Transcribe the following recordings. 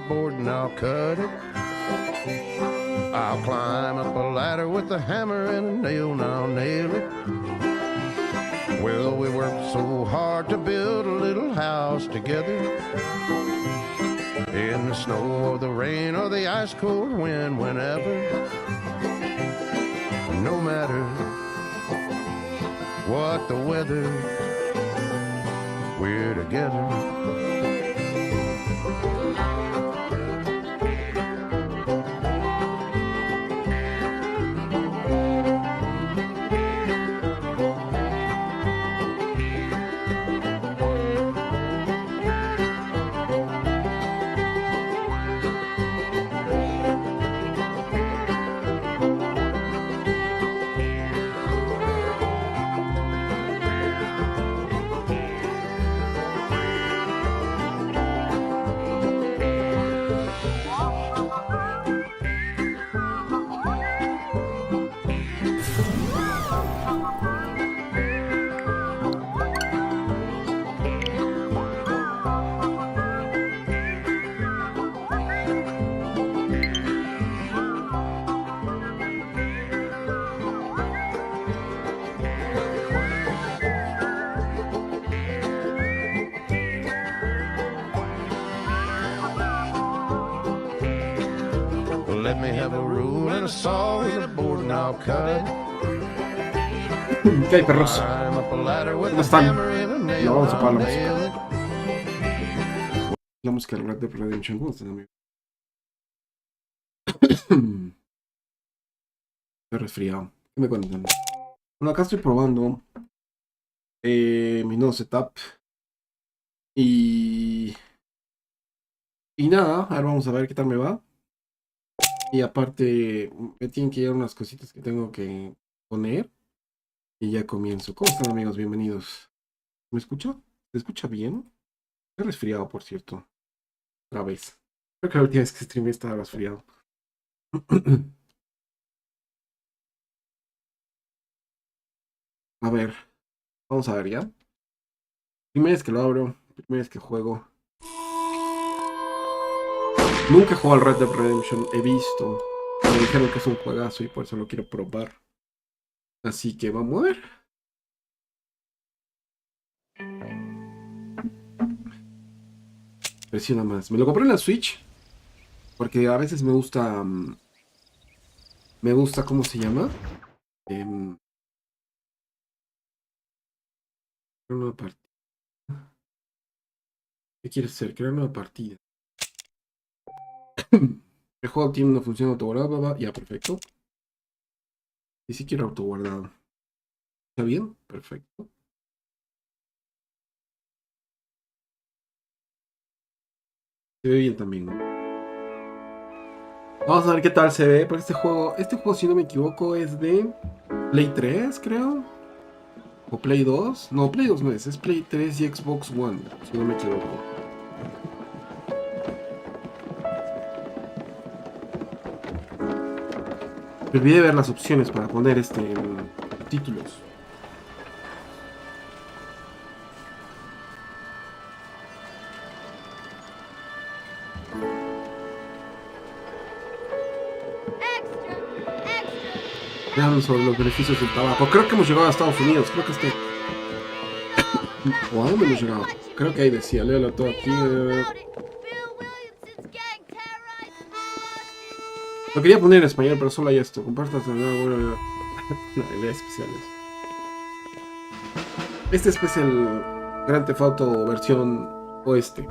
board and I'll cut it. I'll climb up a ladder with a hammer and a nail and I'll nail it. Well, we worked so hard to build a little house together. In the snow or the rain or the ice cold wind, whenever. No matter what the weather, we're together. Let me have a rule and a saw and a board and I'll cut. ¿Qué hay, perros? ¿Dónde están? No, vamos a apagar la música del Red Dead Redemption. ¿Cómo están, amigos? Estoy resfriado. ¿Qué me cuentan? Bueno, acá estoy probando mi nuevo setup. Y nada, a ver, vamos a ver qué tal me va. Y aparte, me tienen que llegar unas cositas que tengo que poner. Y ya comienzo. ¿Cómo están, amigos? Bienvenidos. ¿Me escucha? ¿Se escucha bien? Estoy resfriado, por cierto. Otra vez. Creo que la última vez que streamé estaba resfriado. A ver. Vamos a ver ya. Primera vez que lo abro. Primera vez que juego. Nunca he jugado al Red Dead Redemption. He visto. Me dijeron que es un juegazo y por eso lo quiero probar. Así que vamos a ver. Presiona más. Me lo compré en la Switch. Porque a veces me gusta. Me gusta, ¿cómo se llama? Crear una partida. ¿Qué quieres hacer? Crear una partida. El juego tiene una función autoguardada. Ya, perfecto. Y si quiero autoguardado. ¿Está bien? Perfecto. Se ve bien también, ¿no? Vamos a ver qué tal se ve. Porque este juego, si no me equivoco, es de Play 3, creo. O Play 2. No, Play 2 no es Play 3 y Xbox One, si no me equivoco. Me olvidé de ver las opciones para poner títulos. Vean sobre los beneficios del tabaco. Creo que hemos llegado a Estados Unidos. Creo que ¿O a dónde hemos llegado? Creo que ahí decía. Léalo todo aquí. Lo quería poner en español, pero solo hay esto. Compartas la nueva ideas especiales. Este es el Grand Theft Auto versión oeste.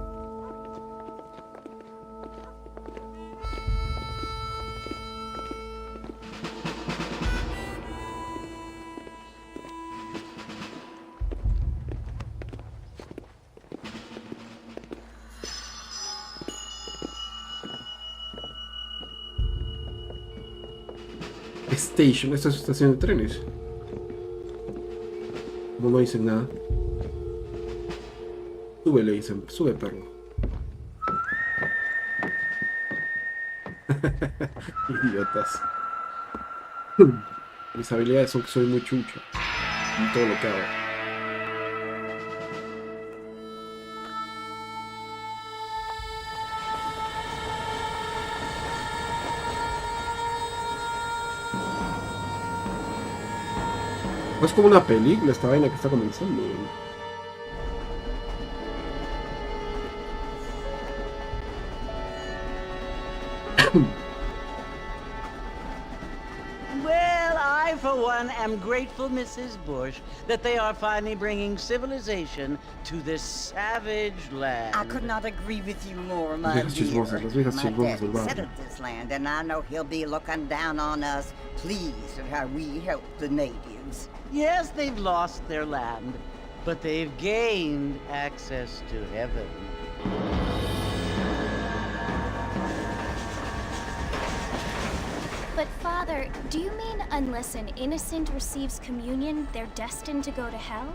Station, esta es su estación de trenes. Como no dicen nada. Sube, le dicen, sube, perro. Idiotas. Mis habilidades son que soy muy chucho en todo lo que hago. Es como una película esta vaina que está comenzando. Well, I, for one, am grateful, Mrs. Bush, that they are finally bringing civilization to this savage land. I could not agree with you more, my Las viejas dear. chismosas, las viejas My chismosas del dad barrio. settled this land, and I know he'll be looking down on us, pleased at how we helped the natives. Yes, they've lost their land, but they've gained access to heaven. But Father, do you mean unless an innocent receives communion, they're destined to go to hell?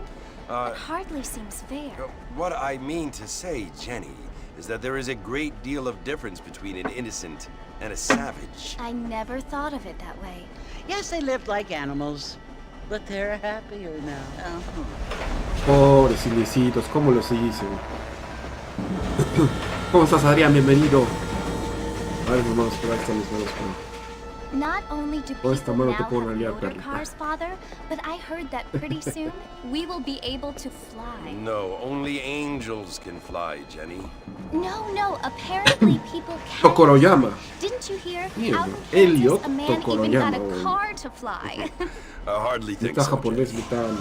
That hardly seems fair. What I mean to say, Jenny, is that there is a great deal of difference between an innocent and a savage. I never thought of it that way. Yes, they lived like animals, but they're happier now. Pobres indecitos, ¿cómo los dicen? ¿Cómo estás, Adrián? Bienvenido. A ver, hermanos, por ahí están mis manos. Not only do Oh, esta people mano now te have puedo ralear, motor perrita. cars, Father, but I heard that pretty soon we will be able to fly. No, only angels can fly, Jenny. No, apparently people can. Tokoroyama. Didn't you hear? Mierda. Out in Elliot Kansas, a man even got Tokoroyama, a weón. car to fly. I hardly think Mitad so, japonés, Jenny. mitad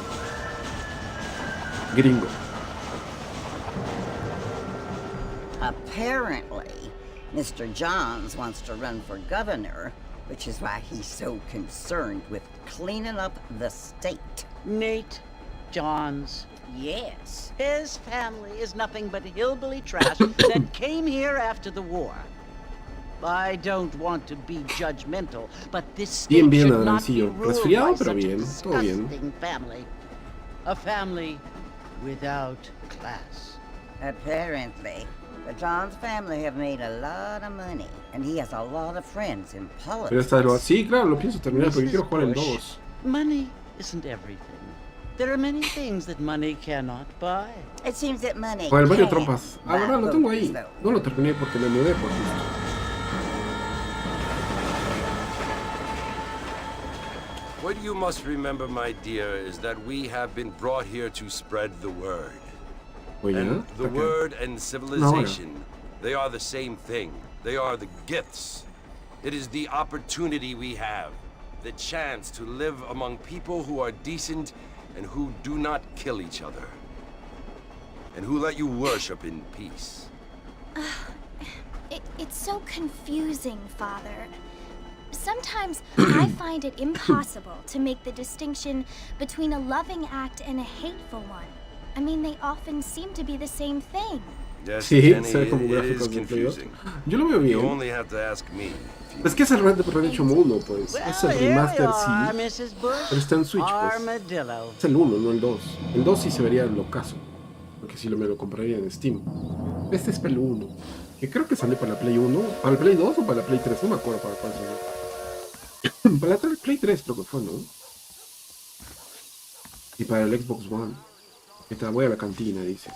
gringo. Apparently, Mr. Johns wants to run for governor, which is why he's so concerned with cleaning up the state. Nate Johns. Yes. His family is nothing but hillbilly trash that came here after the war. I don't want to be judgmental, but this state Bien, should not be Adriancillo. ruled Resfriado, by pero such a bien, todo bien. disgusting family. A family without class. Apparently, the Johns family have made a lot of money, and he has a lot of friends in Pero politics. esta lo sí, claro, lo pienso terminar porque Mrs. quiero jugar el Bush, 2. Money isn't everything. There are many things that money cannot buy. It seems that money Con el Mario can't Trompas. buy Ahora lo tengo voters, ahí. though. No lo terminé porque me mudé por justo. What you must remember, my dear, is that we have been brought here to spread the word. Oye, And the acá. word and civilization, they are the same thing. They are the gifts. It is the opportunity we have, the chance to live among people who are decent and who do not kill each other. And who let you worship in peace. It's so confusing, Father. Sometimes I find it impossible to make the distinction between a loving act and a hateful one. I mean, they often seem to be the same thing. Yes, Sí, Jenny, se ve como it is gráficos de Play 2. confusing. Yo lo veo You bien. only have to ask me. Es que es el Red Dead Redemption 1, pues. Well, Es el here we remaster, are, sí. Mrs. Bush. Pero está en Switch, pues. Armadillo. Es el 1, no el 2. El 2 sí se vería en lo caso. Porque sí me lo compraría en Steam. Este es para el 1. Que creo que salió para la Play 1. ¿Para el Play 2 o para la Play 3? No me acuerdo para cuál salió. Para la Play 3 creo que fue, ¿no? Y para el Xbox One. Esta, voy a la cantina, dice.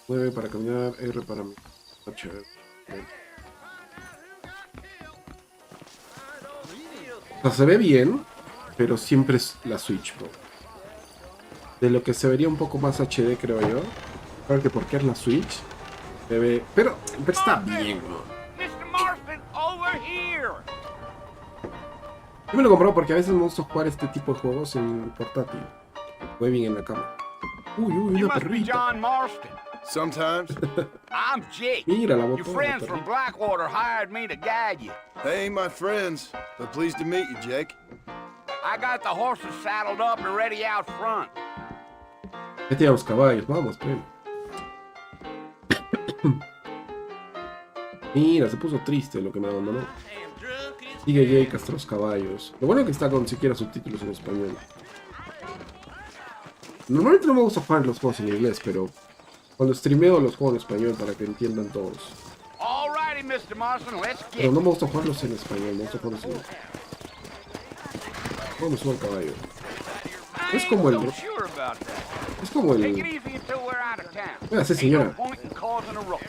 9 para caminar, R para mí. O sea, se ve bien, pero siempre es la Switch Pro. De lo que se vería un poco más HD, creo yo. Claro que porque es la Switch. Se ve... Pero está bien, ¿no? Yo me lo compré porque a veces me gusta jugar este tipo de juegos en portátil. Muy bien en la cama. Uy, una perrita. John Marston. Sometimes. I'm Jake. Mira la Your botona. friends from Blackwater hired me to guide you. They ain't my friends, but pleased to meet you, Jake. I got the horses saddled up and ready out front. Vete a los caballos, vamos, ven. Mira, se puso triste lo que me abandonó. Sigue Jake hasta los caballos. Lo bueno que está con siquiera subtítulos en español. Normalmente no me gusta jugar los juegos en inglés, pero cuando streameo los juego en español para que entiendan todos. Alrighty, Mr. Marston, let's Pero get no me gusta jugarlos en español, me gusta jugarlos en inglés. ¿Cómo me subo al caballo? Es como el... so sure about that. Es como Take it el... easy until we're out of town. Mira, sí, Ain't señora. no point in causing a ruckus.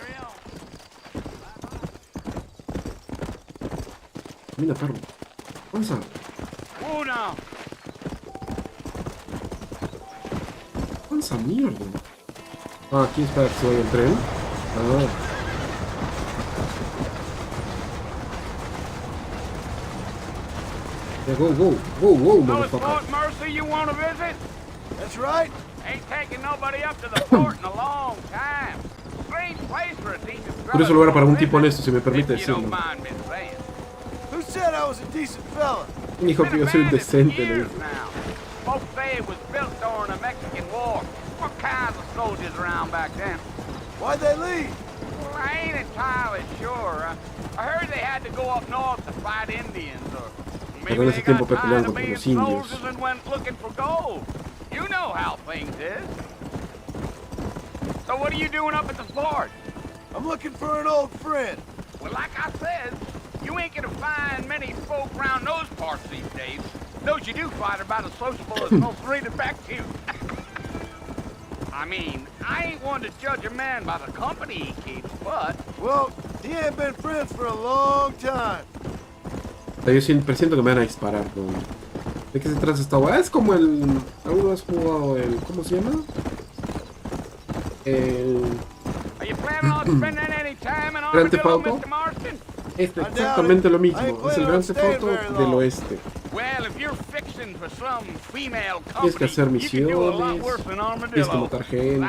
Mira, perro. Avanza. Uno. ¡Esa mierda! Ah, aquí espera que se vaya el tren. Ah. Yeah, go, motherfucker. Fort Mercy you want to visit? That's right. Ain't taking nobody up to the fort in a long time. Strange place for a decent Curioso lugar para un tipo honesto, si me permite decirlo. Who said I was a decent fella? Dijo que yo soy un decente, le dijo. Folks say it was built during the Mexican War. What kinds of soldiers around back then? Why'd they leave? Well, I ain't entirely sure. I heard they had to go up north to fight Indians, or maybe they got tired of being soldiers and went looking for gold. You know how things is. So what are you doing up at the fort? I'm looking for an old friend. Well, like I said, you ain't gonna find many folk around those parts these days. Those you do find are about as sociable as most read it back to you. I mean, I ain't one to judge a man by the company he keeps, but... Well, he ain't been friends for a long time. Yo siempre siento que me van a disparar, ¿no? ¿De qué se trata esta hueá? Es como el... ¿Alguno has jugado el... ¿Cómo se llama? El... Grand Theft Auto. Es exactamente lo mismo. Es el Grand Theft Auto del oeste. Tienes que hacer misiones, tienes que matar gente,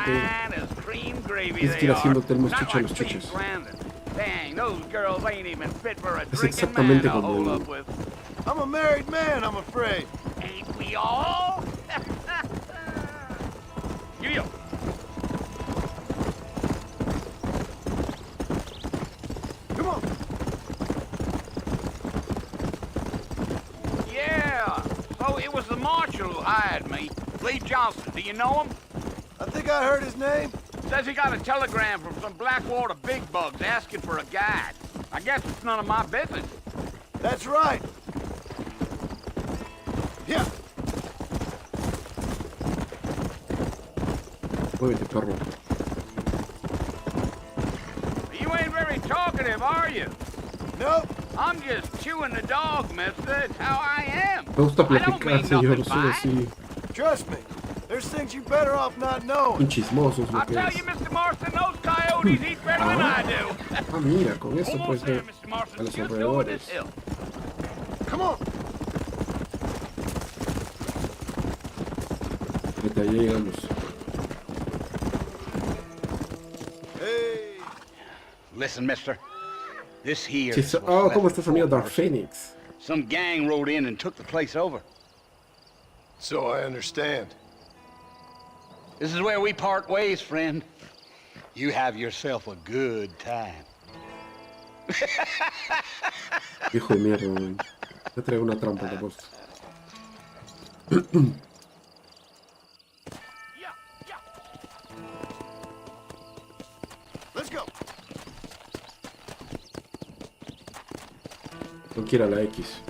tienes que ir haciéndote el más chucho a los chuchos. Es exactamente como... I'm a married man, I'm afraid. Ain't we all? Yo. Come on. Yeah. So it was the marshal who hired me. Lee Johnson. Do you know him? I think I heard his name. Says he got a telegram from some Blackwater big bugs asking for a guide. I guess it's none of my business. That's right. Yeah. Muévete, perro. You ain't very talkative, are you? Nope. I'm just chewing the dog, mister. It's how I am. Me gusta I don't mean platicar, señor. nothing Soy by it. así. Trust me. There's things you better off not knowing. Un chismoso es lo I'll que tell es. you, Mr. Marston, those coyotes eat better than I do. Ah, mira, con esto puedes Almost there, ver Mr. Marston. a los Just over alrededores. this hill. Come on. Vete, allá llegamos. Hey. Listen, mister. This here. Sí, oh, ¿cómo estás, amigo Dark Phoenix? Some gang rode in and took the place over. So I understand. This is where we part ways, friend. You have yourself a good time. Hijo de mierda, güey. Te traigo una trampa, te apuesto. Let's go. Tengo que ir a la X.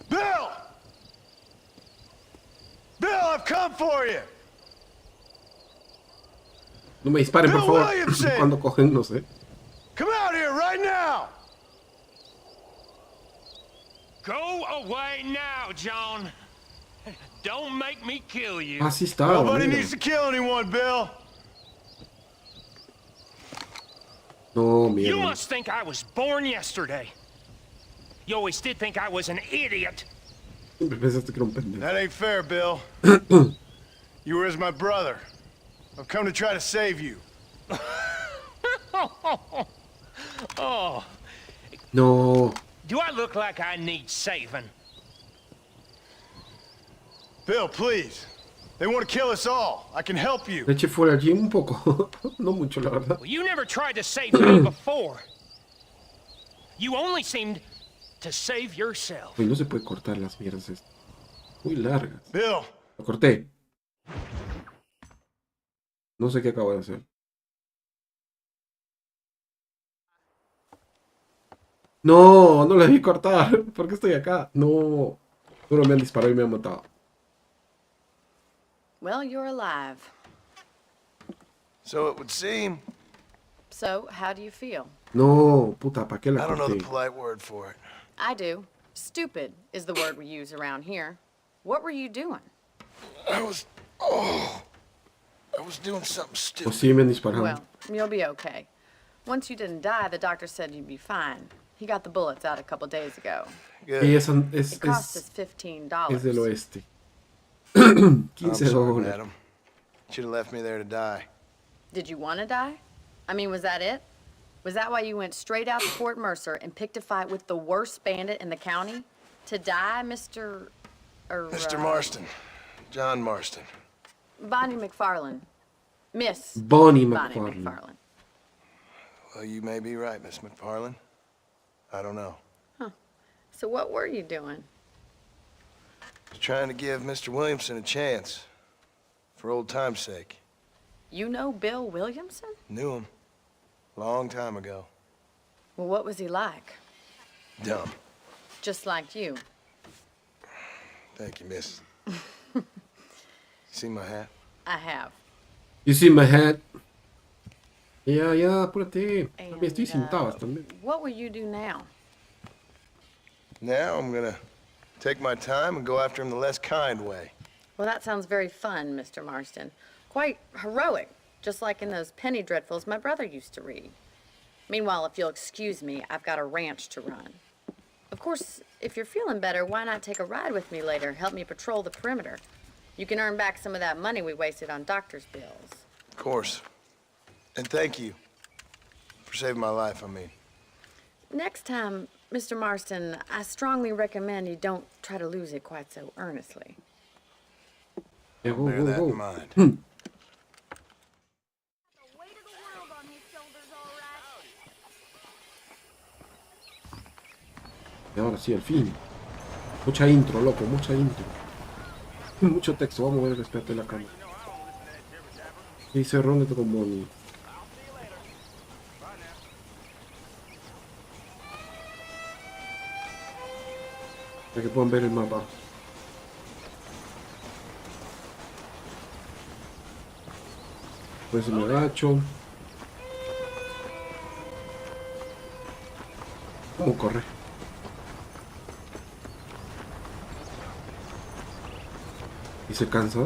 Bill! Bill, I've come for you. No me disparen, por Bill favor. Williamson. Cuando cogen, no sé. Come out here right now. Go away now, John. Don't make me kill you. Así está. Nobody mira. needs to kill anyone, Bill. No, You mierda. must think I was born yesterday. You always did think I was an idiot. Siempre pensaste que era un pendejo. That ain't fair, Bill. You were as my brother. I've come to try to save you. Oh, No. do I look like I need saving? Bill, please. They want to kill us all. I can help you. Le eché fuera allí un poco. No mucho, la verdad. Well, you never tried to save me before. You only seemed to save yourself. Uy, no se puede cortar las mierdas estas. Muy largas. Bill, Lo corté. No sé qué acabo de hacer. No, no le vi cortar. ¿Por qué estoy acá? No. Solo me han disparado y me han matado. Well, you're alive. So it would seem. So, how do you feel? No, puta, ¿para qué la I don't know the corté? polite word for it. I do. Stupid is the word we use around here. What were you doing? I was doing something stupid. Pues sí, me han disparado. Well, you'll be okay. Once you didn't die, the doctor said you'd be fine. He got the bullets out a couple days ago. Good. Y It cost us $15. es del oeste. I'm 15 sorry, dólares. madam. Should have left me there to die. Did you want to die? I mean, was that it? Was that why you went straight out to Fort Mercer and picked a fight with the worst bandit in the county? To die, Mr. Mr. Marston. John Marston. Bonnie McFarlane. Miss Bonnie Bonnie McFarlane. McFarlane. Well, you may be right, Miss McFarlane. I don't know. So what were you doing? I was trying to give Mr. Williamson a chance. For old time's sake. You know Bill Williamson? Knew him. Long time ago. Well, what was he like? Dumb. Just like you. Thank you, miss. You see my hat? I have. You see my hat? Ya, apúrate. And, También estoy sin tabas también. what will you do now? Now I'm gonna take my time and go after him the less kind way. Well, that sounds very fun, Mr. Marston. Quite heroic, just like in those penny dreadfuls my brother used to read. Meanwhile, if you'll excuse me, I've got a ranch to run. Of course, if you're feeling better, why not take a ride with me later? Help me patrol the perimeter. You can earn back some of that money we wasted on doctor's bills. Of course. And thank you. For saving my life, I mean. Next time, Mr. Marston, I strongly recommend you don't try to lose it quite so earnestly. Ya, go, Bear go, that go. in mind. Y ahora sí, al fin. Mucha intro, loco, mucha intro. Mucho texto, vamos a ver, espérate la cámara. Dice Rónete con Bonnie. Para que puedan ver el mapa. Pues me agacho. ¿Cómo corre? ¿Y se cansa?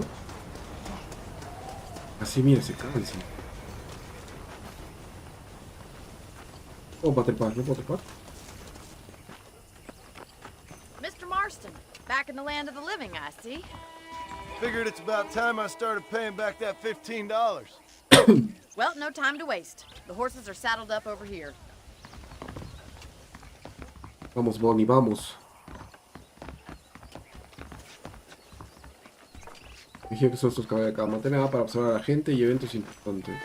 Así, mira, se cansa. Oh, va a trepar, no puedo trepar. Mr. Marston, back in the land of the living, I see. Figured it's about time I started paying back that $15. Well, no time to waste. The horses are saddled up over here. Vamos, Bonnie, vamos. Dije que son estos caballos de acá. Mantén A para observar a la gente y eventos importantes.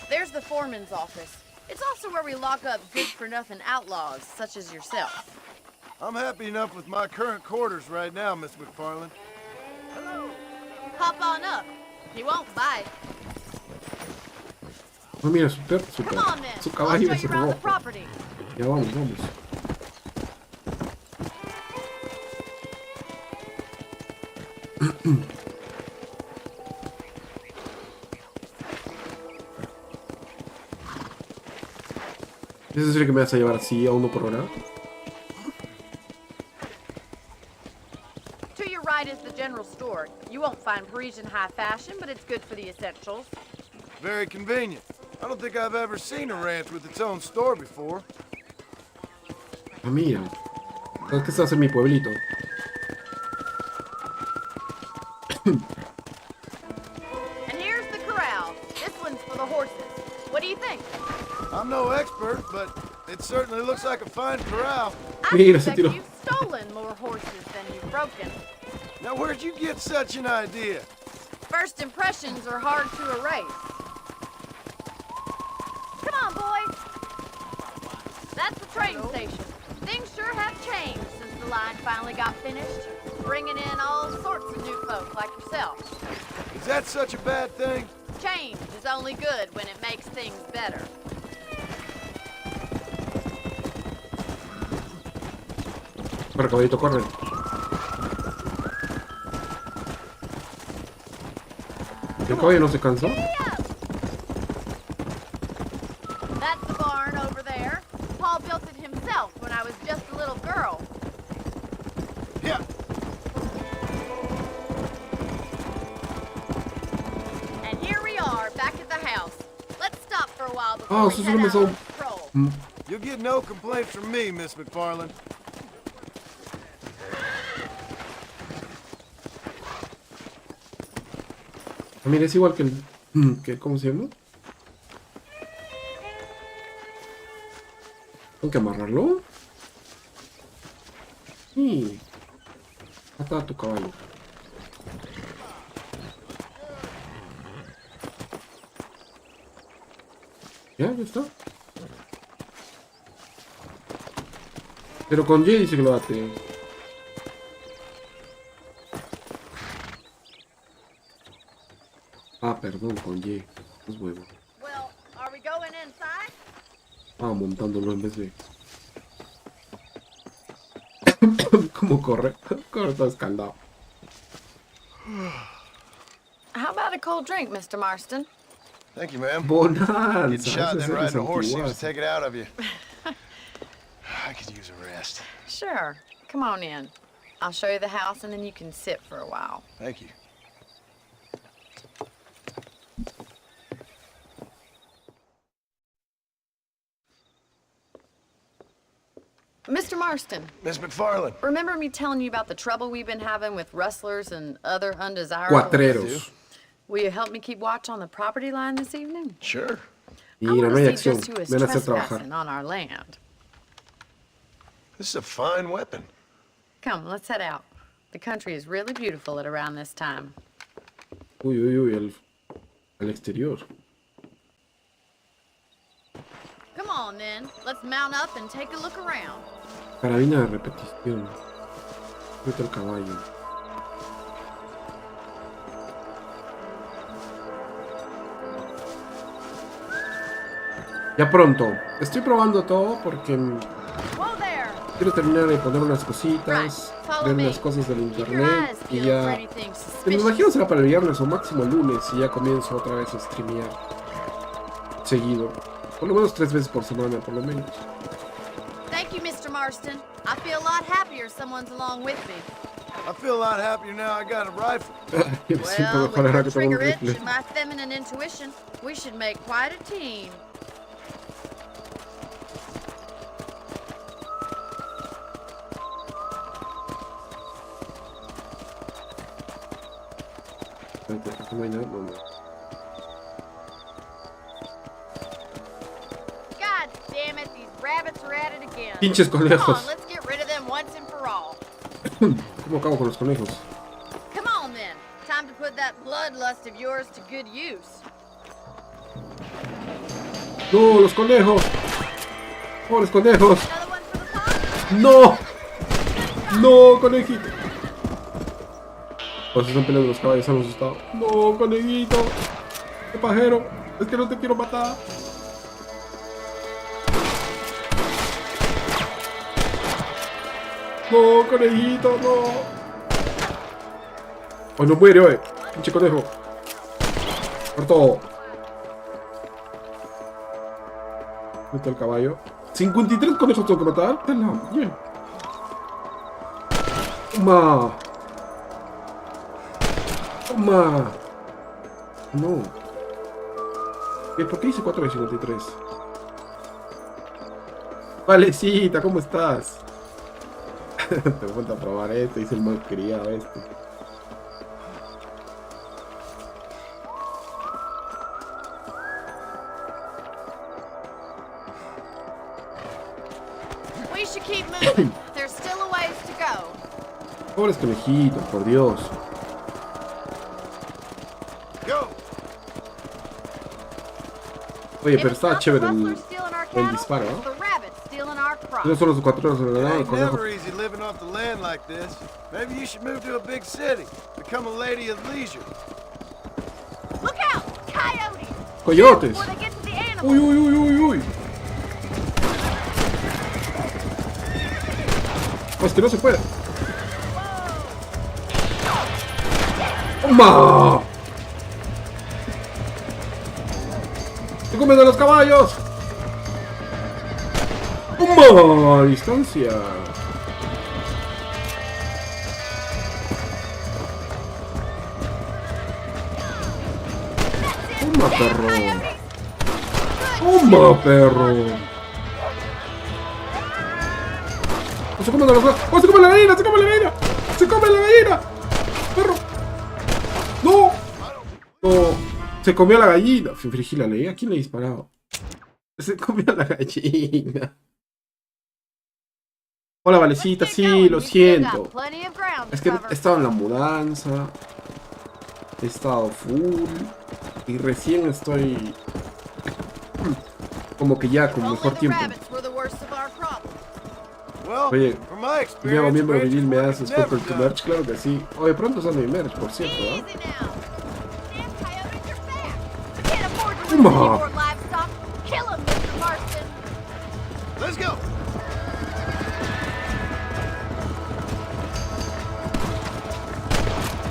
There's the foreman's office. It's also where we lock up good-for-nothing outlaws, such as yourself. I'm happy enough with my current quarters right now, Miss McFarlane. Hop on up. He won't bite. Ah, mira, su Come on, then. I'll caballo show es you around the rojo. property. Ya vamos, vamos. ¿Es decir que me vas a llevar así a uno por hora? To your right is the general store. You won't find Parisian high fashion, but it's good for the essentials. Very convenient. I don't think I've ever seen a ranch with its own store before. Ah, mira. ¿Sabes qué se hace en mi pueblito? And here's the corral. This one's for the horses. What do you think? I'm no expert, but it certainly looks like a fine corral. I Mira, se suspect tiró. you've stolen more horses than you've broken. Now, where'd you get such an idea? First impressions are hard to erase. Come on, boys. That's the train station. Things sure have changed since the line finally got finished, bringing in all sorts of new folk like yourself. Is that such a bad thing? Change is only good when it makes things better. Corre, caballito, corre. ¿El caballo no se cansó? That's the barn over there. Paul built it himself when I was just a little girl. Yeah. And here we are, back at the house. Let's stop for a while Ah, before eso we sí head me out son. on patrol. You'll get no complaints from me, Miss McFarland. Mira, es igual que el... ¿Cómo se llama? ¿Tengo que amarrarlo? Sí. Ata a tu caballo. Ya está. Pero con Jay dice que lo ate. Ah, perdón, con Y. Es huevo. Well, are we going inside? Ah, montándolo en vez de... ¿Cómo corre? Corre todo escaldado. How about a cold drink, Mr. Marston? Thank you, ma'am. Bonanza. Getting shot ese then es riding a horse seems antiguazo. to take it out of you. I could use a rest. Sure. Come on in. I'll show you the house and then you can sit for a while. Thank you. Mr. Marston, Miss McFarland. remember me telling you about the trouble we've been having with rustlers and other undesirables? Cuatreros. Will you help me keep watch on the property line this evening? Sure. I Mira, no want hay to see acción. just who is Ven a hacer trabajar. trespassing on our land. This is a fine weapon. Come, let's head out. The country is really beautiful at around this time. Uy, uy, uy, al exterior. Come on, then. Let's mount up and take a look around. Carabina de repetición. Vete al caballo. Ya pronto. Estoy probando todo porque Whoa there! quiero terminar de poner unas cositas, ver unas cosas del internet y ya... Me imagino será para el viernes o máximo el lunes y ya comienzo otra vez a streamear seguido. Por lo menos 3 veces por semana, por lo menos. Thank you, Mr. Marston. I feel a lot happier someone's along with me. I feel a lot happier now I got a rifle. Me siento Well, mejor with ahora your que tengo un trigger itch rifle. and my feminine intuition, we should make quite a team. Espérate, aquí no hay nada, no, no. God damn it, these rabbits are at it again. Pinches Come conejos. on, let's get rid of them once and for all. ¿Cómo acabo con los conejos? Come on then. Time to put that bloodlust of yours to good use. ¡No, los conejos! ¡Pobres conejos! Another one for the pot? ¡No! ¡No, conejito! Pues están peleando los caballos, se han asustado. ¡No, conejito! ¡Qué pajero! Es que no te quiero matar. ¡No, conejito! ¡No! ¡Oh, no muere, oye! ¡Pinche conejo! ¡Corto! Mete el caballo. 53 conejos tengo que matar. Tela, bien. Toma. Toma. No. ¿Por qué hice 4 de 53? Valecita, ¿cómo estás? Te vuelvo a probar este. Hice el mal criado este. We should keep moving. There's still a ways to go. Pobres conejitos, por Dios. Go! Oye, If pero it's estaba not the chévere rustlers el stealing our el cattle, disparo, it's ¿no? the rabbits stealing our crops. Esos son los cuatreros de la It nada, el ain't conejo. never easy living off the land like this. Maybe you should move to a big city. Become a lady of leisure. Look out! Coyotes! ¡Coyotes! ¡Uy, uy, uy, uy, uy! ¡Oh, es que no se puede! ¡Toma! ¡Se comen a los caballos! ¡Toma! A distancia. ¡Toma, perro! ¡Toma, perro! ¡Oh, se comen a los caballos! ¡Oh, se come la gallina! ¡Se come la gallina! ¡Se come la gallina! ¡Perro! ¡No! ¡No! Se comió a la gallina. Frigílale, ¿a quién le he disparado? Se comió a la gallina. Hola, Valecita, sí, lo siento. Es que he estado en la mudanza. He estado full. Y recién estoy como que ya con mejor tiempo. Oye, me hago miembro viril, me das descuento en tu merch, claro que sí. Oye, pronto sale mi merch, por cierto, ¿eh? ¡Toma! Let's go.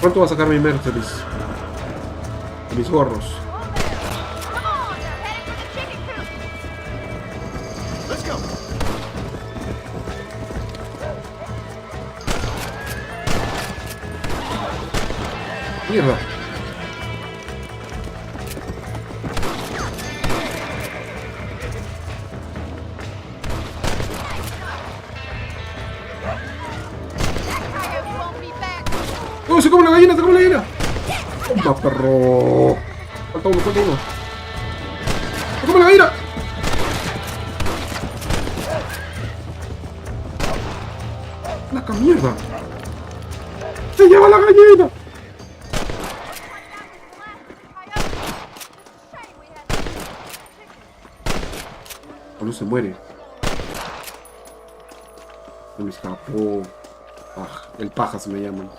Pronto va a sacar mi merch de mis gorros. Let's go. Mierda. ¡Oh, se come la gallina! ¡Se come la gallina! ¡Toma, perro! Falta uno, falta uno. ¡Se come la gallina! ¡La mierda! ¡Se lleva la gallina! O no se muere. Se me escapó. El pajas me llaman.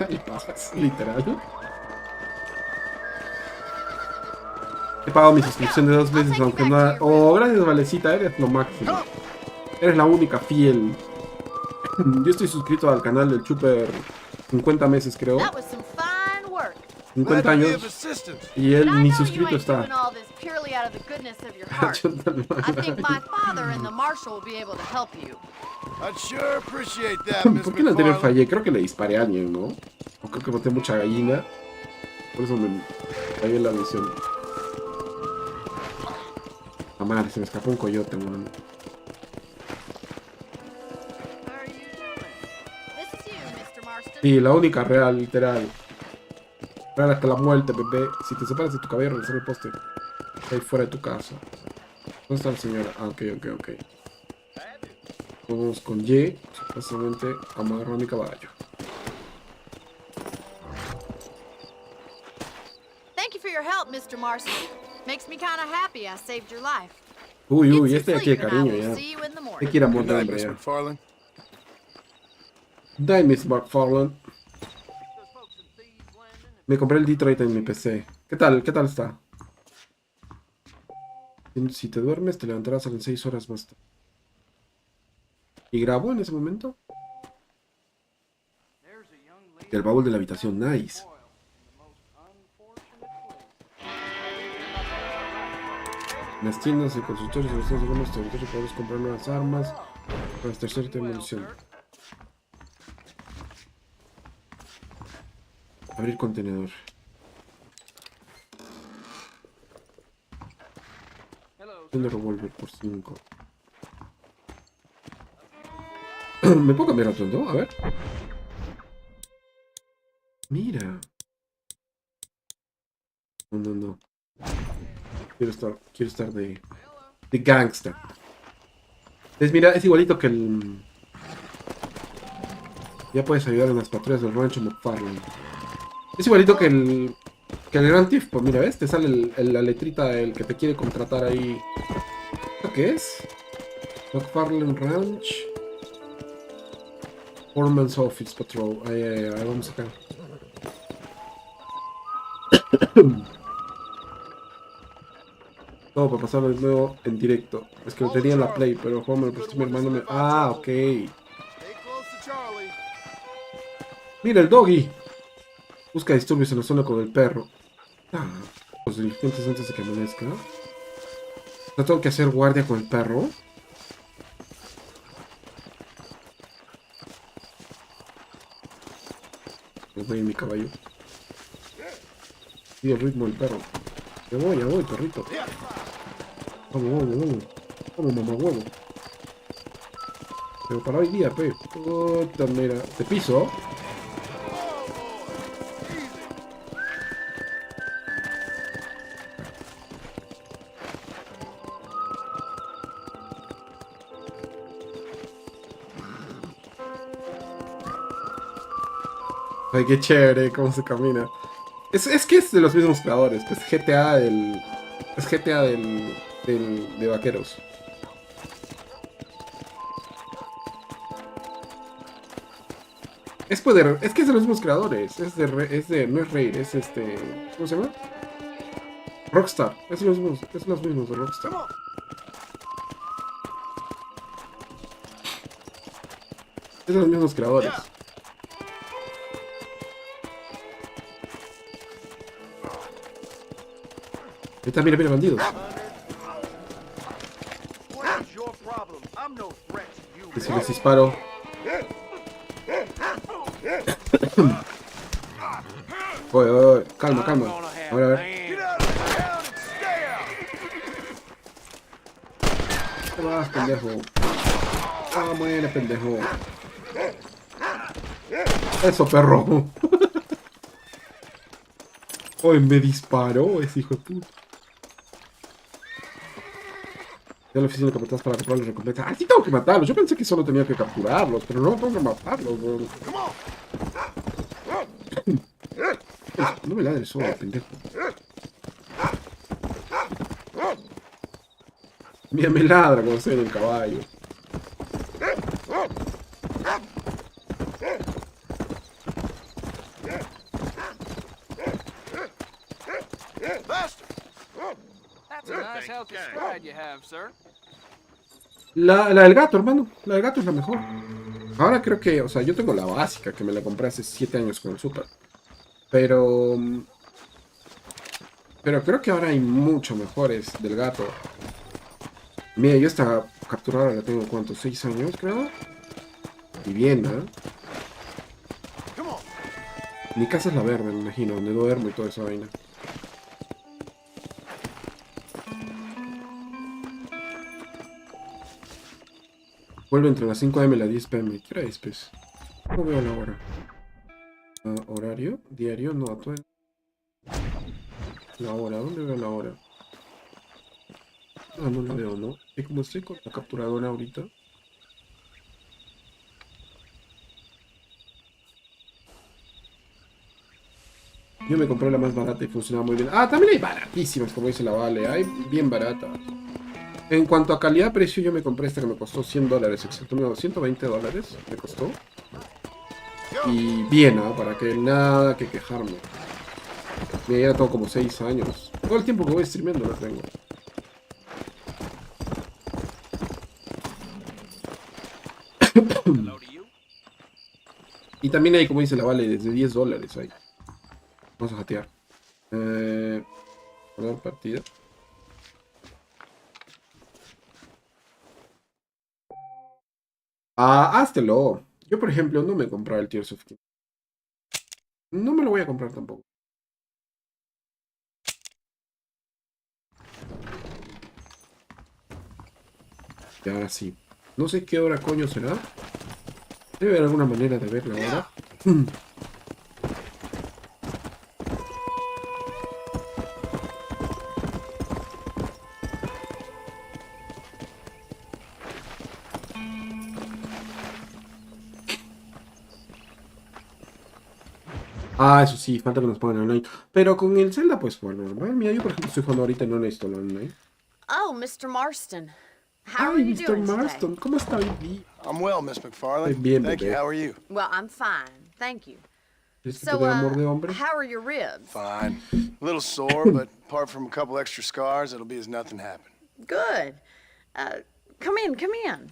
El pajas, literal. He pagado mi suscripción de 2 veces, aunque no... Oh, gracias, Valecita, eres lo máximo. Eres la única fiel. Yo estoy suscrito al canal del Chuper 50 meses, creo. 50 años. Y él ni suscrito está. ¿Por qué el anterior fallé? Creo que le disparé a alguien, ¿no? O creo que boté mucha gallina. Por eso me fallé la misión. La madre, se me escapó un coyote, man. Sí, la única real, literal. Real hasta la muerte, bebé. Si te separas de tu cabello, regresar el poste. Ahí fuera de tu casa. ¿Dónde está la señora? Ah, ok. Vamos con Y. Supuestamente amarro a mi caballo. Thank you for your help, Mr. Marston. Makes me kind of happy I saved your life. Uy, este de aquí de cariño ya. Te quiero amor de hombre ya. Die, Miss McFarlane. Me compré el Detroit en mi PC. ¿Qué tal está? Si te duermes, te levantarás en 6 horas más tarde. ¿Y grabó en ese momento? El baúl de la habitación, nice. En las tiendas y consultorios de los Estados Unidos territorios podemos comprar nuevas armas para abastecer de munición. Abrir contenedor. Un revólver por 5. ¿Me puedo cambiar a tonto? A ver. Mira. No. Quiero estar de gangster. Entonces, mira, es igualito que el... Ya puedes ayudar en las patrullas del rancho McFarlane. Es igualito que el Grand Theft. Pues mira, ¿ves? Te sale la letrita del que te quiere contratar ahí. ¿Esto qué es? McFarlane Ranch. Foreman's Office Patrol. Ahí, vamos acá. Todo para pasarlo de nuevo en directo. Es que lo tenía en la Play, pero el juego me lo prestó mi hermano. Ah, ok. Mira el doggy. Busca disturbios en la zona con el perro. Ah, los delincuentes antes de que amanezca. ¿No tengo que hacer guardia con el perro? Me voy en mi caballo. Y el ritmo del perro. Ya voy, perrito. Vamos. Vamos, mamá huevo. Pero para hoy día, pe. Puta, mira. ¿Te piso? Ay, qué chévere cómo se camina. Es que es de los mismos creadores. Es GTA del... Es GTA de vaqueros. Es que es de los mismos creadores. No es Raid, es ¿cómo se llama? Rockstar. Es los mismos de Rockstar. Es de los mismos creadores. Ahí está, mira, bandidos. Y si les disparo. Oye, calma. A ver. ¿Qué vas, pendejo? Ah, muere, pendejo. Eso, perro. Oye, me disparó ese hijo de puta. Ya la oficina de capataz para comprar los recompensas. ¡Ah, sí tengo que matarlos! Yo pensé que solo tenía que capturarlos, pero no tengo que matarlos, bro. No me ladres solo, pendejo. Mira, me ladra cuando estoy en el caballo. La del gato, hermano. La del gato es la mejor. Ahora creo que, o sea, yo tengo la básica que me la compré hace 7 años con el Super. Pero creo que ahora hay mucho mejores del gato. Mira, yo esta capturada la tengo, ¿cuánto? 6 años, creo. Y bien, ¿eh? Mi casa es la verde, me imagino, donde duermo y toda esa vaina. Vuelve entre las 5 AM y las 10 PM. ¿Qué hora es, pues? No veo la hora. ¿Horario? ¿Diario? No, todo. La hora, ¿dónde veo la hora? No la veo, ¿no? Y como estoy con la capturadora ahorita. Yo me compré la más barata y funcionaba muy bien. Ah, también hay baratísimas, como dice la Vale. Hay bien baratas. En cuanto a calidad-precio, yo me compré esta que me costó $100, exacto, no, $120 me costó. Y bien, ¿no? Para que nada que quejarme. Mira, ya tengo como 6 años. Todo el tiempo que voy streameando la tengo. Y también hay, como dice la Vale, desde $10 ahí. Vamos a jatear. Poner partida. Ah, háztelo. Yo, por ejemplo, no me he comprado el Tears of Kingdom. No me lo voy a comprar tampoco. Y ahora sí. No sé qué hora coño será. Debe haber alguna manera de ver la hora. Ah, eso sí, falta que nos pongan online. Pero con el Zelda, pues bueno, normal. Mira, yo por ejemplo estoy jugando ahorita y no necesito online. Oh, Mr. Marston. How are Ay, you Mr. doing Marston, today? ¿cómo está, baby? I'm well, Miss McFarlane. Bien, Thank you. bebé. How are you? Well, I'm fine, thank you. ¿Es que So, te dé amor de hombre? how are your ribs? Fine. A little sore, but apart from a couple extra scars, it'll be as nothing happened. Good. Come in, come in.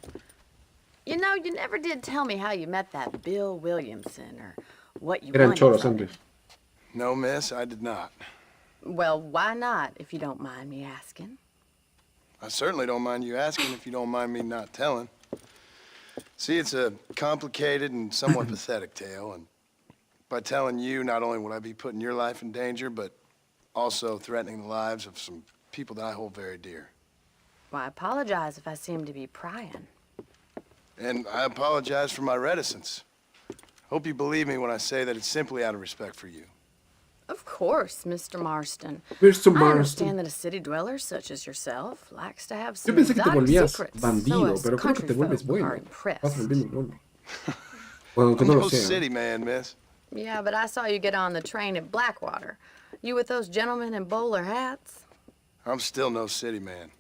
You know, you never did tell me how you met that Bill Williamson or what you Eran wanted choros from antes. him. No, miss, I did not. Well, why not, if you don't mind me asking? I certainly don't mind you asking if you don't mind me not telling. See, it's a complicated and somewhat pathetic tale, and by telling you, not only would I be putting your life in danger, but also threatening the lives of some people that I hold very dear. Well, I apologize if I seem to be prying. And I apologize for my reticence. Hope you believe me when I say that it's simply out of respect for you. Of course, Mr. Marston. Mr. I Marston. understand that a city dweller such as yourself likes to have Yo some pensé que te exotic volvías secrets, bandido, so us pero creo que country te vuelves folk are bueno. impressed. Vas volviendo bueno. Bueno, aunque I'm no lo no sea. city man, miss. Yeah, but I saw you get on the train at Blackwater. You with those gentlemen in bowler hats? I'm still no city man.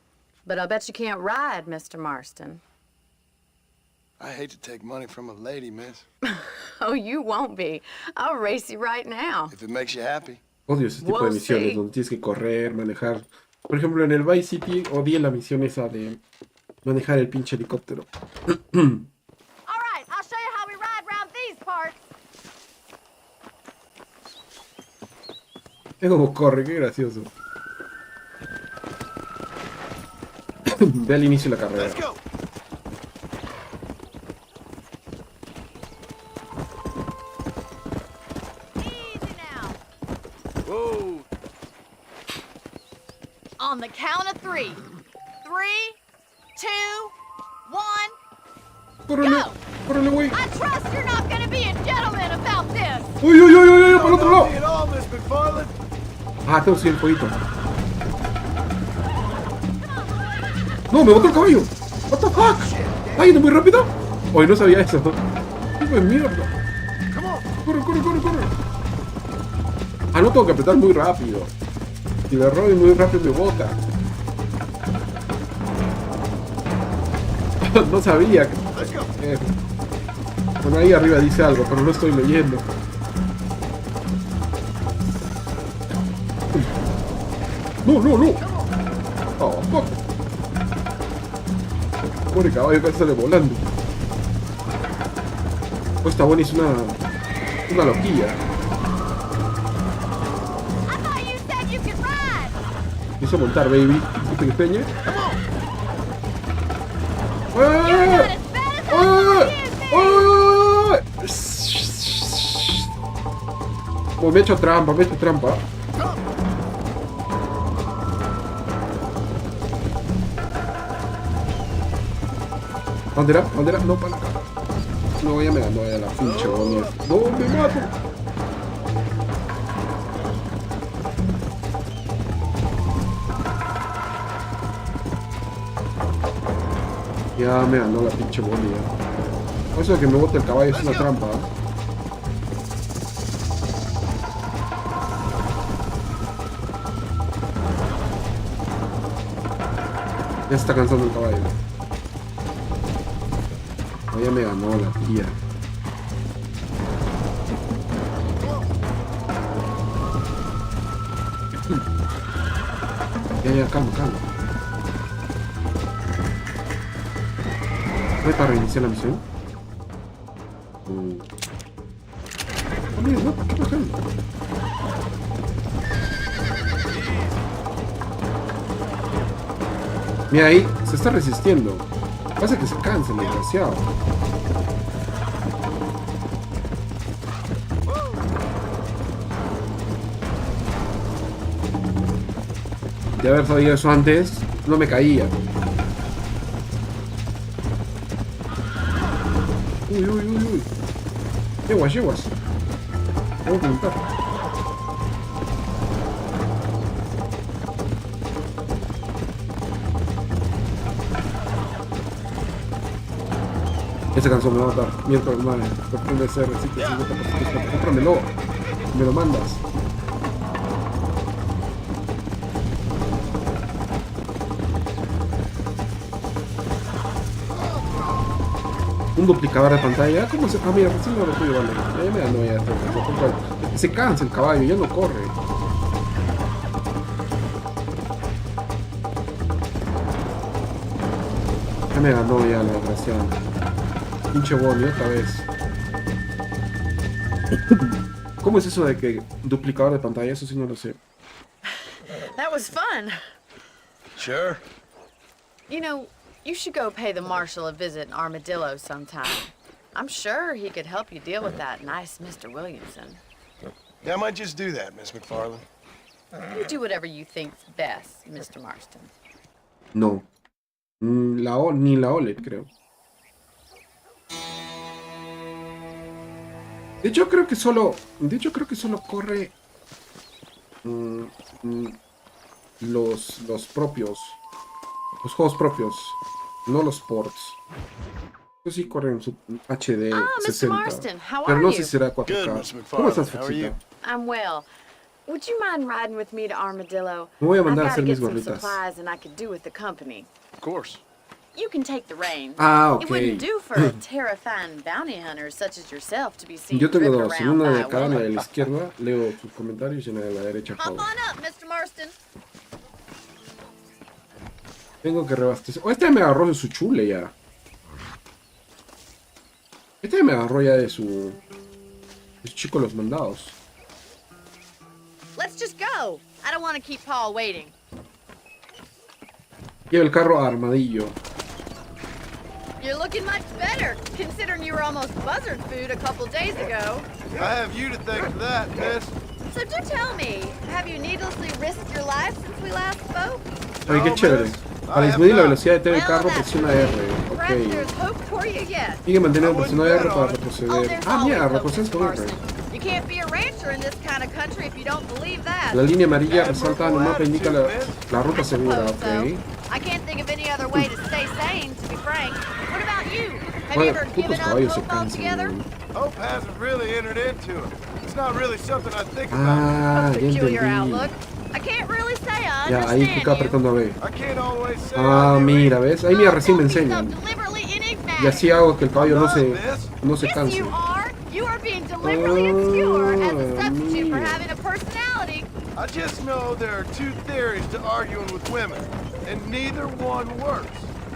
But I'll bet you can't ride, Mr. Marston. I hate to take money from a lady, miss. Oh, you won't be. I'll race you right now. If it makes you happy. Odio ese tipo de We'll misiones see. donde tienes que correr, manejar. Por ejemplo, en el Vice City odié la misión esa de manejar el pinche helicóptero. All right, I'll show you how we ride around these parts. Es como corre, qué gracioso. Ve al inicio de la carrera. Let's go. Easy now. Whoa. On the count of 3. 3, 2, 1. ¡Córrele! ¡Córrele, güey! I trust you're not gonna be a gentleman about this. ¡Uy, uy, uy, uy! ¡Para el otro lado! Not me at all, Miss McFarland. Ah, tengo que seguir el jueguito. ¡No! ¡Me botó el caballo! ¡What the fuck! ¡Ay, no muy rápido! Hoy no sabía eso. ¡Hijo de mierda! ¡Corre, corre, corre, corre! Ah, no tengo que apretar muy rápido. Si le robo muy rápido me bota. No sabía. Bueno, ahí arriba dice algo, pero no estoy leyendo. No, no, no. Oh, fuck. Pobre caballo, casi sale volando. Oh, esta buena es una loquilla. I thought you said you could ride. Quiso montar, baby. ¿Qué te peña? You're not as bad as I thought you, man. Oh, me he hecho trampa, me he hecho trampa. Bandera, bandera, no para acá. No, ya me ganó ya la pinche bonita. No, me mato. Ya me ganó la pinche bonita. Eso de que me bote el caballo es una trampa. Ya se está cansando el caballo. Oh, ya me ganó la tía. Ya, calma, calma. ¿No hay para reiniciar la misión? Amigo, no, ¿qué pasa? Mira ahí, se está resistiendo. Pasa que se cansa el desgraciado. De haber sabido eso antes, no me caía. Uy, uy, uy, uy. Yeguas, yeguas. Tengo que montar. Esa canción me va a matar. Mientras madre. Por fin de ser reciclo 50%. Cómpramelo. Me lo mandas. Un duplicador de pantalla. ¿Cómo se...? Ah, mira, recién lo puedo llevar. Ya me ganó ya. Se cansa el caballo, ya no corre. Ya me ganó ya la desgraciada. Pinche Bonnie, otra vez. ¿Cómo es eso de que duplicador de pantalla? Eso sí no lo sé. That was fun. Sure. You know, you should go pay the marshal a visit in Armadillo sometime. I'm sure he could help you deal with that nice Mr. Williamson. Yeah, I might just do that, Miss McFarland. You do whatever you think's best, Mr. Marston. No. Ni la OLED, creo. De hecho, creo que solo corre los propios. Los juegos propios. No los ports. Pues sí corren su HD 60. Marston, how Pero are no you? sé si será 4K. ¿Cómo estás, Foxita? I'm well. Would you mind riding with me to Armadillo? Me voy a mandar a I've hacer got to mis get some gorritas. supplies and I could do with the company. Of course. You can take the reins. Ah, ok. It wouldn't do for a terrifying bounty hunter such as yourself to be seen Yo tengo driven dos. around Una by de a acá, la de woman. la izquierda. Leo sus comentarios y la de la derecha. Hop on up, Mr. Marston. Tengo que reabastecer. Oh, este me agarró de su chule ya. Este me agarró ya de su chico los mandados. Let's just go. I don't want to keep Paul waiting. Lleva el carro a Armadillo. You're looking much better, considering you were almost buzzard food a couple days ago. I have you to thank for that, miss. So do tell me, have you needlessly risked your life since we last spoke? Oye, qué chévere. Para disminuir la velocidad de el carro, presiona R. Perhaps there's Ok. hope for you yet. Sigue manteniendo presionado R para Oh, retroceder. there's Ah, mira, always hope, retrocedes con R. Marston. You can't be a rancher in this kind of country if you don't believe that. La línea amarilla resaltada en el mapa indica la ruta segura, I suppose ok. so. I can't think of any other way to stay sane, to be frank. What about you? Have you Bueno, ever putos given up caballos se hope cansan. altogether? ¿No? Hope hasn't really entered into it. It's not really something I think about. Ah, A ya peculiar entendí. outlook. I can't really say I Ya, ahí understand pica you. apretando B. I can't always say Ah, I do mira, either. ¿ves? Ahí mira, recién me Don't be so enseñan. deliberately enigmatic. Y así hago que el caballo no se Yes, canse. you are. You are being deliberately obscure as a substitute for mira. having a personality. I just know there are two theories to arguing with women, and neither one works.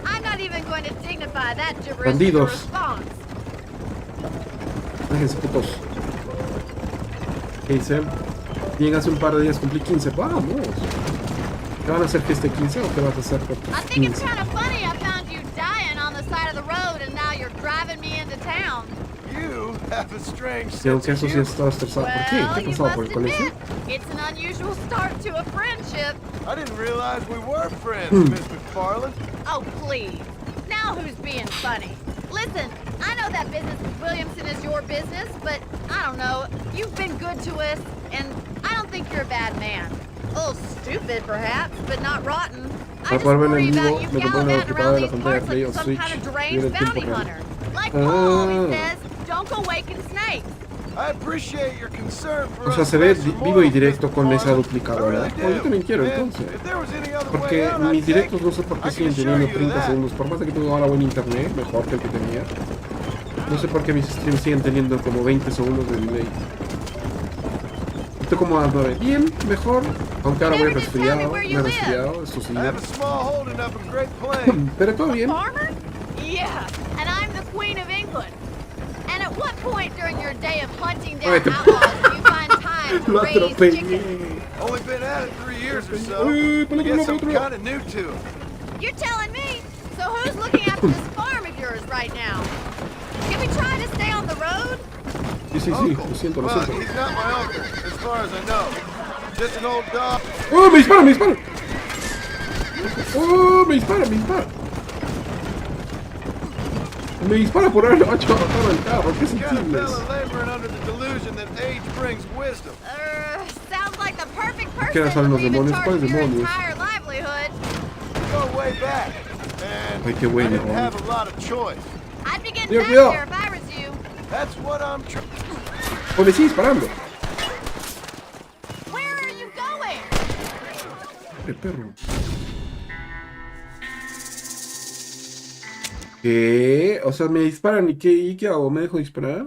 I'm not even going to dignify that gibberish with a Bandidos. response. Déjense putos. ¿Qué dice? Bien, hace un par de días cumplí 15. ¡Vamos! ¿Qué van a hacer fiesta de 15 o qué vas a hacer por tus I think it's 15? kind of funny I found you dying on the side of the road and now you're driving me into town. You have a strange Y aunque sense eso of sí humor. estaba estresado. ¿Por qué? ¿Qué ha you pasado por must el colegio? admit, it's an unusual start to a friendship. I didn't realize we were friends, Miss McFarland. Oh, please. Now who's being funny? Listen, I know that business with Williamson is your business, but I don't know. You've been good to us, and I don't think you're a bad man. A little stupid, perhaps, but not rotten. I Para just poder ver worry en vivo, about you me compré una gallivanting computadora around de la these pantalla de parts Play like o some Switch kind of y ver deranged el tiempo bounty real. hunter. Like Paul always Ah. says, don't go waking snakes. I appreciate your concern for O sea, us se ve lesser vivo y mortals, directo Mr. con esa Farland. duplicadora. I Oh, really yo también quiero do. entonces. If there was any other Porque way out, I'd mis take directos it. no sé por I qué can siguen assure teniendo you 30 that. segundos. Por más de que tengo ahora buen internet, mejor que el que tenía. No sé por qué mis streams siguen teniendo como 20 segundos de delay. Estoy como a 9. Bien, mejor. Aunque ahora voy resfriado. Me he resfriado, esto sí. I have a small holding up in Great Plains. Pero todo bien. Farmer? Yeah, and I'm the Queen of England. And at what point during your day of hunting down Ay, te- outlaws do you find time to Lo raise chickens? atropellé. Only been at it 3 years or so. Ay, I película, guess I'm película. kind of new to it. You're telling me? So who's looking after this farm of yours right now? Can we try to stay on the road? Sí, sí, sí. Uncle. Lo siento, lo Well, siento. he's not my uncle, as far as I know. Just an old dog. ¡Oh, me dispara, me dispara! ¡Oh, me dispara, me dispara! Me dispara por haberlo hecho todo el carro. ¿Qué Kind of sensibles? fella laboring under the delusion that age brings wisdom. Sounds like the perfect ¿Qué person salen to los leave in demonios? charge ¿Cuáles of your demonios? entire livelihood. We go way back. And Ay, qué bueno. I didn't have a lot of choice. I'd be getting Cuidado, back cuidado. there if I was you. That's what I'm trying. ¡Oh, me sigue disparando! Where are you going? ¡El perro! ¿Qué? O sea, me disparan y qué hago? ¿Me dejo disparar?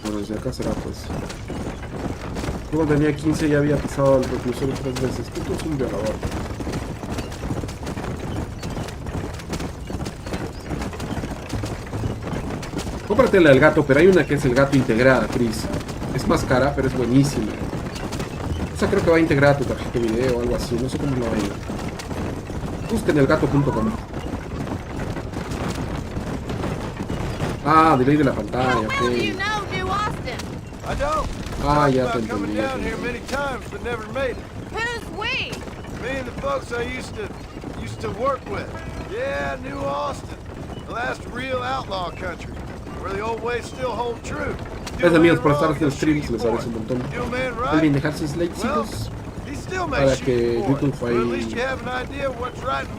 Bueno, desde acá será pues. Cuando tenía 15 ya había pisado al reclusorio 3 veces. Esto es un violador. Cómpratela del gato, pero hay una que es el gato integrada, Chris. Es más cara, pero es buenísima. Esa creo que va integrada a tu tarjeta de video o algo así. No sé cómo lo va a ir. Busquen elgato.com. Ah, delay de la pantalla, ok. Ah, ya te entendí. Who's we? Me and the folks I used to work with. Yeah, New Austin. The last real outlaw country. Where the old ways still hold true. Gracias amigos por estar haciendo streams, les agradezco un montón. Olviden dejar sus likecitos para que YouTube ahí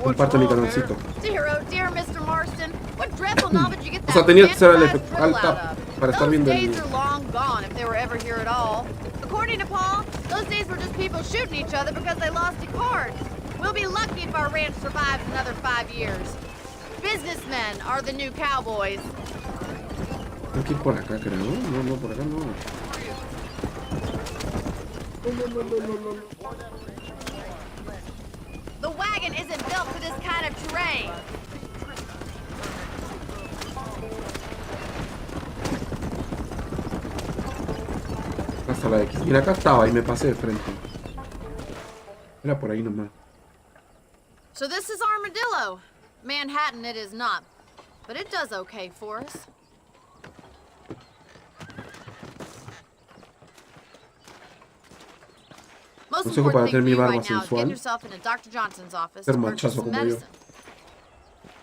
comparte mi canalcito. O sea, tenía que ser al tap para estar viendo el video. According to Paul, those days were just people shooting each other because they lost at cards. We'll be lucky if our ranch survives another 5 years. Businessmen are the new cowboys. Hay que ir por acá, creo. No, por acá no. No. The wagon isn't built for this kind of terrain. Hasta la X. Mira, acá estaba y me pasé de frente. Era por ahí nomás. So this is Armadillo. Manhattan it is not, but it does okay for us. Most Consejo para important tener thing mi for you barba right now is get sensual. yourself into Dr. Johnson's office Ser to purchase machazo some como yo.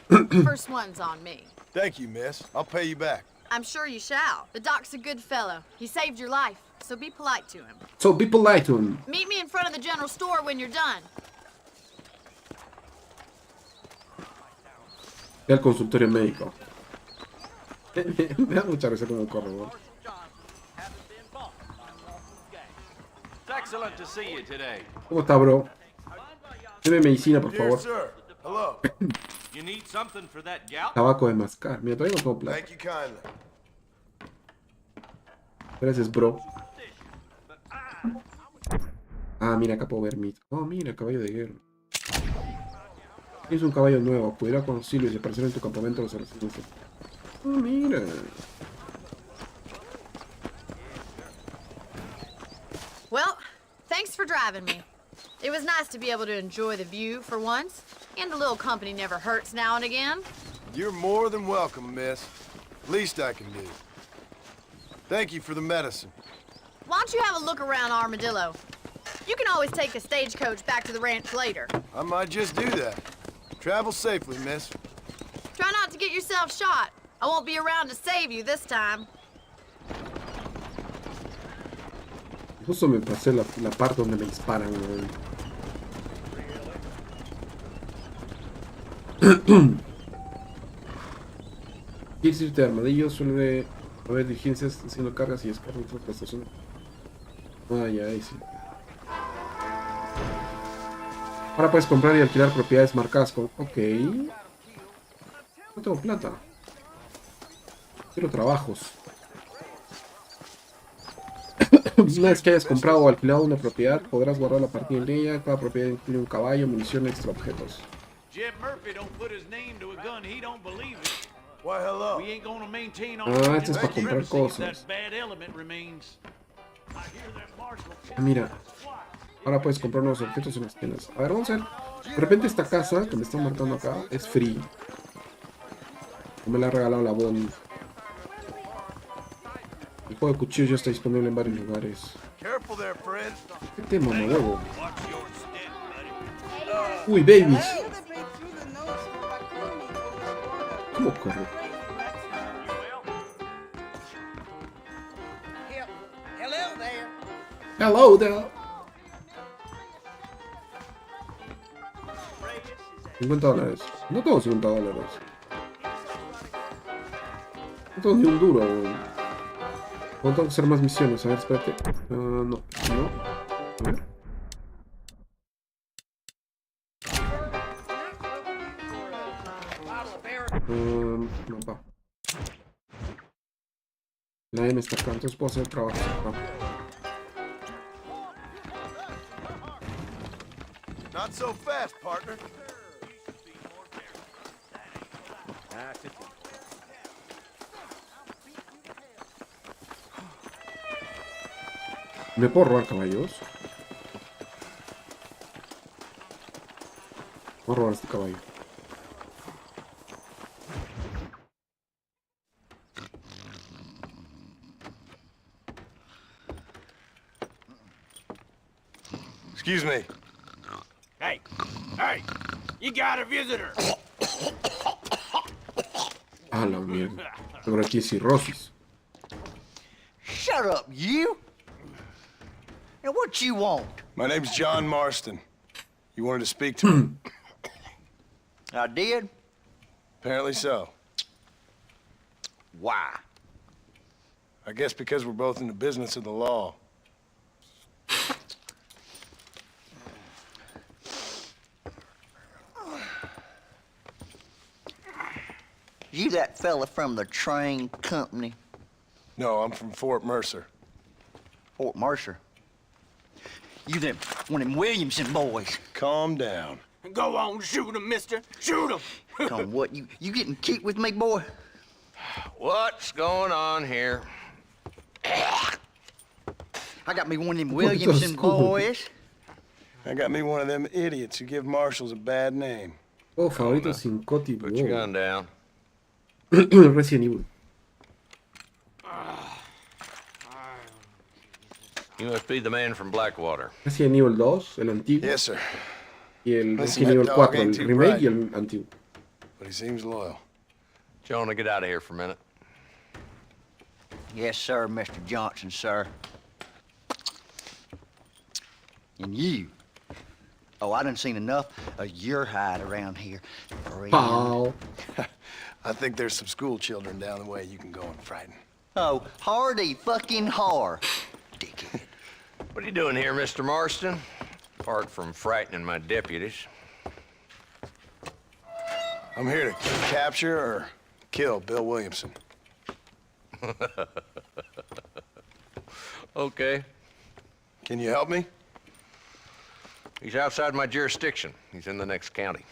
medicine. First one's on me. Thank you, miss. I'll pay you back. I'm sure you shall. The doc's a good fellow. He saved your life, so be polite to him. So be polite to him. Meet me in front of the general store when you're done. Ve al consultorio médico. Me da mucha risa como corre, ¿no? Excellent to see you today. ¿Cómo está, bro? Deme medicina, por favor. Yes, sir. Hello. You need something for that gout? Tabaco de mascar. Mira, todavía no tengo plata. Thank you kindly. Gracias, bro. Ah, mira, acá puedo ver mi... Oh, mira, caballo de guerra. Es un caballo nuevo. Acudirá con auxilio y se aparecerá en tu campamento los residentes. Oh, mira. Well, thanks for driving me. It was nice to be able to enjoy the view for once, and a little company never hurts now and again. You're more than welcome, miss. Least I can do. Thank you for the medicine. Why don't you have a look around Armadillo? You can always take a stagecoach back to the ranch later. I might just do that. Travel safely, miss. Try not to get yourself shot. I won't be around to save you this time. Justo me pasé la parte donde me disparan, güey. Quieres irte de armadillo, suele haber diligencias haciendo cargas y descargas de otras estaciones. Ah, ya, ahí sí. Ahora puedes comprar y alquilar propiedades marcadas con... Ok. No tengo plata. Quiero trabajos. Una vez que hayas comprado o alquilado una propiedad, podrás guardar la partida en ella. Cada propiedad incluye un caballo, munición, extra objetos. Ah, este es para comprar cosas. Ah, mira. Ahora puedes comprar nuevos objetos en las tiendas. A ver, vamos a ver. De repente esta casa que me están marcando acá es free. O me la ha regalado la Bonnie. El juego de cuchillos ya está disponible en varios lugares. ¿Qué tema, huevo? Uy, babies. ¿Cómo corre? Hello there. 50 dólares. No tengo 50 dólares. No tengo ni un duro. No tengo que hacer más misiones. A ver, espérate. No. A ver. Nadie me está acá, entonces puedo hacer trabajo. Not so fast, partner. ¿Me puedo robar caballos? Voy a robar este caballo. Excuse me. Hey, hey, you got a visitor. Ah, la mierda. Tengo aquí cirrosis. Shut up, you! And what you want? My name's John Marston. You wanted to speak to me? I did? Apparently so. Why? I guess because we're both in the business of the law. You that fella from the train company? No, I'm from Fort Mercer. Fort Mercer? You them one of them Williamson boys? Calm down. Go on, shoot him, mister. Shoot him. Come what, you getting kicked with me, boy? What's going on here? I got me one of them Williamson boys. I got me one of them idiots who give marshals a bad name. Oh, favorito sin Coti. Put your gun down. Resident Evil. You must be the man from Blackwater. Resident Evil 2, el antiguo. Yes, sir. Y el Listen, Resident Evil that dog 4, el ain't too remake bright. y el antiguo. But he seems loyal. Jonah, get out of here for a minute. Yes, sir, Mr. Johnson, sir. And you. Oh, I done seen enough of your hide around here. Pow. I think there's some school children down the way you can go and frighten. Oh, hardy fucking har. Dickhead. What are you doing here, Mr. Marston? Apart from frightening my deputies. I'm here to capture or kill Bill Williamson. Okay. Can you help me? He's outside my jurisdiction. He's in the next county.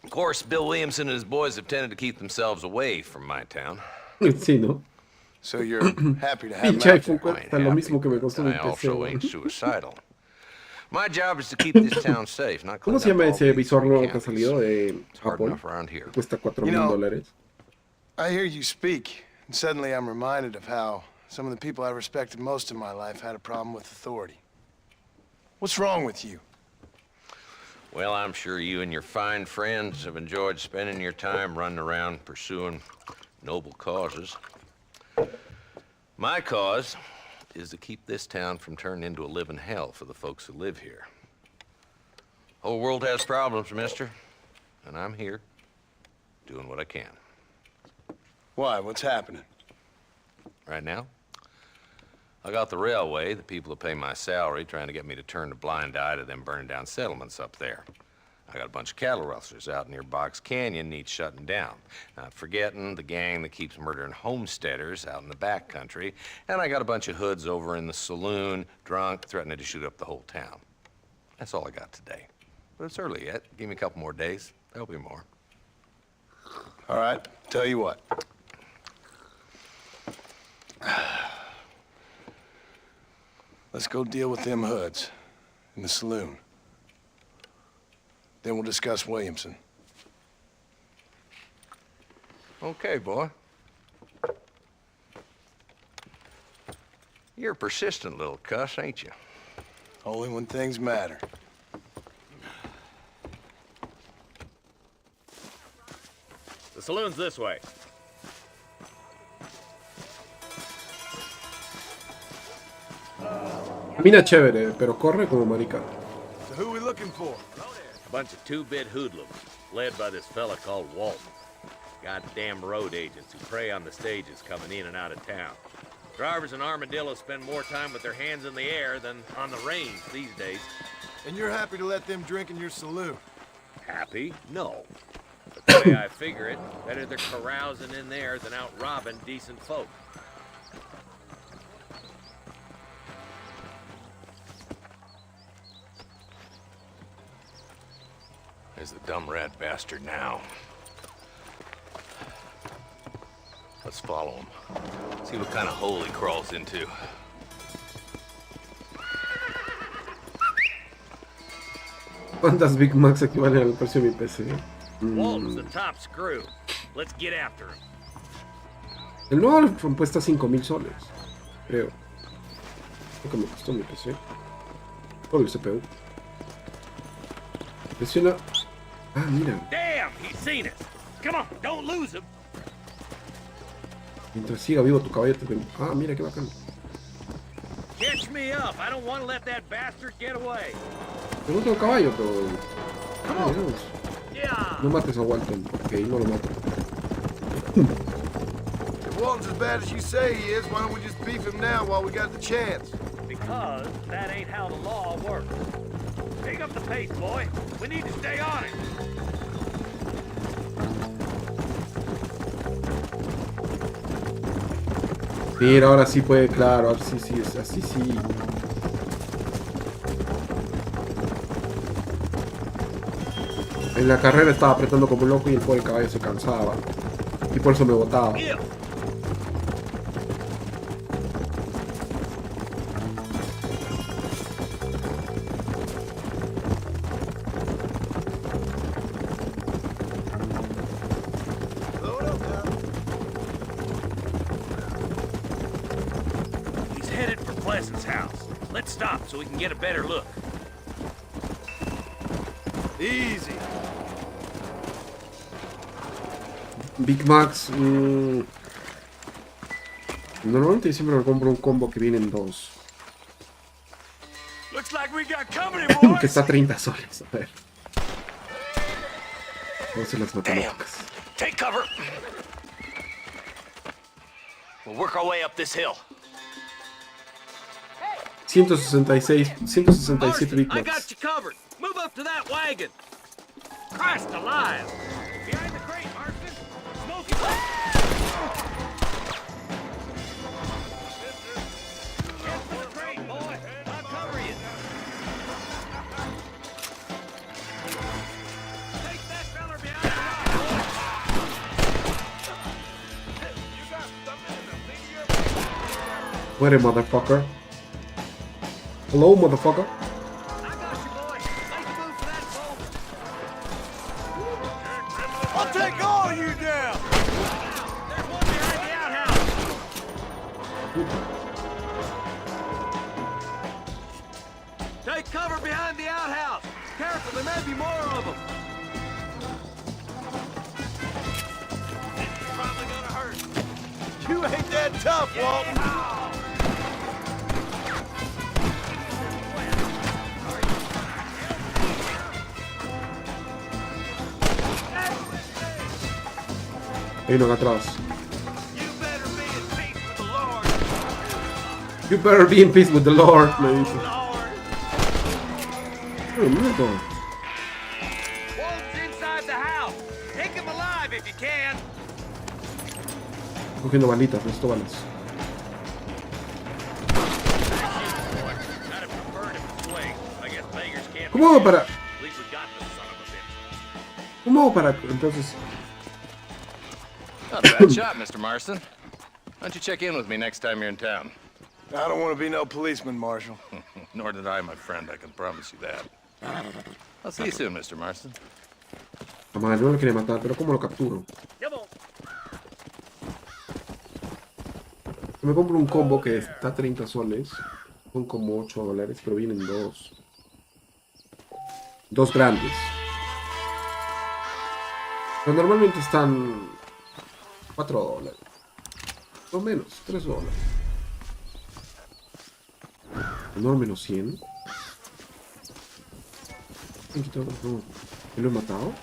Of course, Bill Williamson and his boys have tended to keep themselves away from my town. Sí, ¿no? So you're happy to have him Pinche out there. iPhone cuesta lo mismo que me costó mi I also PC. ain't suicidal. My job is to keep this town safe, not clean ¿Cómo se up llama all ese these visor nuevo que ha counties. salido de It's hard Apple? enough around here. Cuesta You know, $4,000. I hear you speak, and suddenly I'm reminded of how some of the people I respected most in my life had a problem with authority. What's wrong with you? Well, I'm sure you and your fine friends have enjoyed spending your time running around pursuing noble causes. My cause is to keep this town from turning into a living hell for the folks who live here. Whole world has problems, mister, and I'm here doing what I can. Why? What's happening? Right now, I got the railway, the people who pay my salary, trying to get me to turn a blind eye to them burning down settlements up there. I got a bunch of cattle rustlers out near Box Canyon needs shutting down. Not forgetting the gang that keeps murdering homesteaders out in the back country. And I got a bunch of hoods over in the saloon, drunk, threatening to shoot up the whole town. That's all I got today. But it's early yet. Give me a couple more days. There'll be more. All right, tell you what. Let's go deal with them hoods in the saloon. Then we'll discuss Williamson. Okay, boy. You're a persistent little cuss, ain't you? Only when things matter. The saloon's this way. Camina chévere, pero corre como marica. So who are we looking for? A bunch of two-bit hoodlums, led by this fella called Walton. Goddamn road agents who prey on the stages coming in and out of town. Drivers in Armadillo spend more time with their hands in the air than on the range these days. And you're happy to let them drink in your saloon? Happy? No. But the way I figure it, better they're carousing in there than out robbing decent folk. There's the dumb rat bastard now. Let's follow him. See what kind of hole he crawls into. ¿Cuántas Big Macs equivalen al precio de mi PC? Walton's the top screw. Let's get after him. El nuevo cuesta 5,000 soles. Creo. Lo que me costó mi PC. Todo el CPU. Presiona. Ah, mira. Damn, he's seen us. Come on, don't lose him. Mientras siga vivo tu caballo te... Ah, mira qué bacán. Catch me up. I don't want to let that bastard get away. Yo no tengo caballo, pero... Digamos. Yeah. No mates a Walton. Ok, no lo mato. If Walton's as bad as you say he is, why don't we just beef him now while we got the chance? Because that ain't how the law works. Pick up the pace, boy. We need to stay on it. Mira, ahora sí puede, claro, ahora sí, sí, es así, sí. En la carrera estaba apretando como un loco y el pobre caballo se cansaba. Y por eso me botaba. He's headed for Pleasant's house. Let's stop so we can get a better look. Easy. Big Macs. Normalmente siempre me compro un combo que viene en 2. Looks like we got company, boys. Que está a 30 soles. A ver. Vamos a hacer las matemáticas. Take cover. We'll work our way up this hill. 167 Big I got Macs. you covered. Move up to that wagon. Christ alive. Behind the crate, Marston. Smoke it. Get to the crate, boy. I'll cover you. Take that feller behind the rock, You got something in the finger? Muere, motherfucker. Hello, motherfucker. I'll take all of you down! There's one behind the outhouse. Take cover behind the outhouse. Careful, there may be more of them. This is probably gonna hurt. You ain't that tough, Walton. Hay uno acá atrás. You better be in peace with the Lord, me dice. Oh, mierda. Walton's inside the house. Take him alive if you can. Estoy cogiendo balitas, necesito balas. ¿Cómo hago para...? ¿Cómo hago para...? Entonces... Not a bad shot, Mr. Marston. Why don't you check in with me next time you're in town? I don't want to be no policeman, Marshal. Nor did I, my friend. I can promise you that. I'll see you soon, Mr. Marston. La madre, no lo quiere matar, pero ¿cómo lo capturo? Me compro un combo que está a 30 soles. Son como 8 dólares, pero vienen dos. Dos grandes. Pero normalmente están 4 dólares. O menos, 3 dólares. No, menos 100. No. ¿Lo he matado?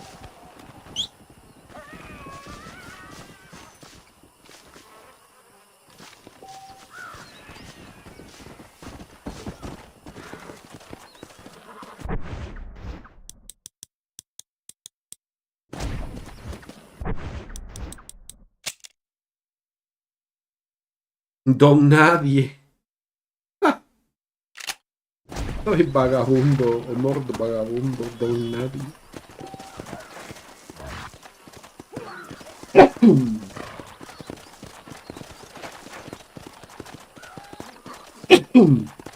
Don Nadie. Soy vagabundo, honor de vagabundo, Don Nadie.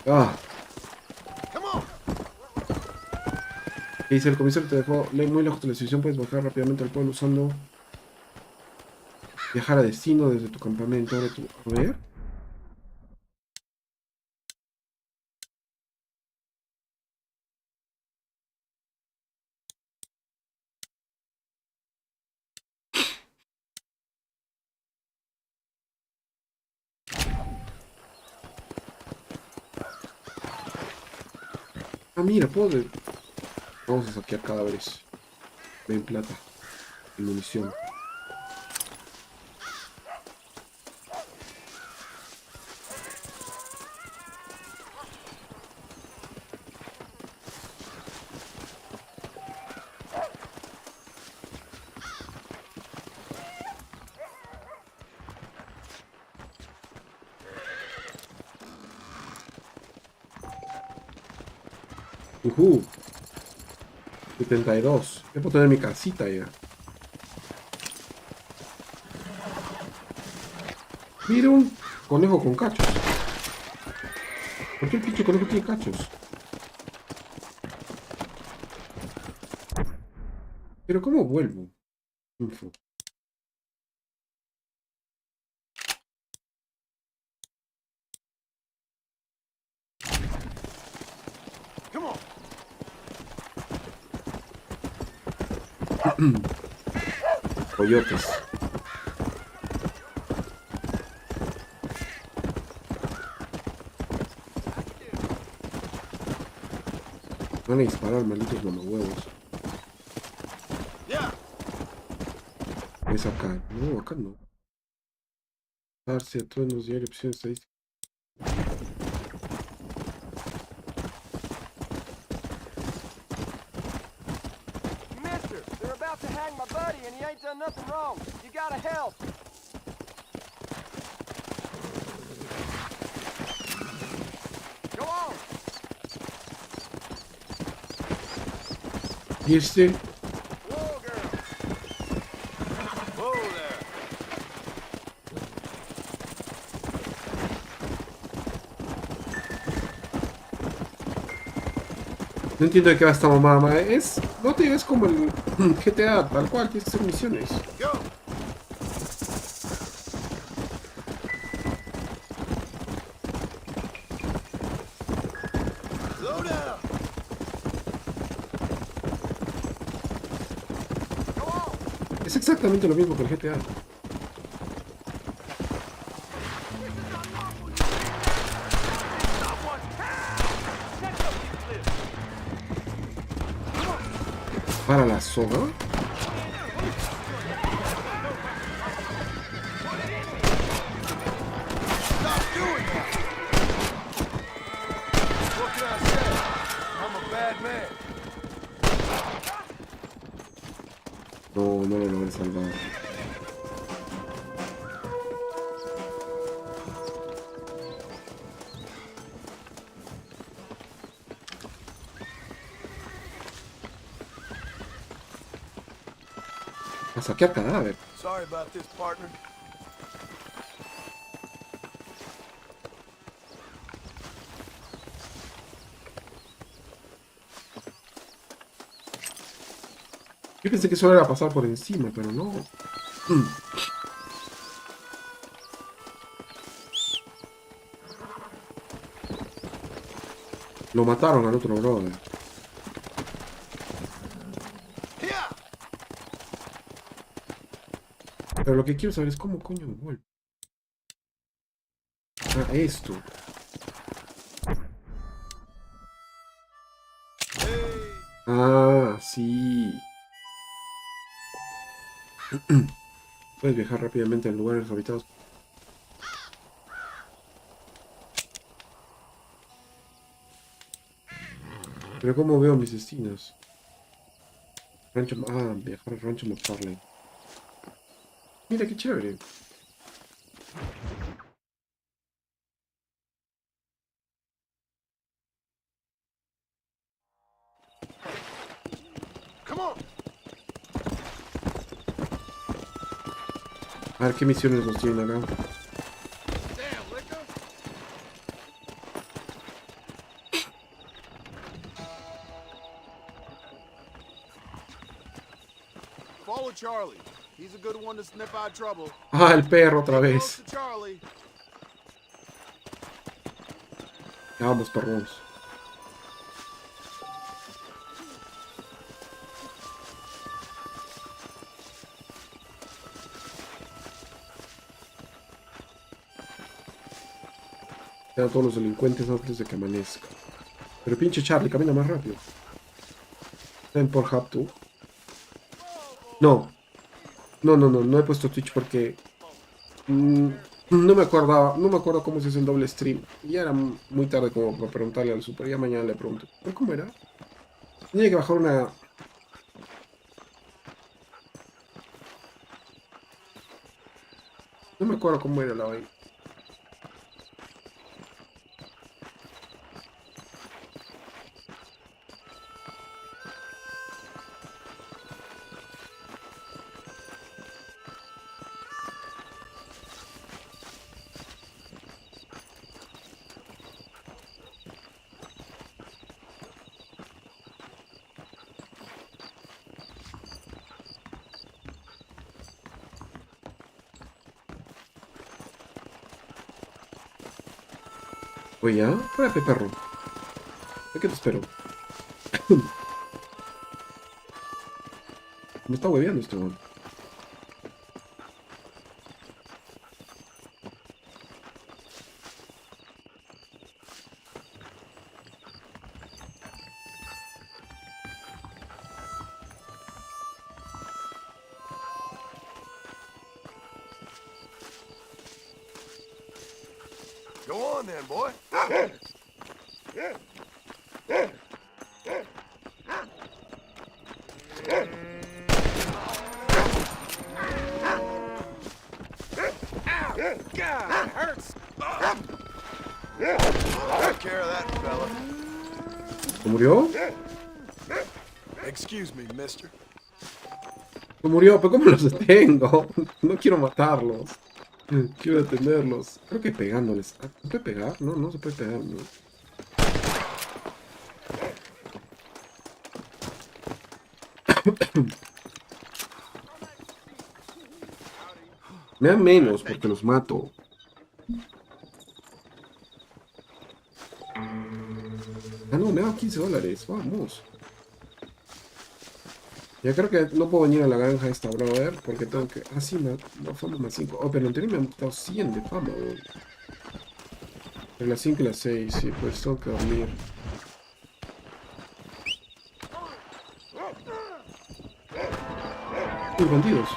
Ah. ¿Qué dice el comisario? Te dejó muy lejos de la decisión. Puedes bajar rápidamente al pueblo usando viajar a destino desde tu campamento. Ahora tú, a ver. Ah, mira, puedo. Vamos a saquear cadáveres. Ven plata y munición. Uhu. 72. Ya puedo tener mi casita ya. Mira un conejo con cachos. ¿Por qué el pinche conejo tiene cachos? Pero ¿cómo vuelvo? Info. Coyotes. Van a disparar, malditos mamahuevos. Es acá. No, acá no. Darse, truenos, diario, opciones, estadísticas. Mister, they're about to hang my buddy and he ain't done nothing wrong. You gotta help. Go on. ¿Y este? No entiendo de qué va esta mamá. No te digo, es como el GTA, tal cual, tienes que hacer misiones. Es exactamente lo mismo que el GTA. Para la soga. No, no lo logré salvar. A saquear cadáver. Sorry about this, partner. Yo pensé que solo era pasar por encima, pero no. Lo mataron al otro brother. Pero lo que quiero saber es cómo coño me vuelvo. Ah, esto. Ah, sí. Puedes viajar rápidamente a lugares habitados. Pero ¿cómo veo mis destinos? Rancho... Ah, viajar al rancho McFarlane. Mira qué chévere. A ver qué misiones nos tienen acá. Follow Charlie. He's a good one to sniff out trouble. Ah, el perro otra vez. Charlie. Vamos, perros. Quedan todos los delincuentes antes de que amanezca. Pero pinche Charlie, camina más rápido. Ven por Hub tú. No. No he puesto Twitch porque no me acuerdo cómo se hace el doble stream. Ya era muy tarde como para preguntarle al super. Ya mañana le pregunto. ¿Pero cómo era? Tenía que bajar una... No me acuerdo cómo era la vaina. Oye, ya, espérate, perro. ¿De qué te espero? Me está hueveando este weón. Go on then, boy. God, hurts. Take care of that, fella. ¿Se murió? Excuse me, mister. Se murió, pero ¿cómo los detengo? No quiero matarlos. Quiero detenerlos. Creo que pegándoles. ¿Se puede pegar? No, no se puede pegar. No. Me dan menos porque los mato. Ah, no, me dan $15. Vamos. Ya creo que no puedo venir a la granja esta, brother, porque tengo que... Ah, sí, no, fama más 5. Oh, pero en teoría me han quitado 100 de fama, bro. Entre las 5 y las 6, sí, pues tengo que dormir. Uy, bandidos.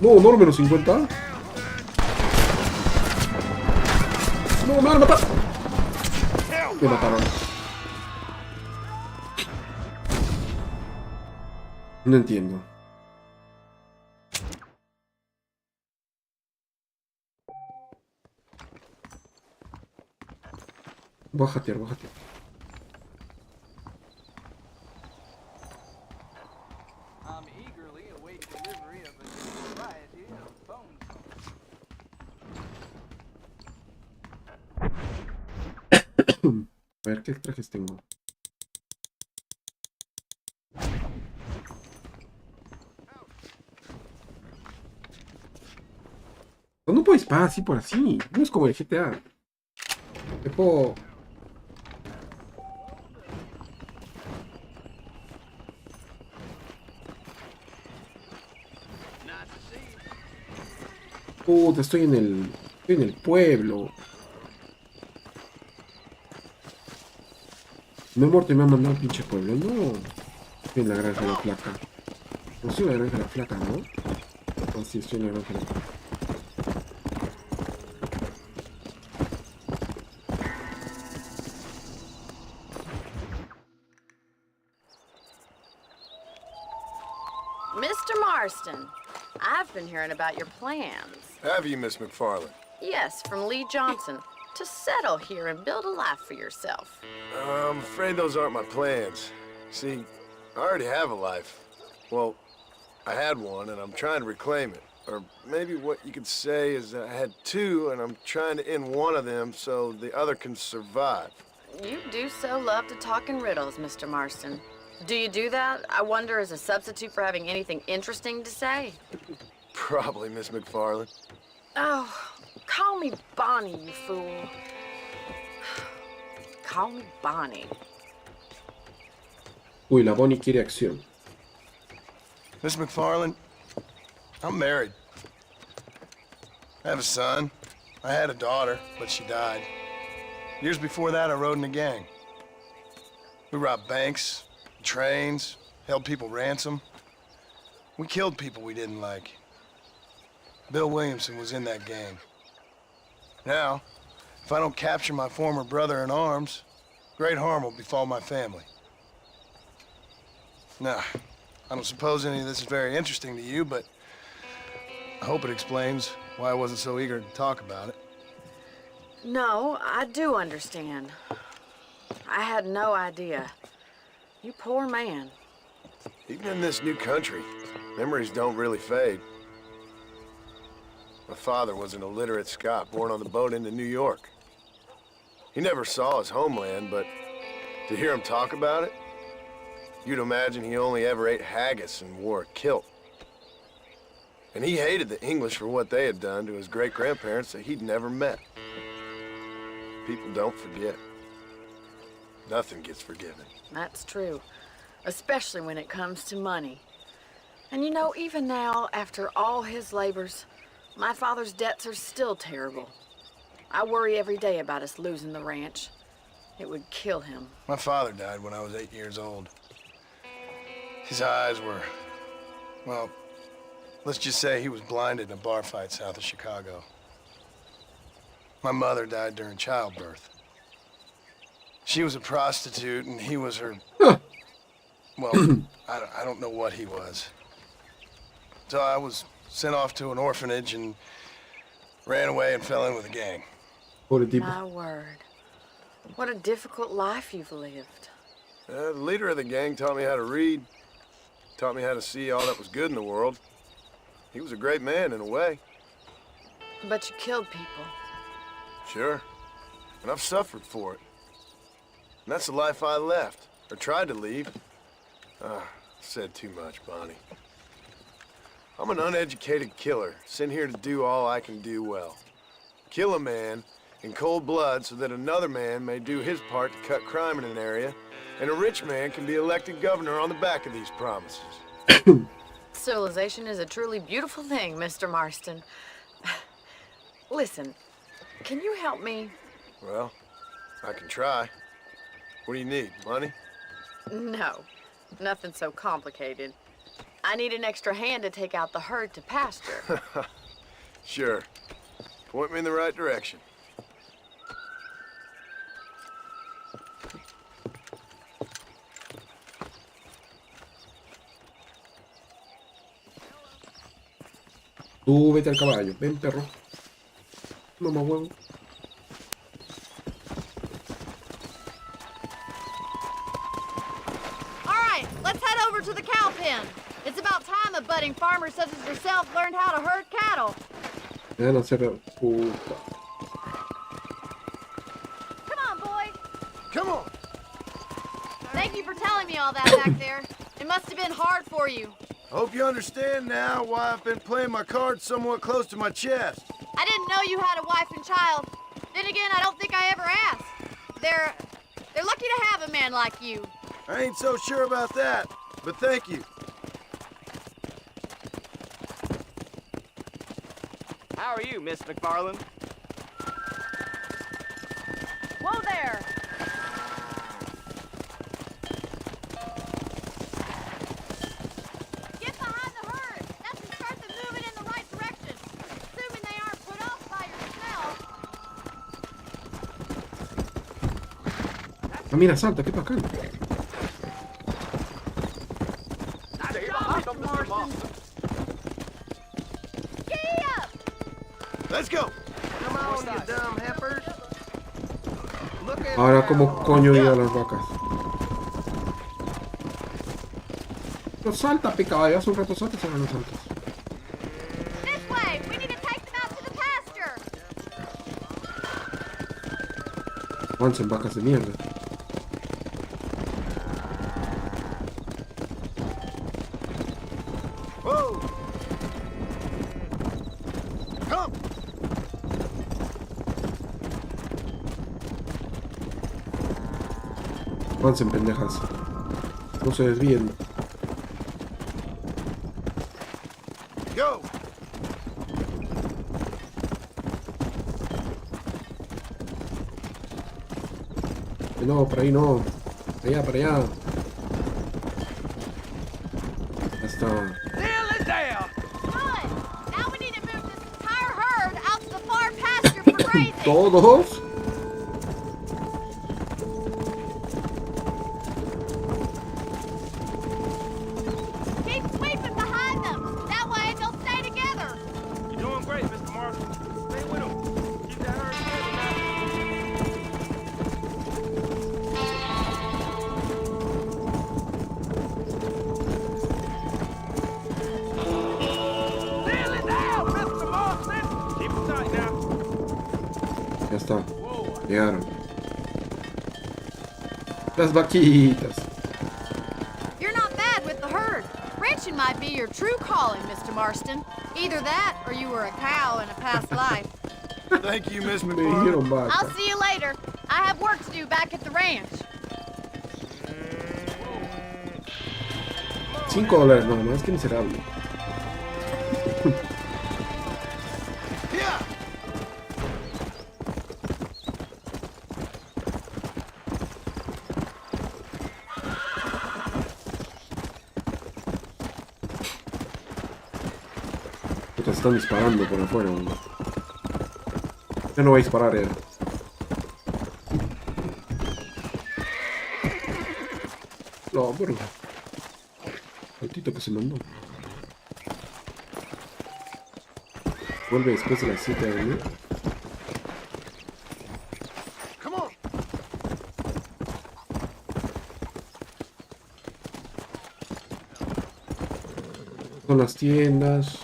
No, menos 50. No, me van a matar. Me mataron. No entiendo. Voy a jatear. A ver qué trajes tengo. No puedo disparar así por así. No es como el GTA. Te puedo... Puta, estoy en el pueblo. Me he muerto y me han mandado al pinche pueblo. No. Estoy en la granja de la flaca. No estoy en la granja de la flaca, ¿no? Ah, sí, estoy en la granja de la flaca. Mr. Marston, I've been hearing about your plans. Have you, Miss McFarland? Yes, from Lee Johnson. to settle here and build a life for yourself. I'm afraid those aren't my plans. See, I already have a life. Well, I had one, and I'm trying to reclaim it. Or maybe what you could say is that I had two, and I'm trying to end one of them so the other can survive. You do so love to talk in riddles, Mr. Marston. Do you do that, I wonder, as a substitute for having anything interesting to say? Probably, Miss McFarland. Oh, call me Bonnie, you fool. Call me Bonnie. Uy, la Bonnie quiere acción. Miss McFarland, I'm married. I have a son. I had a daughter, but she died. Years before that, I rode in a gang. We robbed banks, trains, held people ransom. We killed people we didn't like. Bill Williamson was in that gang. Now, if I don't capture my former brother in arms, great harm will befall my family. Now, I don't suppose any of this is very interesting to you, but I hope it explains why I wasn't so eager to talk about it. No, I do understand. I had no idea. You poor man. Even in this new country, memories don't really fade. My father was an illiterate Scot born on the boat into New York. He never saw his homeland, but to hear him talk about it, you'd imagine he only ever ate haggis and wore a kilt. And he hated the English for what they had done to his great-grandparents that he'd never met. People don't forget. Nothing gets forgiven. That's true, especially when it comes to money. And you know, even now, after all his labors, my father's debts are still terrible. I worry every day about us losing the ranch. It would kill him. My father died when I was 8 years old. His eyes were, well, let's just say he was blinded in a bar fight south of Chicago. My mother died during childbirth. She was a prostitute and he was her, well, I don't know what he was. So I was sent off to an orphanage and ran away and fell in with a gang. My word. What a difficult life you've lived. The leader of the gang taught me how to read, taught me how to see all that was good in the world. He was a great man in a way. But you killed people. Sure. And I've suffered for it. And that's the life I left, or tried to leave. Said too much, Bonnie. I'm an uneducated killer, sent here to do all I can do well. Kill a man in cold blood so that another man may do his part to cut crime in an area, and a rich man can be elected governor on the back of these promises. Civilization is a truly beautiful thing, Mr. Marston. Listen, can you help me? Well, I can try. What do you need, money? No, nothing so complicated. I need an extra hand to take out the herd to pasture. Sure. Point me in the right direction. Tú vete al caballo. Ven, perro. Mamá huevo. All right, let's head over to the cow pen. It's about time a budding farmer such as yourself learned how to herd cattle. Ya no se preocupa. Come on, boy. Come on. Thank you for telling me all that back there. It must have been hard for you. I hope you understand now why I've been playing my cards somewhat close to my chest. I didn't know you had a wife and child. Then again, I don't think I ever asked. They're lucky to have a man like you. I ain't so sure about that, but thank you. How are you, Miss McFarland? Whoa there! Get behind the herd! That should start them moving in the right direction. Assuming they aren't put off by your smell. Ah, mira, salta, qué bacán. Let's go. Come on, you dumb heifers. Ahora, ¿cómo coño ir a las vacas? No salta, pica, caballo. Hace un rato saltas, ahora no saltas. This way. We need to take them out to the pasture. Avancen, vacas de mierda. Avancen, pendejas. No se desvíen. Go. No, por ahí no. Para allá, para allá. Ya está. Good. Now we need to move this entire herd out to the far pasture for grazing. ¿Todos? Keep sweeping behind them. That way they'll stay together. You're doing great, Mr. Marston. Stay with him. Keep that herd together now. Nearly there, Mr. Marston. Keep it tight now. Ya está. Llegaron. Las vaquitas. You're not bad with the herd. Ranching might be your true calling, Mr. Marston. Either that, or you were a cow in a past life. Thank you, Miss Me dijeron vaca. I'll see you later. I have work to do back at the ranch. $5 nada más, que miserable. Puta, están disparando por afuera. Ya no voy a disparar ya. No, bueno. Altito que se mandó. Vuelve después de las 7 de la mañana. Son las tiendas.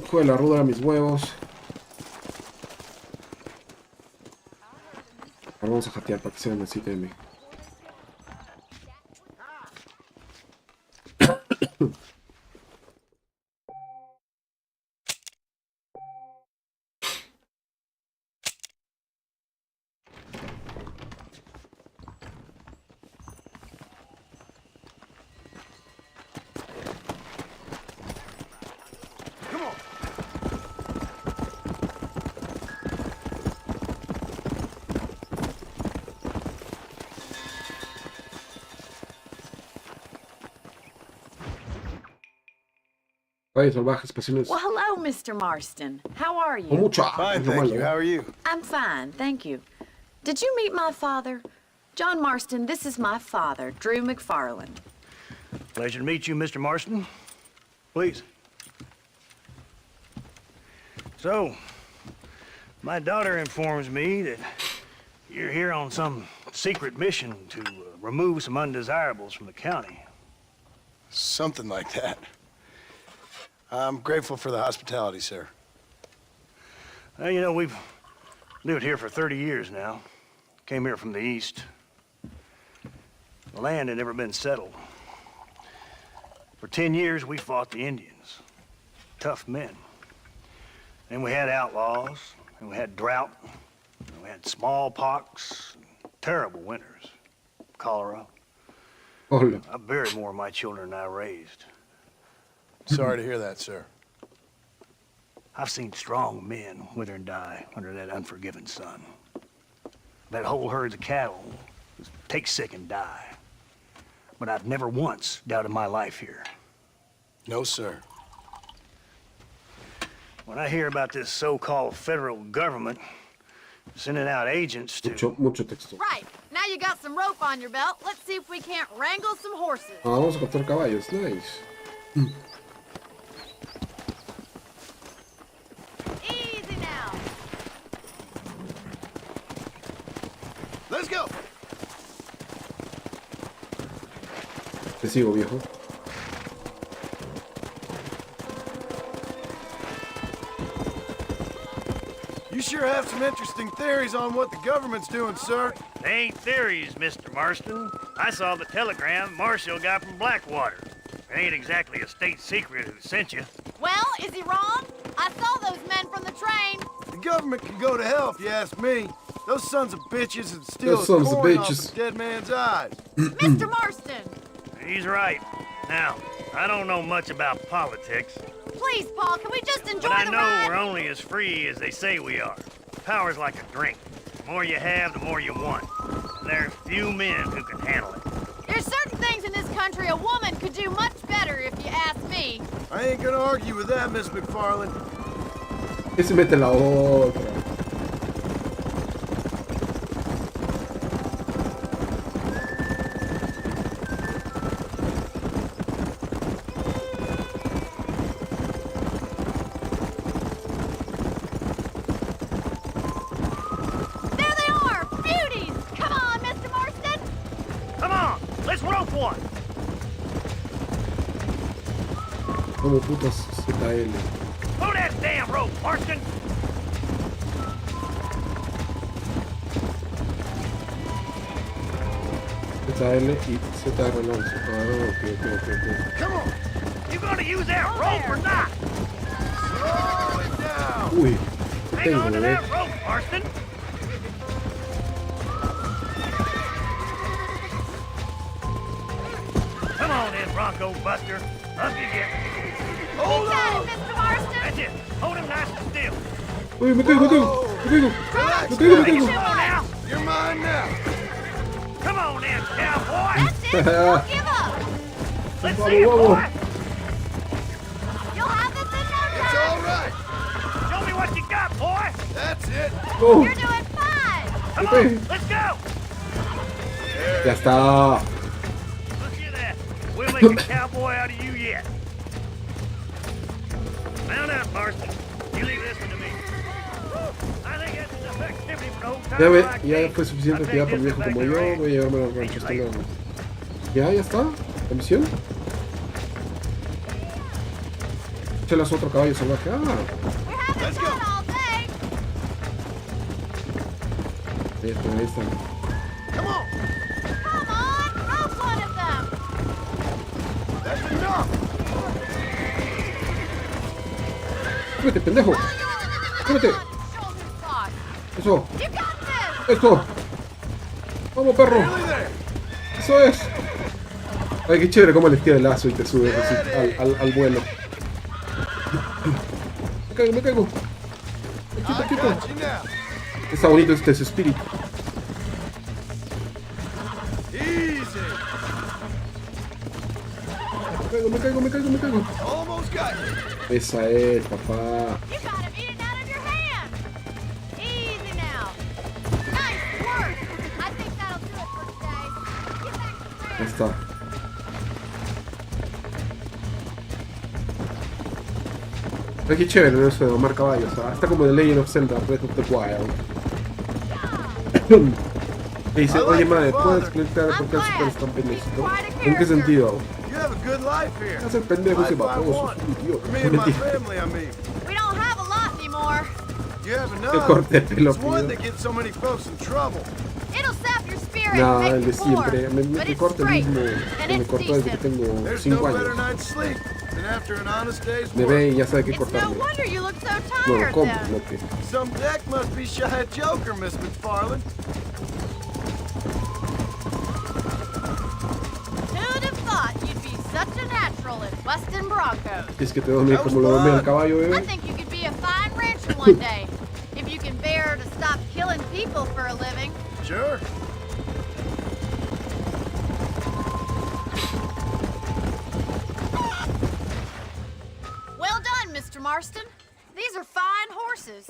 Hijo de la ruda a mis huevos. Ahora vamos a jatear para que sean las 7 de la mañana. Caballos salvajes, pasiones. Well, hello, Mr. Marston. How are you? Con mucho. Fine, thank you. How are you? I'm fine, thank you. Did you meet my father? John Marston, this is my father, Drew McFarland. Pleasure to meet you, Mr. Marston. Please. So, my daughter informs me that you're here on some secret mission to remove some undesirables from the county. Something like that. I'm grateful for the hospitality, sir. Well, you know, we've lived here for 30 years now. Came here from the east. The land had never been settled. For 10 years, we fought the Indians. Tough men. Then we had outlaws, and we had drought, and we had smallpox, and terrible winters. Cholera. Hola. I buried more of my children than I raised. Sorry to hear that, sir. I've seen strong men wither and die under that unforgiving sun. That whole herds of cattle just take sick and die. But I've never once doubted my life here. No, sir. When I hear about this so-called federal government sending out agents to... Mucho texto. Right. Now you got some rope on your belt. Let's see if we can't wrangle some horses. Ah, vamos a captar caballos. Nice. Easy now. Let's go. Te sigo, viejo. You sure have some interesting theories on what the government's doing, sir. They ain't theories, Mr. Marston. I saw the telegram Marshall got from Blackwater. It ain't exactly a state secret who sent you. Well, is he wrong? I saw those men from the train. The government can go to hell if you ask me. Those sons of bitches would steal Those the sons of corn off bitches. a dead man's eyes. Mr. Marston! He's right. Now, I don't know much about politics, Please, Paul, can we just enjoy but I the know ride? we're only as free as they say we are. Power's like a drink. The more you have, the more you want. And there's few men who can handle it. There's certain things in this country a woman could do much better, if you ask me. I ain't gonna argue with that, Miss McFarland. Y se mete la otra. There they are! Beauties! Come on, Mr. Marston! Come on, let's rope one. Como putas ZL. Pull that damn rope, Marston. ZL y ZR Alonso. Ah, ok. Come on. You gonna use that rope or not? Slow it down. Uy, ¿qué Hang tengo, on to bebé? that rope, Marston. Come on then, Bronco Buster. Up you get. Hold Got on. it, Mr. Marston! That's it. Hold him nice and still. Uy, me caigo, me caigo, me caigo. Relax Me caigo, me now. caigo. Come on now. You're mine now. Come on then, cowboy. That's it! Don't give up! Let's Vamos, see it, vamos. boy. You'll have this in no It's time! all right. Show me what you got, boy. That's it. Oh, You're doing fine! Come Okay. on, let's go. ya está. Look at that. We'll make a cowboy out of you yet. Mount out, Marston. You leave this one to me. I think that's enough activity for an old Ya timer ve, like ya me. fue suficiente I'll actividad take para un this viejo back como to the yo. ranch. Voy a llevarme al rancho. Hasta luego. Ya está. La misión. Chelas otro caballo salvaje. Ah, We haven't done all day! ahí está, ahí está. Come on. Come on! Rope one of them! That's enough. ¡Súbete, pendejo! ¡Súbete! Shoulder stock! ¡Eso! You got this! ¡Eso! ¡Vamos, perro! Nearly there. ¡Eso es! Ay, qué chévere cómo le tira el lazo y te sube así al vuelo. Me caigo, me caigo. Quito, I quito. got you now. Está bonito este su espíritu. Easy. Me caigo, me caigo, me caigo, me caigo. Almost got you. Esa es, papá. You got him eating out of your hand! Easy now! Nice work! I think that'll do it for today. Get back to Ahí ranch. está. Ay, qué chévere, ¿no? Eso de domar caballos. ¿Ah? Está como The Legend of Zelda, Breath of the Wild. Y dice, oye madre, ¿puedes conectar porque el Super Stamp en México? ¿En qué sentido? You have a good life here. Hace el pendejo ese Life I baboso, want. es un idiota. For me and my family, I mean. We don't have a lot anymore. You have Qué enough. corte de pelo, It's one tío. that gets so many folks in trouble. It'll sap your spirit No, and el make de you poor. siempre. Me But it's corta el straight, mismo. and Me it's cortó desde que decent. tengo There's 5 no better años. night's sleep than after an honest day's Me work. ve y ya sabe qué It's no cortarme. wonder you look so No lo tired compro, then. lo que. Some deck must be shy of Joker, Miss McFarland. Who'd have thought you'd be such a natural at busting broncos? Es que te dormí como lo dormí al caballo, I bebé. think you could be a fine rancher one day, if you can bear to stop killing people for a living. Sure. Well done, Mr. Marston. These are fine horses.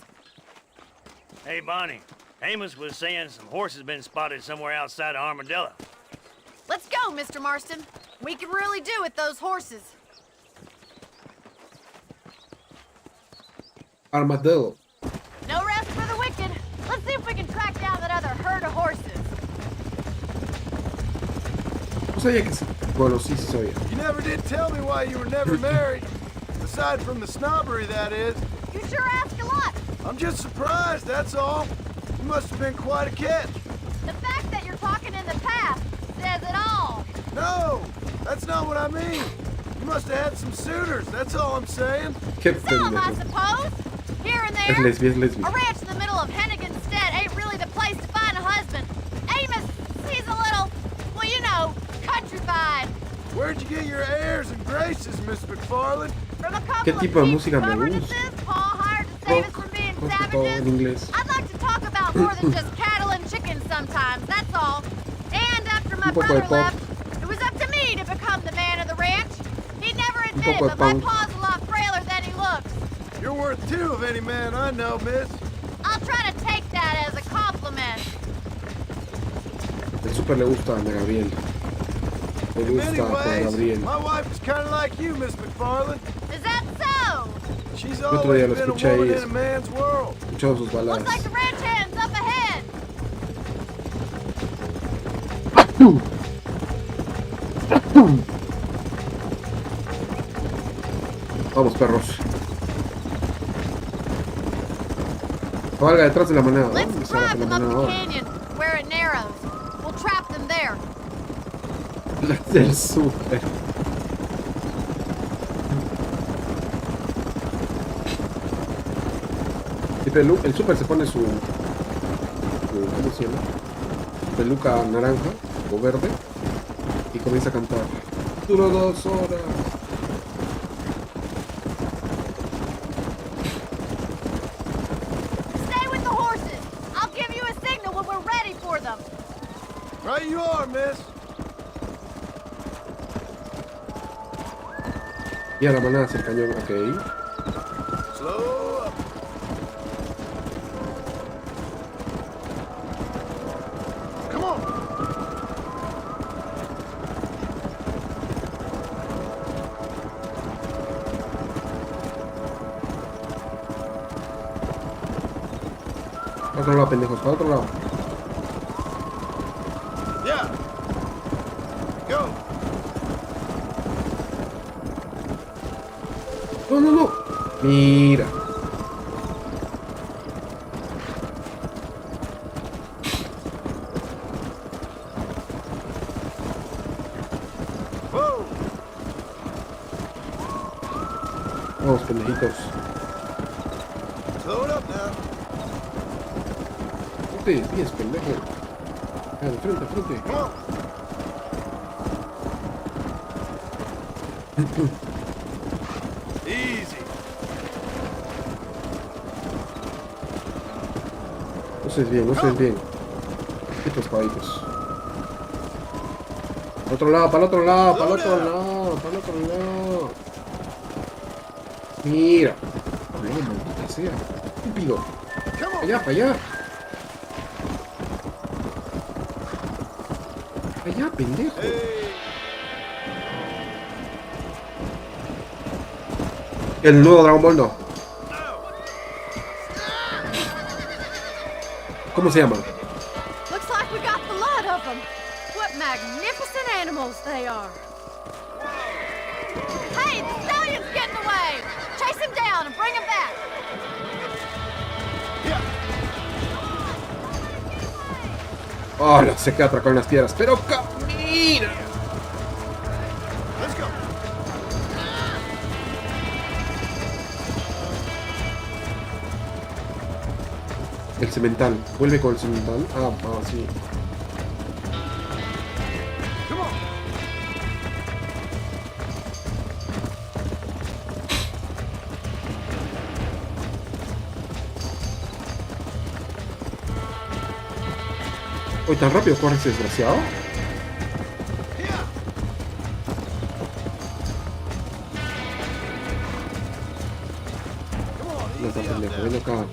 Hey, Bonnie. Amos was saying some horses been spotted somewhere outside of Armadillo. Let's go, Mr. Marston. We can really do with those horses. Armadillo. No rest for the wicked. Let's see if we can track down that other herd of horses. No sabía que sí. Bueno, sí sabía. You never did tell me why you were never married. Aside from the snobbery, that is. You sure ask a lot. I'm just surprised, that's all. You must have been quite a catch. The fact that you're talking in the past says it all. No, that's not what I mean. You must have had some suitors, that's all I'm saying. Some, I suppose. Here and there. Es lesbi. A ranch in the middle of Hennigan's Stead ain't really the place to find a husband. Amos, he's a little, well, you know, countrified. Where'd you get your airs and graces, Miss McFarland? From a couple ¿Qué tipo de of música me governesses Paul hired to save us from being savages. En inglés. I'd like to talk about more than just cattle and chickens sometimes, that's all. And after my Un poco de brother pop. left, it was up to me to become the man of the ranch. He never Un admitted, poco de but my punk. pa's a lot frailer than he looks. You're worth two of any man I know, miss. I'll try to take that as a compliment. El súper le gusta a Gabriel. Le In gusta many por ways, Gabriel. my wife is kind of like you, Miss McFarland. Is that so? She's El otro always día lo been a escuché woman ahí. in a man's world. Escuchado sus Looks baladas. like the ranch hand's up ahead. Vamos, perros. Valga detrás de la manada. Let's ¿Dónde está la drive them up manada the ahora? canyon where it narrows. We'll trap them there. Las del súper. El súper se pone su ¿cómo se llama? Peluca naranja o verde y comienza a cantar. Duró 2 horas. Stay with the horses. I'll give you a signal when we're ready for them. Right you are, miss. Y a la manada hacia el cañón, ok. Slow up. Come on. Para otro lado, pendejos, para otro lado. Yeah. Go. No, no, no. Mira. Whoa. Vamos, pendejitos. Slow it up now. No te desvíes, pendejo. Ah, de frente, de frente. Come on. Easy. No se desvíen, no se desvíen. Estos caballitos. Para otro lado, para el otro lado, para el otro lado, para el otro lado. Mira. No, maldita sea. Estúpido. Para allá, para allá. Para allá, pendejo. El nuevo Dragon Ball no. ¿Cómo se llama? Looks like we got the lot of them. What magnificent animals they are. Hey, the stallion's getting away. Chase him down and bring him back. Oh, se queda atracado en las piedras. Pero camina. Let's go. El cemental. Vuelve con el cemental. Ah, sí. Come on. Hoy tan rápido corre ese desgraciado. No está pendejo, ven acá.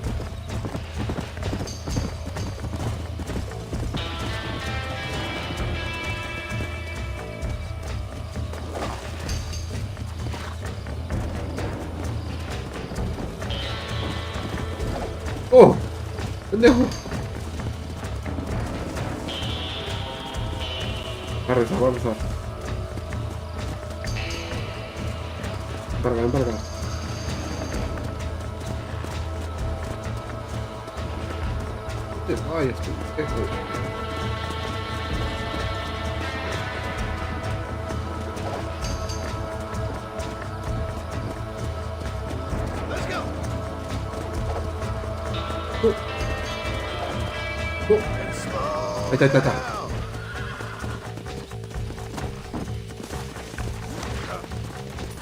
¡Oh! ¡Pendejo! A rezar, va a rezar. Para acá, para acá. Te vayas, pendejo. Ahí está, ahí está, ahí está.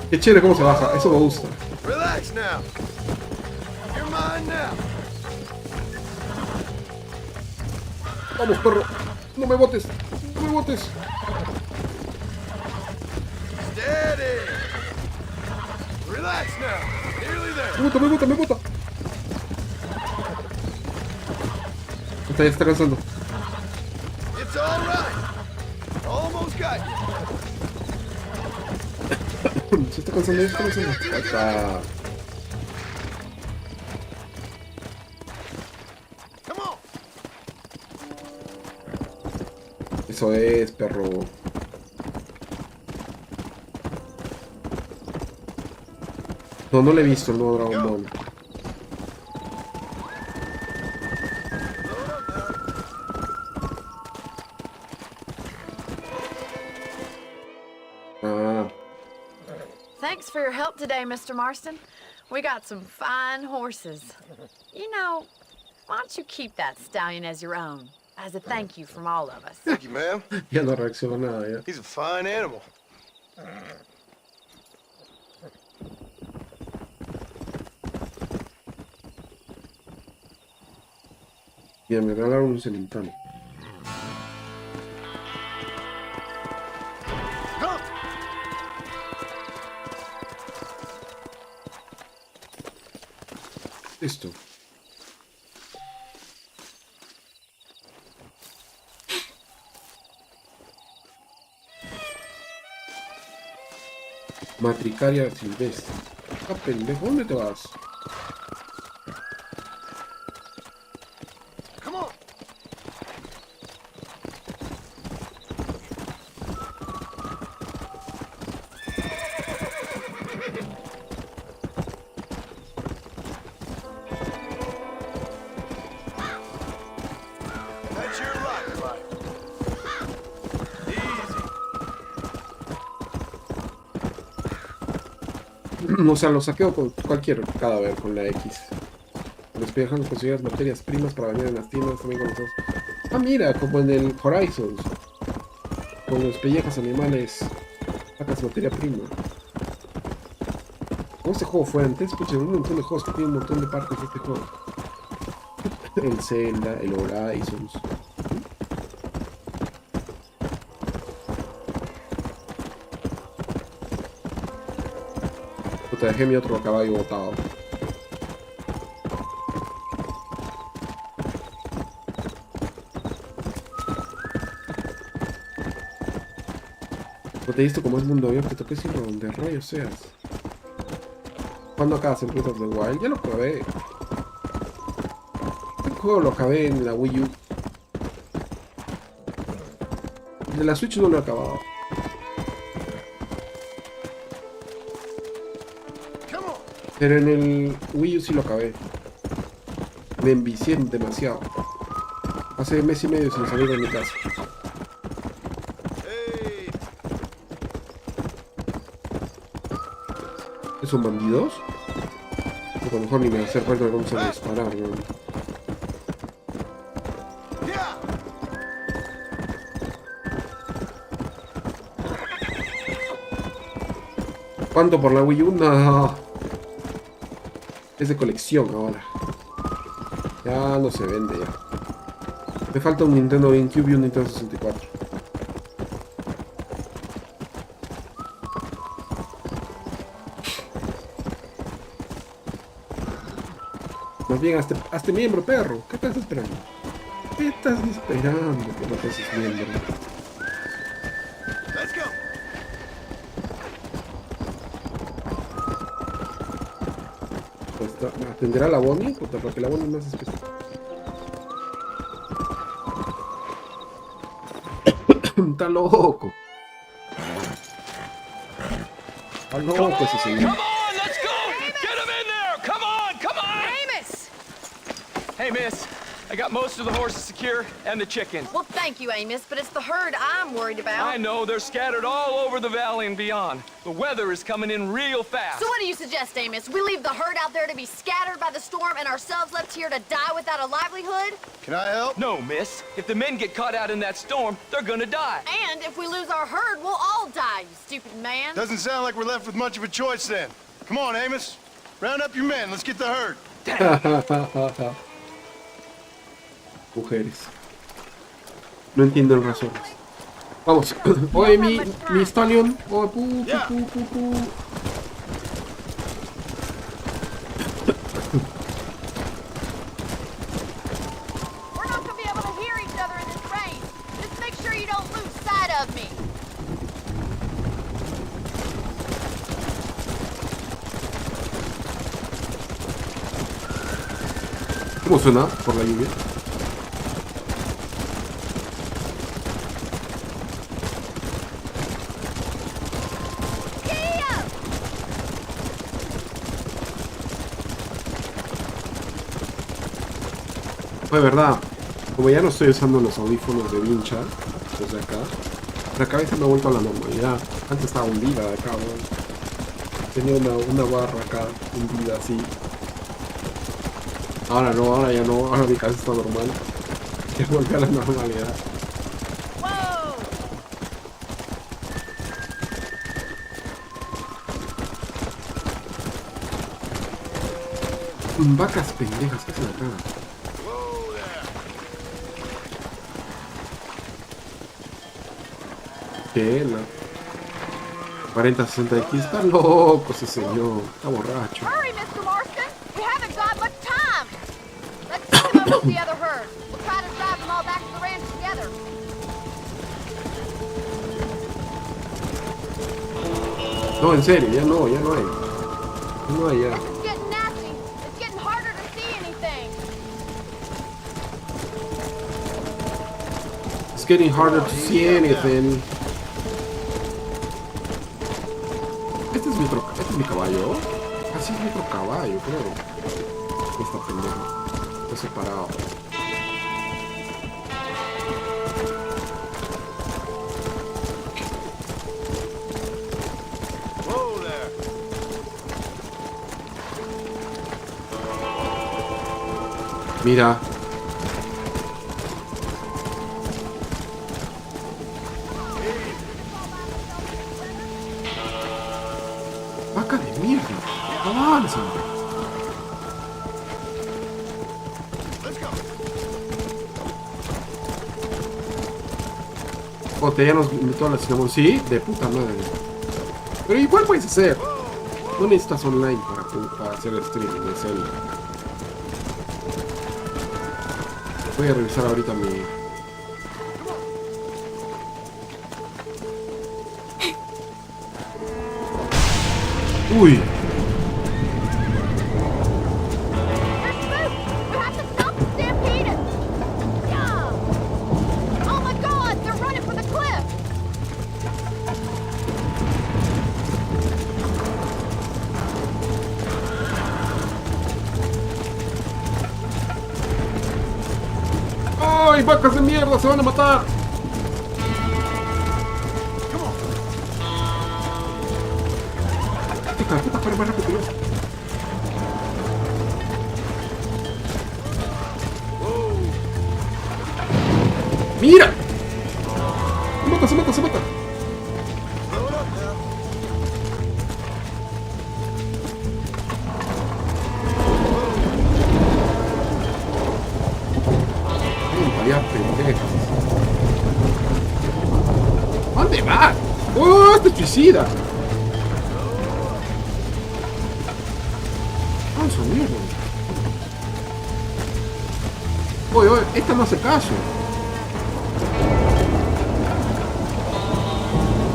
Qué chévere cómo se baja, eso me gusta. Relax now. You're mine now. Vamos, perro. No me botes. No me botes. Steady. Relax now. Nearly there. Me bota, me bota, me bota. Ya está cansando. It's all right. Almost got you. Se está cansando, ya está cansando. Ahí está. Eso es, perro. No, no le he visto el nuevo Dragon Ball. Thanks for your help today, Mr. Marston. We got some fine horses. You know, why don't you keep that stallion as your own, as a thank you from all of us? Thank you, ma'am. Ya no reacciona nada, ya. He's a fine animal. Ya me regalaron un celintano. Listo. Matricaria silvestre. Ah, pendejo, ¿dónde te vas? O sea, lo saqueo con cualquier cadáver con la X. Despejan conseguir materias primas para vender en las tiendas, también con los dos. Ah, mira, como en el Horizons. Con los pellejas animales sacas materia prima. ¿Cómo este juego fue antes? Escuchen, un montón de juegos que tienen un montón de partes de este juego. El Zelda, el Horizons. Dejé mi otro caballo botado. No te he visto como es mundo abierto, te toqué decirlo donde rayos seas. ¿Cuándo acabas el Breath of the Wild? Ya lo acabé. Este juego lo acabé en la Wii U. De la Switch no lo he acabado. Pero en el Wii U sí lo acabé. Me envicié demasiado. Hace mes y medio sin salir de mi casa. ¿Son bandidos? O a lo mejor ni me hacer falta de vamos a disparar, ¿no? ¿Cuánto por la Wii U? No. Es de colección ahora. Ya no se vende ya. Me falta un Nintendo GameCube y un Nintendo 64. Más bien, hazte miembro, perro. ¿Qué estás esperando? ¿Qué estás esperando que no te haces miembro? ¿Atenderá la Bonnie? Porque la Bonnie es más especial. Está loco. Está loco ese señor. Hey, miss. I got most of the horses secure and the chickens. Well, thank you, Amos, but it's the herd I'm worried about. I know, they're scattered all over the valley and beyond. The weather is coming in real fast. So what do you suggest, Amos? We leave the herd out there to be scattered by the storm and ourselves left here to die without a livelihood? Can I help? No, miss. If the men get caught out in that storm, they're gonna die. And if we lose our herd, we'll all die, you stupid man. Doesn't sound like we're left with much of a choice then. Come on, Amos. Round up your men. Let's get the herd. Mujeres. No entienden razones. Vamos. Oye, mi stallion. Oh, pu. We're not gonna be able to hear each other in this rain. Just make sure you don't lose sight of me. ¿Cómo suena por la lluvia? Pues verdad, como ya no estoy usando los audífonos de vincha desde acá, la cabeza me ha vuelto a la normalidad. Antes estaba hundida acá, ¿no? Tenía una barra acá hundida así. Ahora no, ahora ya no, ahora mi cabeza está normal. Ya volví a la normalidad. Vacas pendejas, ¿qué se la cagan? ¿Qué? La 40-60X está loco ese señor, está borracho. Hurry, Mr. Marston. We haven't got much time. Let's take them up with the other herd. We'll try to drive them all back to the ranch together. No, en serio, ya no hay. No hay ya. It's getting nasty. It's getting harder to see anything. It's getting harder to see anything. Este es mi caballo. Así es mi otro caballo, creo. Esta pendeja. Está separado. Mira. Vaca de mierda. Avanza. O te ya nos invitó a la Cinnamon. Sí, de puta madre. Pero igual puedes hacer. No necesitas online para hacer el streaming de Zelda. Voy a revisar ahorita mi... Uy. ¡Ay, vacas de mierda! ¡Se van a matar! Puta, para más rápido. ¡Mira! Se mata. ¿Dónde va? ¡Oh, este suicida! ¡Manso mierda! Oye, esta no hace caso.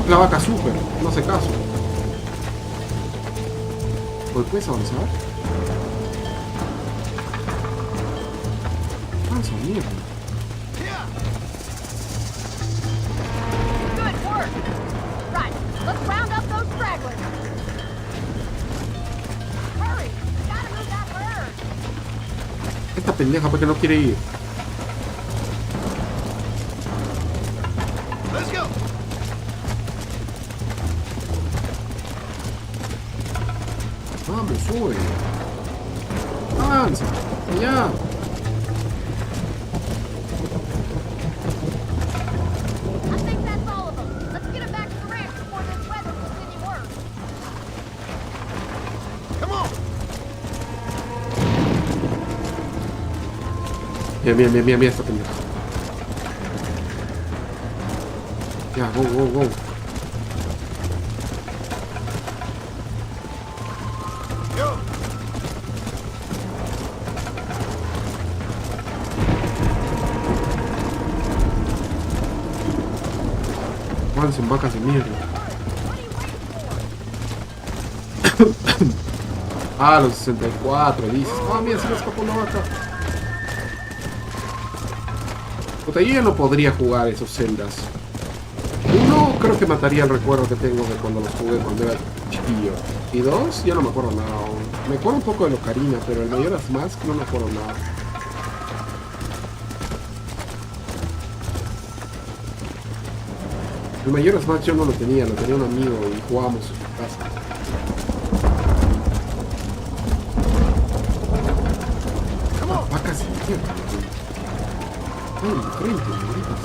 La vaca super, no hace caso. Oye, ¿puedes avanzar? Manso mierda. herd. Right, let's round up those stragglers. Hurry, gotta move that herd. Esta pendeja porque no quiere ir. Let's go. Vamos, sube. Avanza. Allá. I think that's all of them. Let's get them back to the ranch before this weather gets any worse. Come on. Mira esta pendeja. Ya, go. Avancen, vacas de mierda. Ah, los 64, dices. Ah, mira, se me escapó una vaca. Puta, yo ya no podría jugar esos celdas. Uno, creo que mataría el recuerdo que tengo de cuando los jugué cuando era chiquillo. Y dos, ya no me acuerdo nada. Me acuerdo un poco de Ocarina, pero el Majora's Mask no me acuerdo nada. El Majora's Mask yo no lo tenía un amigo y jugábamos en su casa. Vacas en mierda. Ay, de frente, malditas.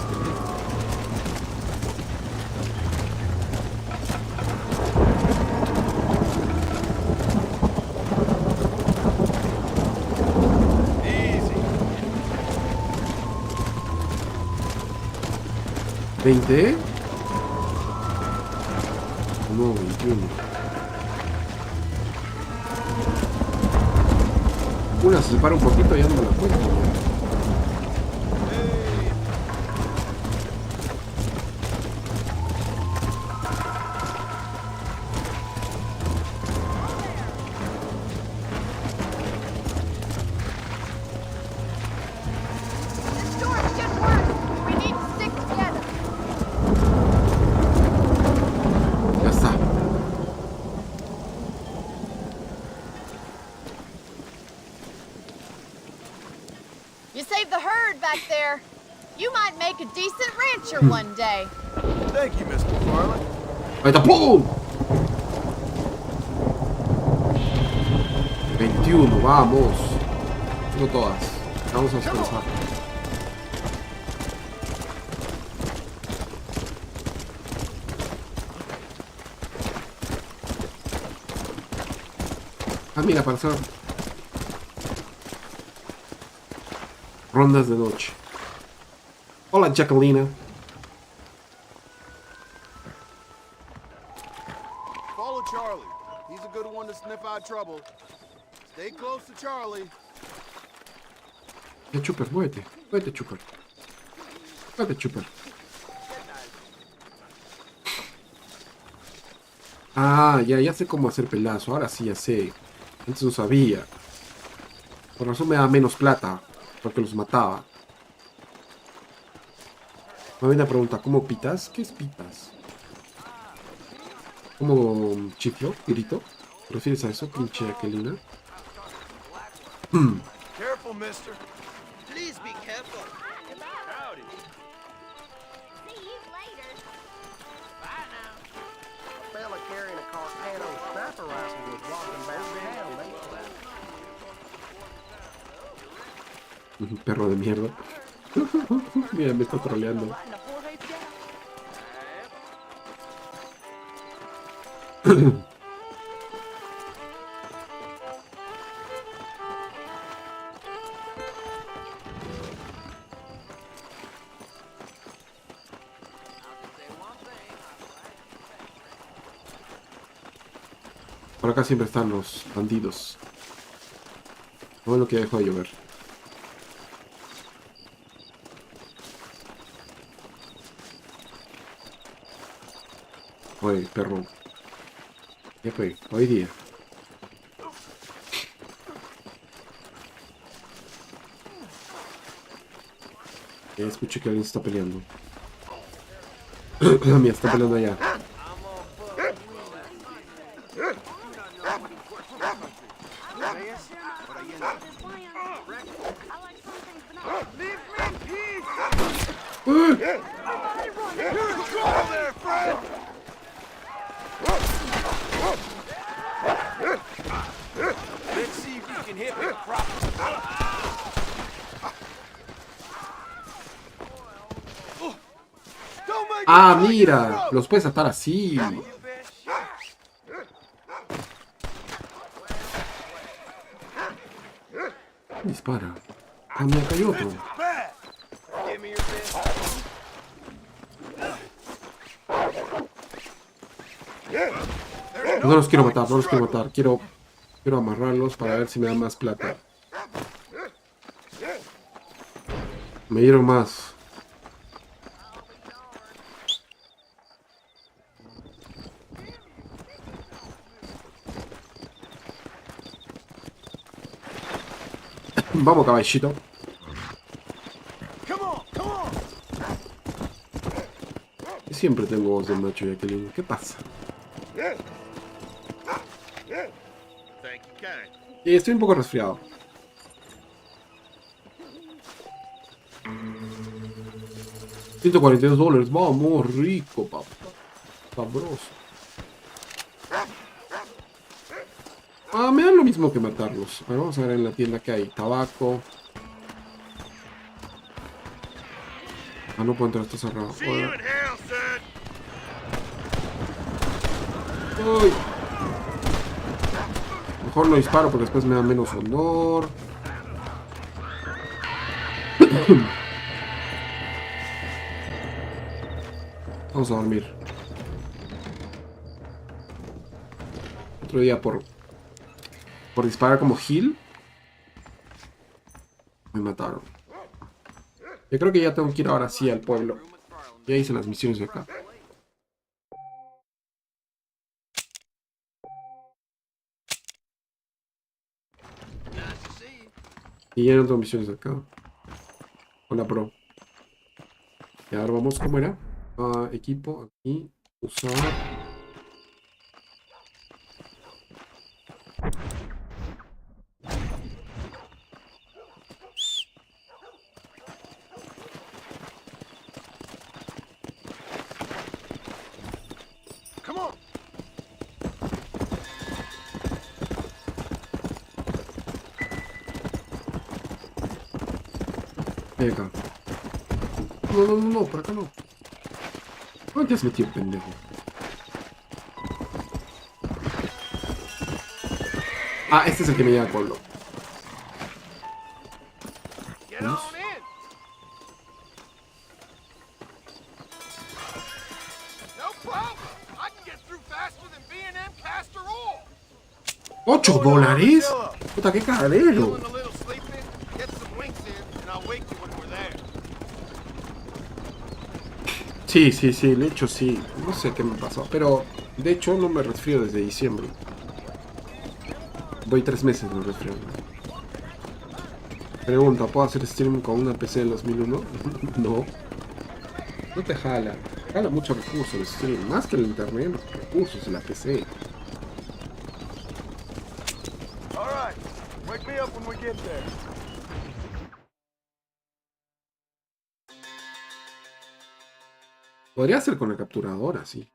20. No, 21. Una se separa un poquito y ya no me la cuento. You saved the herd back there. You might make a decent rancher one day. Thank you, Mr. Farley. Ahí está, ¡pum! 21, vamos. No todas. Vamos a descansar. Ah, mira, para hacer rondas de noche. Hola, Jacqueline. Follow Charlie. He's a good one to sniff out trouble. Stay close to Charlie. Ya, Chuper, muévete. Muévete, Chuper. Muévete, Chuper. Ah, ya sé cómo hacer pelazo. Ahora sí, ya sé. Antes no sabía. Por razón me da menos plata. Porque los mataba. Me viene a preguntar, ¿cómo pitas? ¿Qué es pitas? ¿Cómo chiflo? ¿Grito? ¿Te refieres a eso, pinche Aquelina? Careful, mister. Please be careful. Howdy. See you later. Bye now. A fella carrying a Carcano sniper rifle was walking down town. Perro de mierda. Mira, me está troleando. Por acá siempre están los bandidos. No es lo que dejó de llover. Oye, perro. Ya fue, hoy día. Ya escuché que alguien está peleando. Mira, está peleando allá. Ah, mira, los puedes atar así. Dispara. Ah, mira, cayó otro. No los quiero matar, no los quiero matar. Quiero amarrarlos para ver si me dan más plata. Me dieron más. Vamos, caballito. Siempre tengo voz de macho, Jacqueline. ¿Qué pasa? Estoy un poco resfriado. $142. Vamos, rico, papá. Sabroso. Ah, me dan lo mismo que matarlos. A ver, vamos a ver en la tienda que hay. Tabaco. Ah, no puedo entrar, está cerrado. Uy. Mejor no disparo porque después me da menos honor. Vamos a dormir. Otro día por disparar como heal. Me mataron. Yo creo que ya tengo que ir ahora sí al pueblo. Ya hice las misiones de acá. Y ya no tengo misiones de acá. Con la pro. Y ahora vamos, ¿cómo era? Equipo, aquí. Usar. Acá. No, por acá no. ¿Dónde te has metido, pendejo? Ah, este es el que me lleva al pueblo. ¿Vamos? $8. Puta, qué cagadero. Sí, de hecho sí. No sé qué me pasó, pero de hecho no me resfrío desde diciembre. Voy 3 meses de resfrío. Pregunta, ¿puedo hacer stream con una PC del 2001? No. No te jala. Jala muchos recursos el stream. Más que el internet, los recursos de la PC. Podría ser con la capturadora, sí.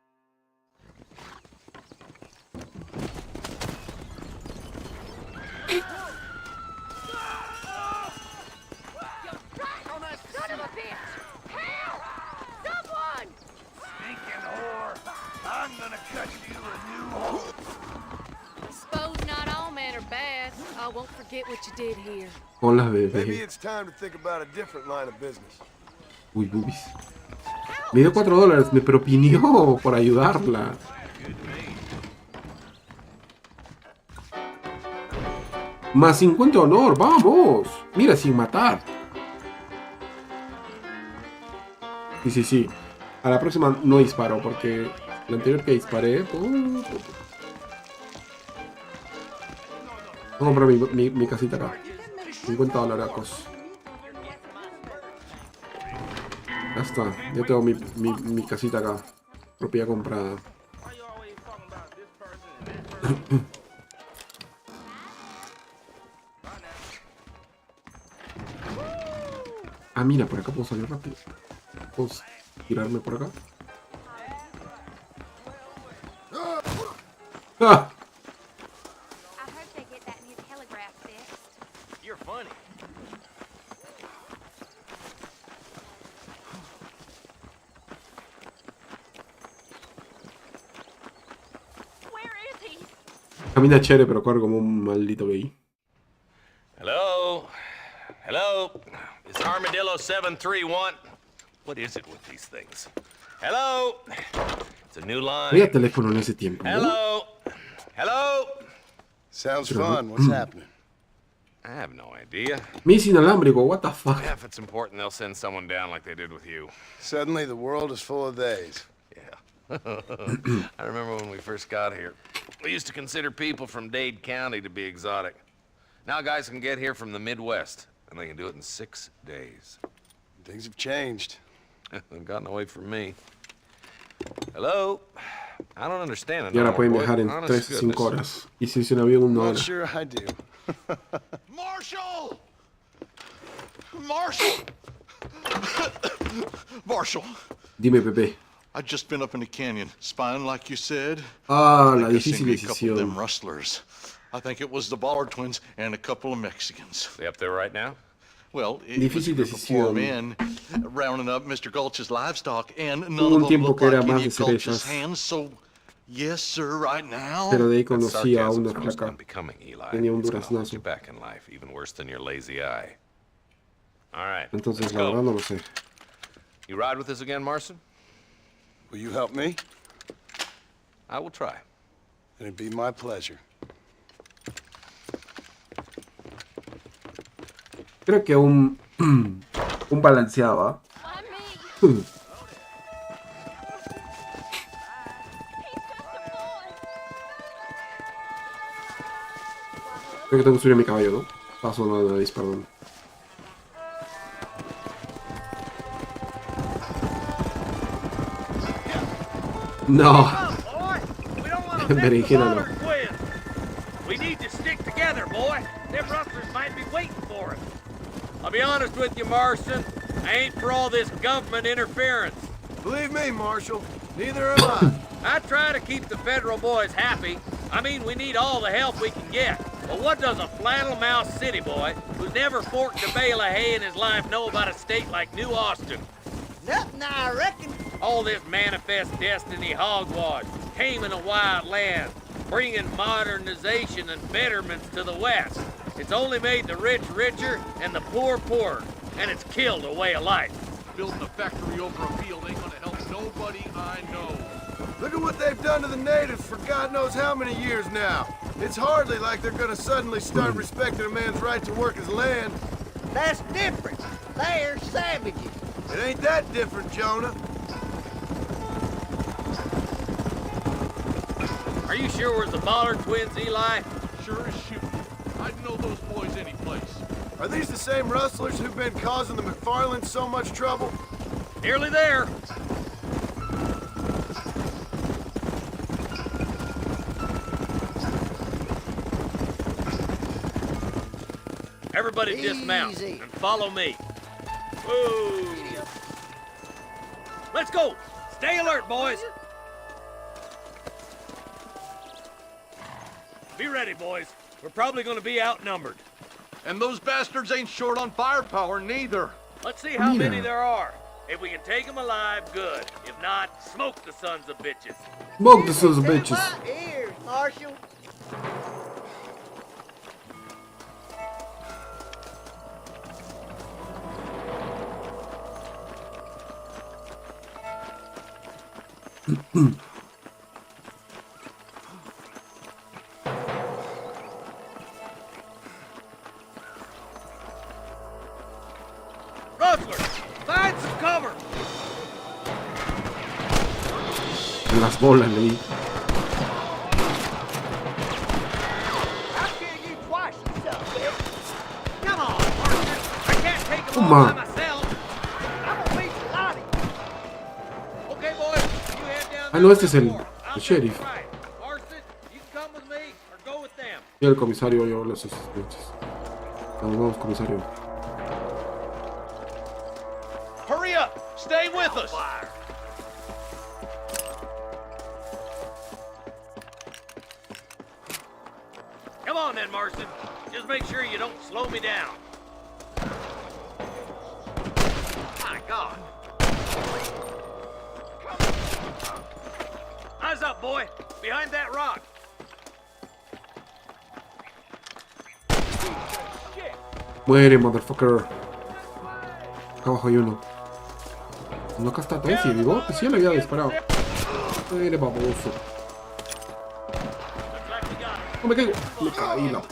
Hola, bebé. Uy, boobies. Me dio $4, me propinió por ayudarla. Más 50 honor, vamos. Mira, sin matar. Sí. A la próxima no disparo porque la anterior que disparé... Voy a comprar mi casita acá. $50. Ya está. Yo tengo mi casita acá. Propiedad comprada. Ah, mira, por acá puedo salir rápido. ¿Puedo tirarme por acá? ¡Ah! You're funny. Camina chévere, pero corre como un maldito gay. Hello? Hello? Is Armadillo 731? What is it with these things? Hello? It's a new line. Había teléfono en ese tiempo, ¿no? Hello? Hello? Sounds fun. What's happening? I have no idea. Mis inalámbrico, what the fuck? Yeah, if it's important, they'll send someone down like they did with you. Suddenly, the world is full of days. Yeah. I remember when we first got here. We used to consider people from Dade County to be exotic. Now guys can get here from the Midwest, and they can do it in 6 days. Things have changed. They've gotten away from me. Hello? I don't understand it. Y ahora pueden viajar en 3 o 5 horas. Y si es un avión, 1 hora. Not sure I do. Marshall! Marshall! Marshall! Dime, Pepe. I've just been up in the canyon, spying like you said. Ah, la I think I seen difícil a couple of them decisión. rustlers. I think it was the Ballard twins and a couple of Mexicans. They up there right now? Well, it was a Difícil group of 4 decisión. men rounding up Mr. Gulch's livestock, and none Hubo un of them tiempo looked que era like más any de of Gulch's cerezas. hands, so yes, sir, right now. Pero de ahí That conocí a una sarcasm's most flaca. unbecoming, Eli. Tenía un It's gonna hold duraznazo. you back in life, even worse than your lazy eye. All right, Entonces, let's la go. verdad no lo sé. You ride with us again, Marston? Will you help me? I will try. It'd be my pleasure. Creo que un balanceado, ¿ah? Creo que tengo que subir a mi caballo, ¿no? Paso de nariz, perdón. No. Berenjena no. We need to stick together, boy. Them rustlers might be waiting for us. I'll be honest with you, Marston. I ain't for all this government interference. Believe me, Marshal, neither am I. I try to keep the federal boys happy. I mean, we need all the help we can get. But what does a flannel-mouthed city boy who's never forked a bale of hay in his life know about a state like New Austin? Nothing, I reckon. All this manifest destiny hogwash, taming a wild land, bringing modernization and betterments to the West. It's only made the rich richer and the poor poorer, and it's killed a way of life. Building a factory over a field ain't gonna help nobody I know. Look at what they've done to the natives for God knows how many years now. It's hardly like they're gonna suddenly start respecting a man's right to work his land. That's different. They're savages. It ain't that different, Jonah. Are you sure we're the Ballard twins, Eli? Sure as shooting. I'd know those boys any place. Are these the same rustlers who've been causing the McFarlands so much trouble? Nearly there. Everybody dismount Easy. and follow me. Whoa. Let's go. Stay alert, boys. Be ready, boys. We're probably going to be outnumbered. And those bastards ain't short on firepower, neither. Let's see how many there are. If we can take them alive, good. If not, smoke the sons of bitches. Smoke the sons of bitches. My ears, Marshal. Rustler, find some cover. En las bolas leí. I'll kill you twice, you son of a bitch. Come on, Martin. I can't take them Come all on. by myself. I'm gonna beat you, Lottie. Ah, no, este es el sheriff. Y el comisario, yo los sospechosos. Vamos, comisario. Hurry up! Stay with us! Come on then, Marston. Just make sure you don't slow me down. My God. Eyes up, boy. Behind that rock. Muere, motherfucker. Acá abajo hay uno. No, acá está Tracy, digo. Pues sí, le había disparado. Muere, baboso. No me caigo. Me caí, la.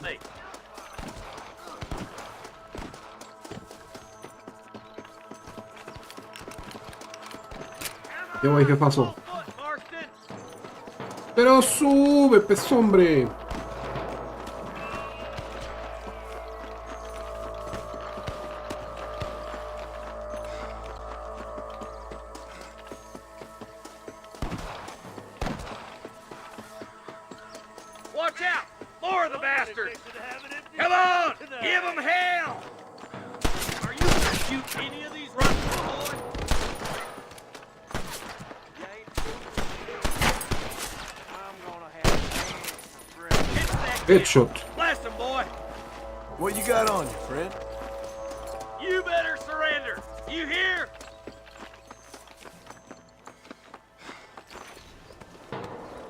Ya voy, jefazo. Pero sube, pez hombre. Watch out! More of the bastards! Come on! Give them hell! Are you gonna shoot any of these rustling boys? Headshot. Blast them, boy! What you got on you, friend? You better surrender! You hear?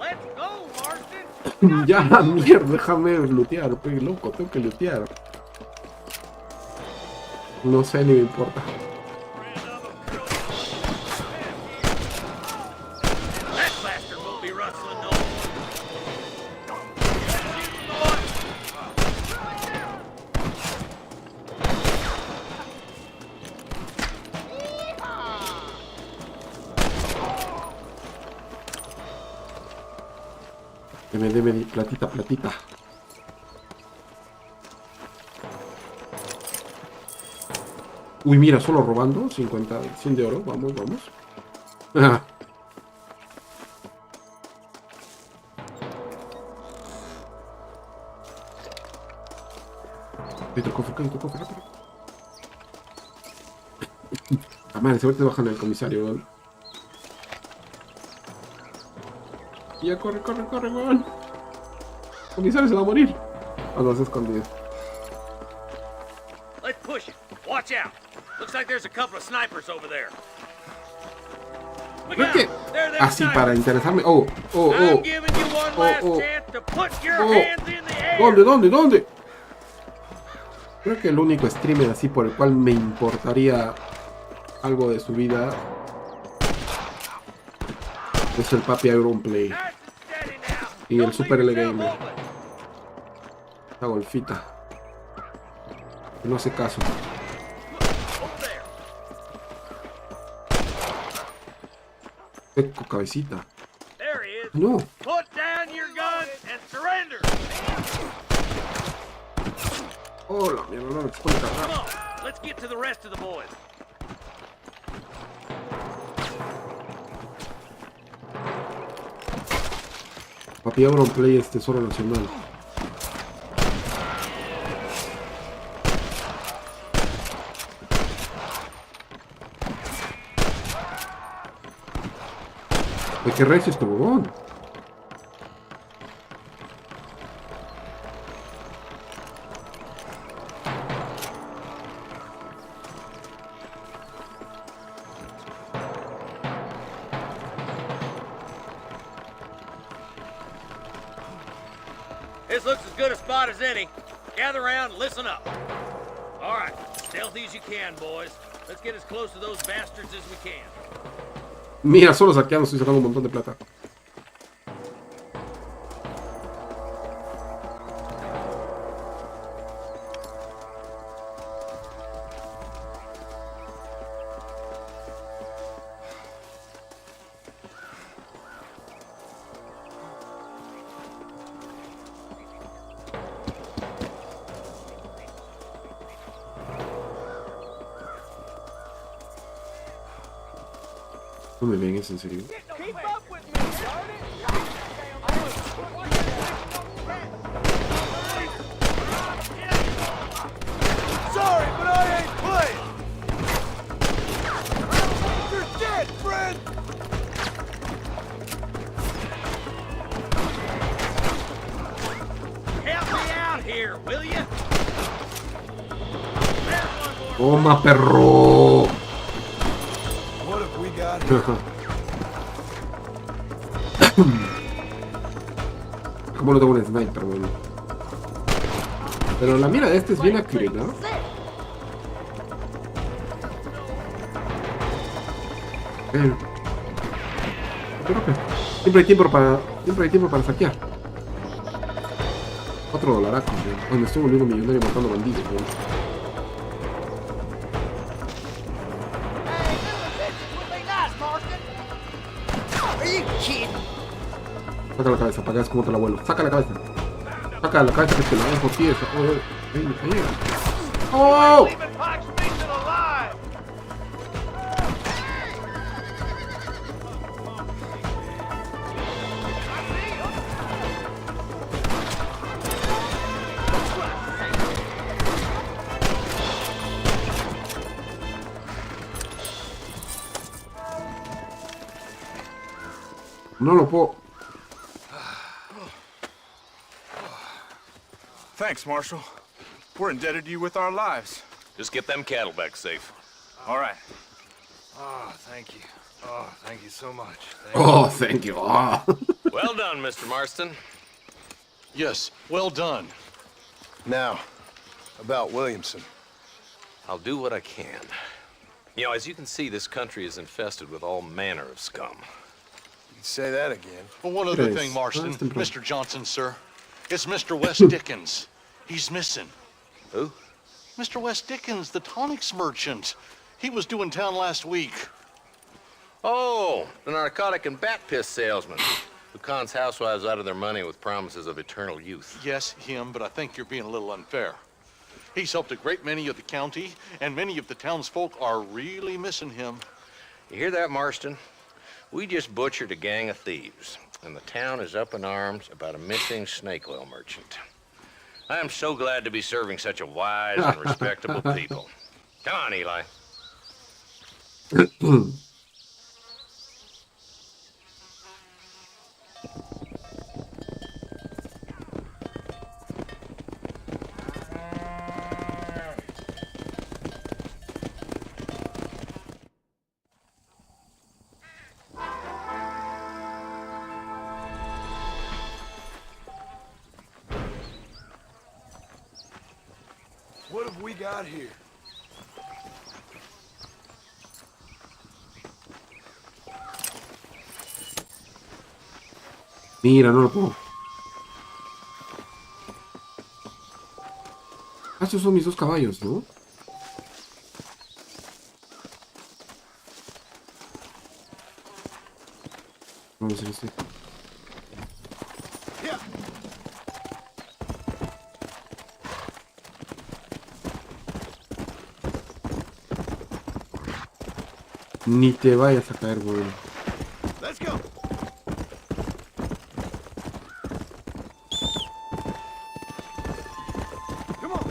Let's go, Marston! Ya, mierda, déjame lootear, pues loco, tengo que lootear. No sé, ni me importa. That bastard won't be rustling no Deme, platita, platita. Uy, mira, solo robando 50, 100 de oro. Vamos, vamos. Cállate, cofre, rápido. Ah, madre, se te bajan el comisario, ¿vale? Ya, corre, weón. El comisario se va a morir. A los escondidos. Let's push it. Watch out. Looks like there's a couple of snipers over there. Creo que así para interesarme. Oh. ¿Dónde? Creo que el único streamer así por el cual me importaría algo de su vida es el papi Ironplay y el Super L Gamer. La golfita. Que no hace caso. Eco cabecita. No. Oh, la mierda, no me puede cargar. Let's get to the rest of the boys. Papi Auronplay es tesoro nacional. ¿De qué recio este bobón? This looks as good a spot as any. Gather around and listen up. All right, stealthy as you can, boys. Let's get as close to those bastards as we can. Mira, solo saqueando estoy sacando un montón de plata. No me ven, es en serio. Keep up with me! Toma, perro. What have we got here? ¿Cómo lo tengo un sniper, bueno? Pero la mira de este es bien accurate, ¿no? Creo que siempre hay tiempo para saquear. $4, ¿no? Me estoy volviendo millonario matando bandidos, ¿no? Saca la cabeza, para que veas cómo te la vuelo. Saca la cabeza. Saca la cabeza que te la dejo aquí. ¡Oh! No lo puedo. Thanks, Marshal. We're indebted to you with our lives. Just get them cattle back safe. All right. Oh, thank you. Oh, thank you so much. Thank you. Oh. Well done, Mr. Marston. Yes, well done. Now, about Williamson. I'll do what I can. You know, as you can see, this country is infested with all manner of scum. You can say that again. Well, one other thing, Marston. Mr. Johnson, sir. It's Mr. Wes Dickens. He's missing. Who? Mr. Wes Dickens, the tonics merchant. He was due in town last week. Oh, the narcotic and bat piss salesman who cons housewives out of their money with promises of eternal youth. Yes, him, but I think you're being a little unfair. He's helped a great many of the county, and many of the townsfolk are really missing him. You hear that, Marston? We just butchered a gang of thieves, and the town is up in arms about a missing snake oil merchant. I am so glad to be serving such a wise and respectable people. Come on, Eli. What have we got here? Mira, no lo puedo. Ah, estos son mis dos caballos, ¿no? Vamos a hacer este. Ni te vayas a caer, güey. Let's go. Come on.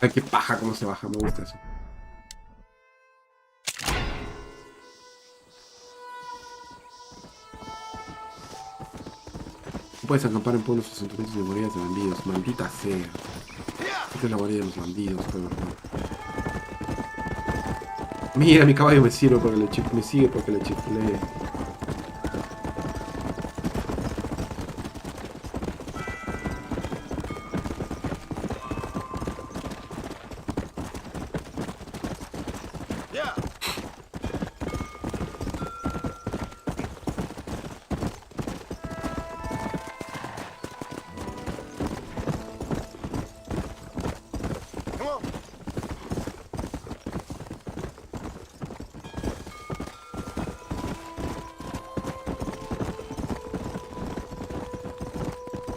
Ay, qué paja cómo se baja, me gusta eso. No puedes acampar en pueblos asentamientos de guaridas de bandidos, maldita sea. Esta es la guarida de los bandidos, pero no. Mira, mi caballo me sirve porque me sigue porque le chiflé.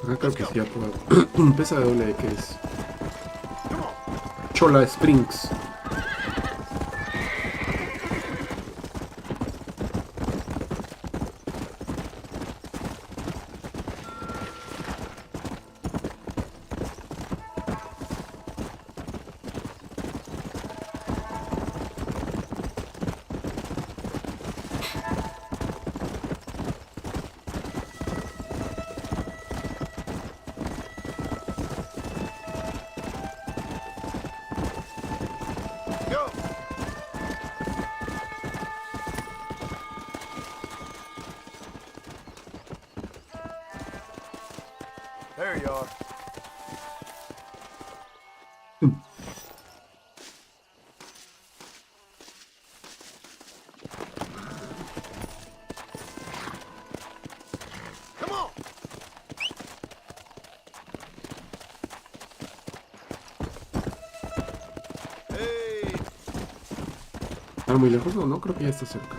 Acá creo que sí ya puedo. Pesa de doble, que es Chola Springs. Go! There you are. Come on! Hey! ¿Está muy lejos o no? Creo que ya está cerca.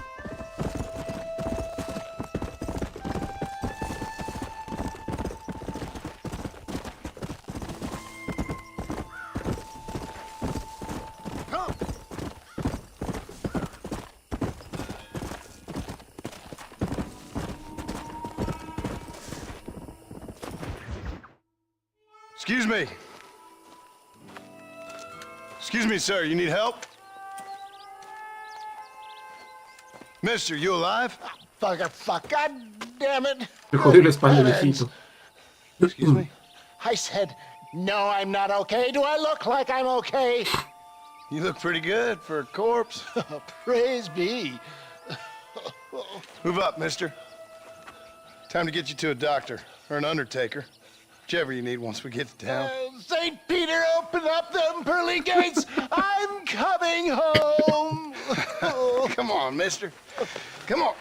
Excuse me. Excuse me, sir. You need help? Mister, you alive? Fuck, God damn it. Me jodió la espalda, viejito. Excuse me? I said, no, I'm not okay. Do I look like I'm okay? You look pretty good for a corpse. Praise be. Move up, mister. Time to get you to a doctor or an undertaker. Whichever you need once we get to town. St. Peter, open up them pearly gates. I'm coming home. Come on, mister. Come on.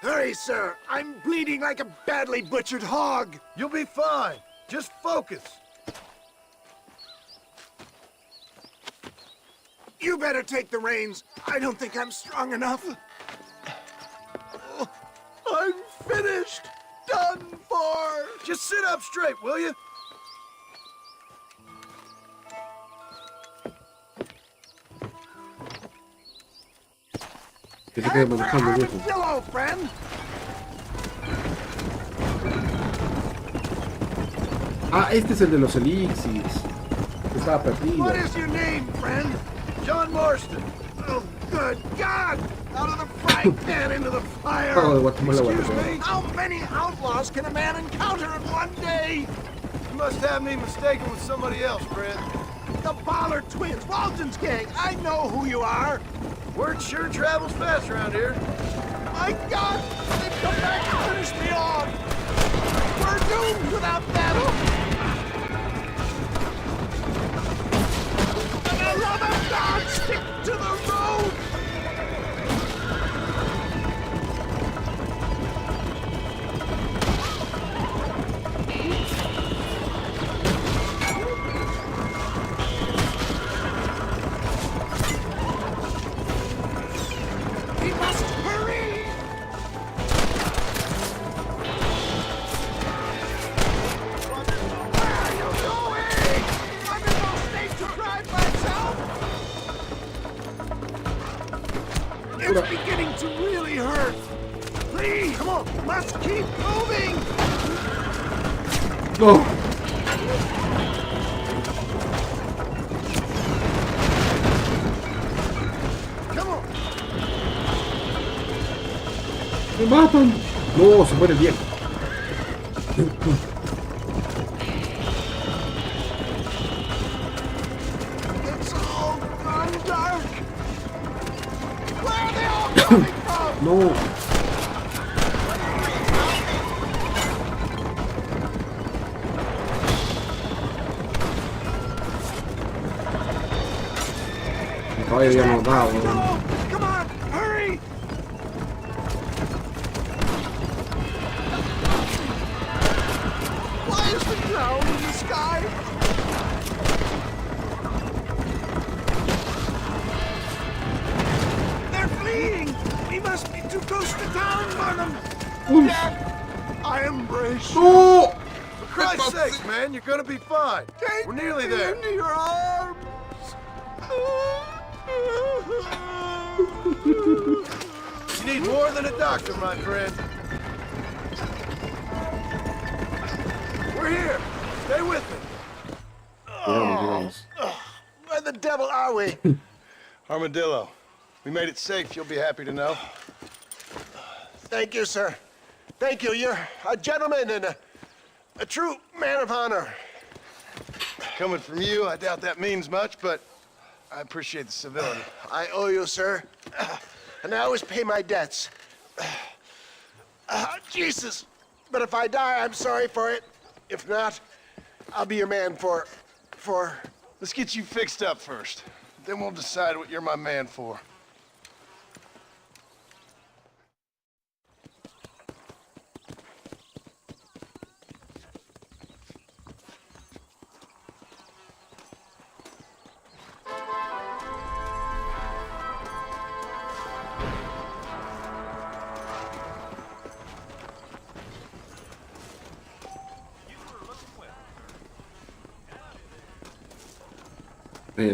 Hurry, sir. I'm bleeding like a badly butchered hog. You'll be fine. Just focus. You better take the reins. I don't think I'm strong enough. I'm finished. Done for. Just sit up straight, will you? Que se quede manejando, viejo. Hello, friend. Ah, este es el de los elixirs. Estaba perdido. What is your name, friend? John Marston. Oh, good God! Out of the frying pan into the fire! Oh, de Guatemala, Excuse Guatemala. me? How many outlaws can a man encounter in one day? You must have me mistaken with somebody else, Fred. The Ballard twins, Walton's gang. I know who you are. Word sure travels fast around here. My God! They've come back to finish me off! We're doomed without battle! For the love of God, stick to the road! We must hurry! Where are you going? I'm in no state to drive myself! It's beginning to really hurt! Please, come on, must keep moving! No. Come on! ¡Me matan! No, se muere el viejo. It's all gone dark! Where are they all coming from? No. El caballo ya no da, weón. No! Come on, hurry! Why is the ground in the sky? They're fleeing! We must be too close to town, Barnum! Dad, I am braced. No! For Christ's sakes, man, you're gonna be fine. Take We're nearly me there. into your arms! You need more than a doctor, my friend. We're here. Stay with me. Where the devil are we? Armadillo. We made it safe, you'll be happy to know. Thank you, sir. Thank you. You're a gentleman and a true man of honor. Coming from you, I doubt that means much, but I appreciate the civility. I owe you, sir. And I always pay my debts. Jesus. But if I die, I'm sorry for it. If not, I'll be your man for... Let's get you fixed up first. Then we'll decide what you're my man for.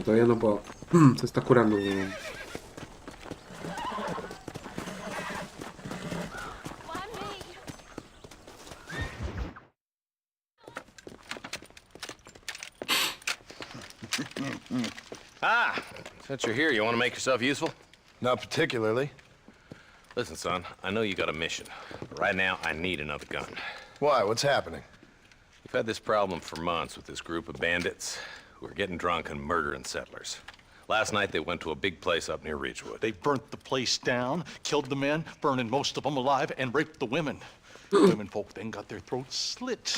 Todavía no puedo. Se está curando. Ah, since you're here, you want to make yourself useful? Not particularly. Listen, son, I know you got a mission, but right now I need another gun. Why? What's happening? We've had this problem for months with this group of bandits who are getting drunk and murdering settlers. Last night they went to a big place up near Ridgewood. They burnt the place down, killed the men, burning most of them alive, and raped the women. Women folk then got their throats slit.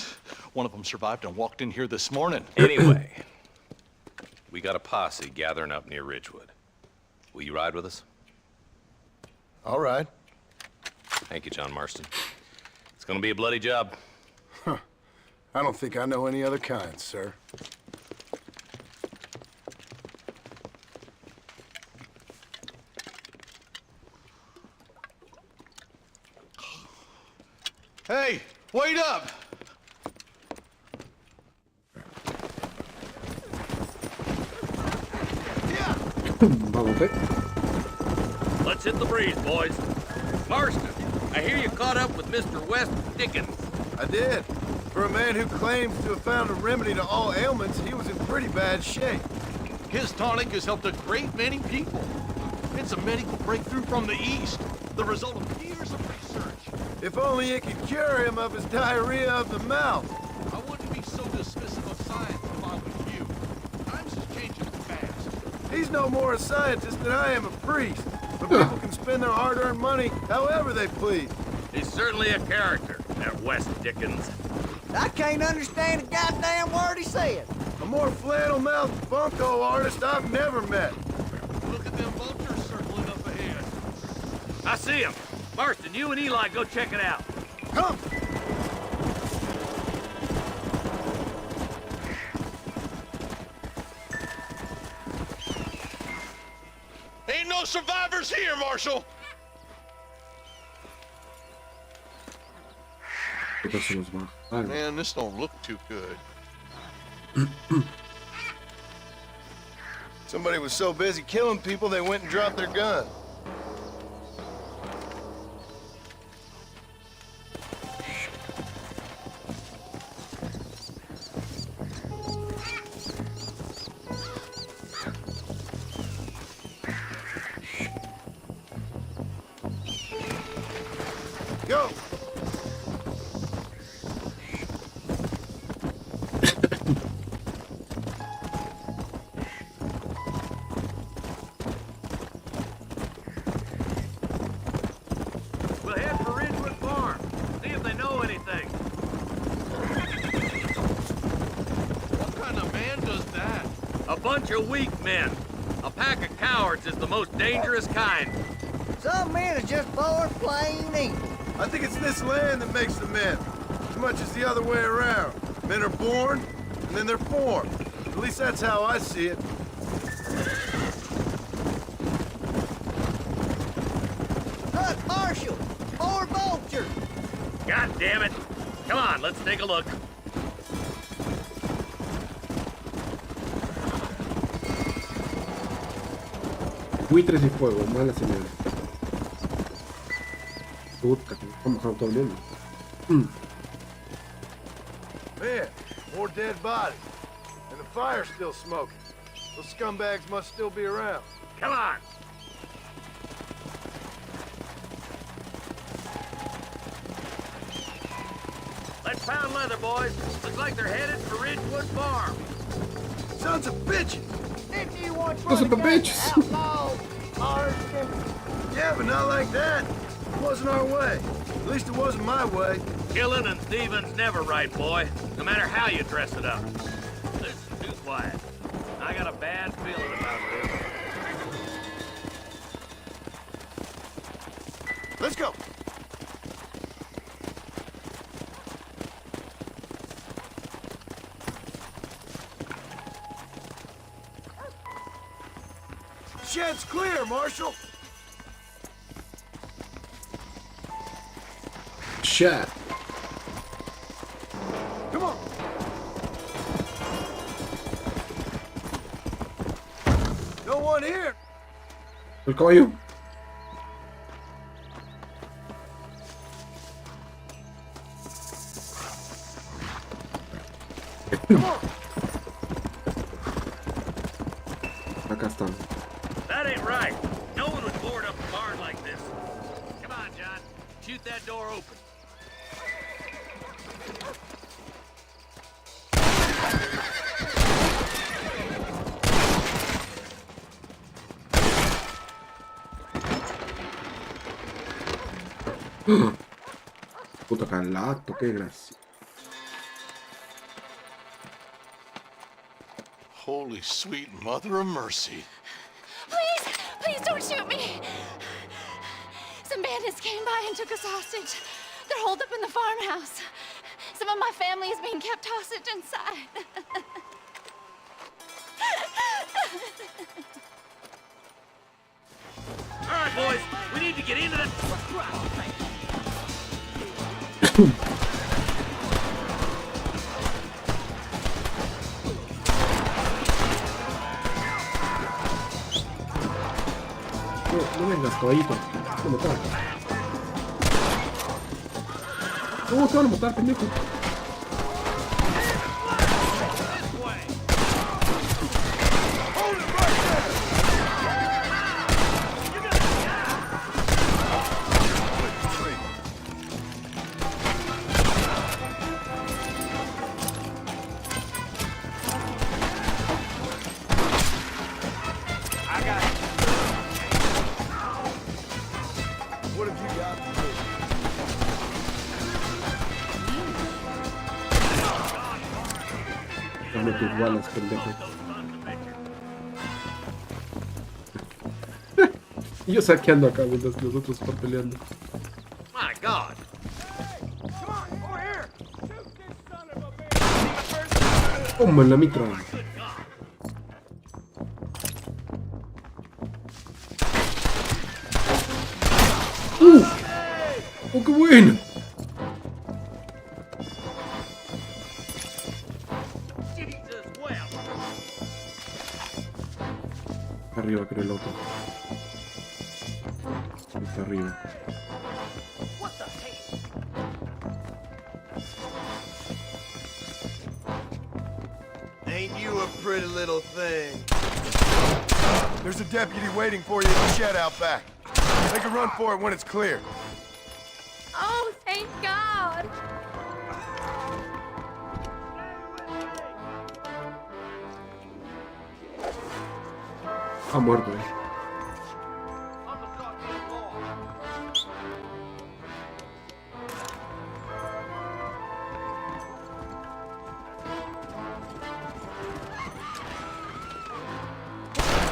One of them survived and walked in here this morning. Anyway, we got a posse gathering up near Ridgewood. Will you ride with us? All right. Thank you, John Marston. It's gonna be a bloody job. Huh. I don't think I know any other kind, sir. Hey, wait up! Let's hit the breeze, boys. Marston, I hear you caught up with Mr. West Dickens. I did. For a man who claims to have found a remedy to all ailments, he was in pretty bad shape. His tonic has helped a great many people. It's a medical breakthrough from the East, the result of years of research. If only it could cure him of his diarrhea of the mouth. I wouldn't be so dismissive of science if I was you. Times is changing fast. He's no more a scientist than I am a priest. But people can spend their hard-earned money however they please. He's certainly a character, that West Dickens. I can't understand a goddamn word he said. A more flannel-mouthed bunco artist I've never met. Look at them vultures circling up ahead. I see him. Marston, you and Eli go check it out. Come! Ain't no survivors here, Marshal! Man, this don't look too good. Somebody was so busy killing people, they went and dropped their gun. Go! We'll head for Ridgewood Farm. See if they know anything. What kind of man does that? A bunch of weak men. A pack of cowards is the most dangerous kind. Some men are just born plain evil. I think it's this land that makes the men, as much as the other way around. Men are born, and then they're formed. At least that's how I see it. Look, Marshal! More vultures! God damn it. Come on, let's take a look. Buitres y fuego, mala señal. Puta, que vamos a bajar todo el mundo. Man, more dead bodies. And the fire's still smoking. Those scumbags must still be around. Come on. Let's pound leather, boys. Looks like they're headed for Ridgewood Farm. Sons of bitches! If you want Sons of bitches. outlaw, Marston. Yeah, but not like that. It wasn't our way. At least it wasn't my way. Killing and thieving's never right, boy. No matter how you dress it up. Listen, too quiet. I got a bad feeling about this. Let's go. Shed's clear, Marshal. Shed. Come on. No one here. El caballo. Acá están. That ain't right. No one would board up a barn like this. Come on, John. Shoot that door open. Puta calato, qué gracia. Holy sweet mother of mercy. Please, please don't shoot me. Some bandits came by and took us hostage. They're holed up in the farmhouse. Some of my family is being kept hostage inside. All right, boys. We need to get into that. No vengas, caballito. Te van a matar. No, te van a matar, pendejo. Dame tus balas, pendejo. Y yo saqueando acá mientras los otros están peleando. My God. Toma en la micro. ¡Oh, qué bueno! Está arriba, creo, el otro. Está arriba. Ain't you a pretty little thing? There's a deputy waiting for you in the shed out back. Make a run for it when it's clear. Oh, thank God. Ha muerto,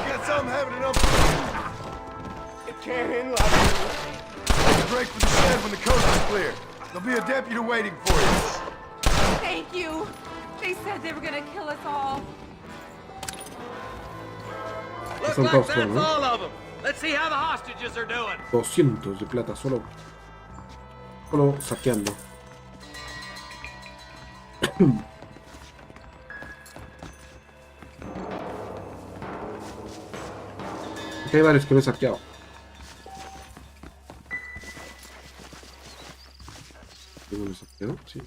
Get something having an It can't end like this. Take a break for the shed when the coast is clear. There'll be a deputy waiting for you. Thank you. They said they were gonna kill us all. Looks Son like todos, that's ¿no? all of them. Let's see how the hostages are doing. 200 de plata, solo saqueando. Aquí hay varios que no he saqueado. ¿Tengo un saqueo? Sí.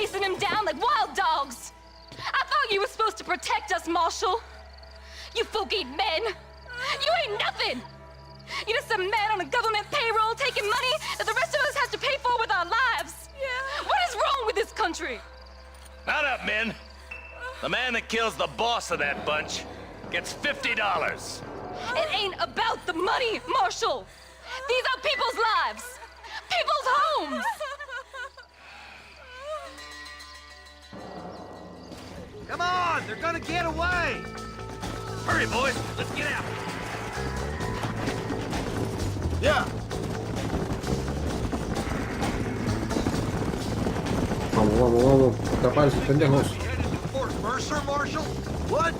chasing him down like wild dogs. I thought you were supposed to protect us, Marshal. You folk ain't men. You ain't nothing. You're just some man on a government payroll taking money that the rest of us have to pay for with our lives. Yeah. What is wrong with this country? Not up, men. The man that kills the boss of that bunch gets $50. It ain't about the money, Marshal. These are people's lives. People's homes. Come on, they're gonna get away. Hurry, boys, let's get out. Yeah. Vamos. Atrapar a esos pendejos. Fort Mercer, Marshal? What?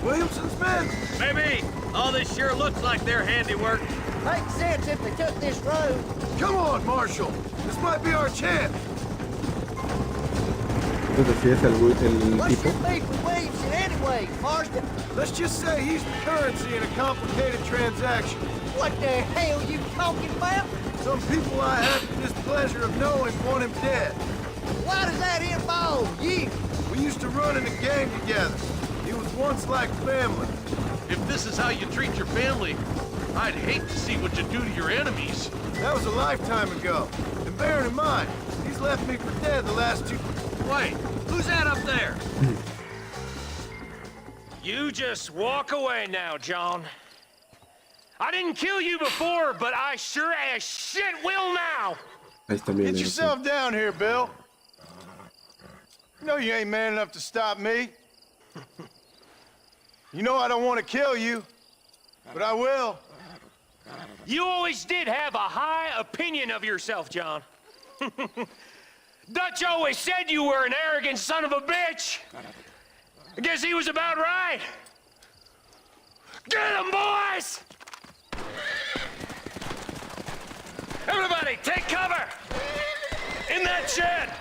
Williamson's men? Maybe. All this sure looks like their handiwork. Makes sense if they took this road. Come on, Marshal. This might be our chance. ¿Te refieres al What's tipo? your beef with Williamson anyway, Marston? Let's just say he's the currency in a complicated transaction. What the hell you talking about? Some people I have the displeasure of knowing want him dead. Why does that involve you? We used to run in a gang together. He was once like family. If this is how you treat your family, I'd hate to see what you do to your enemies. That was a lifetime ago. And bearing in mind, he's left me for dead the last 2... Wait, who's that up there? You just walk away now, John. I didn't kill you before, but I sure as shit will now. Get yourself down here, Bill. You know you ain't man enough to stop me. You know I don't want to kill you, but I will. You always did have a high opinion of yourself, John. Dutch always said you were an arrogant son of a bitch. I guess he was about right. Get him, boys! Everybody, take cover! In that shed!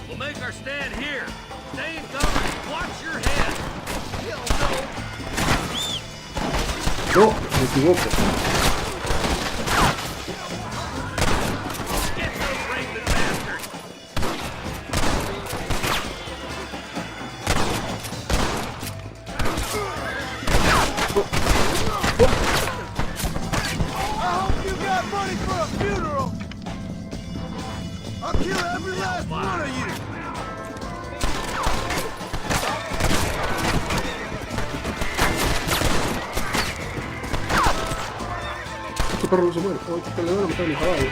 We'll make our stand here. Stay in cover. Watch your head. No, me equivoco. Get those raping bastards. I hope you got money for a funeral. I'll kill every last one of you. Perro se muere. Ay, que le van a matar a mi caballo.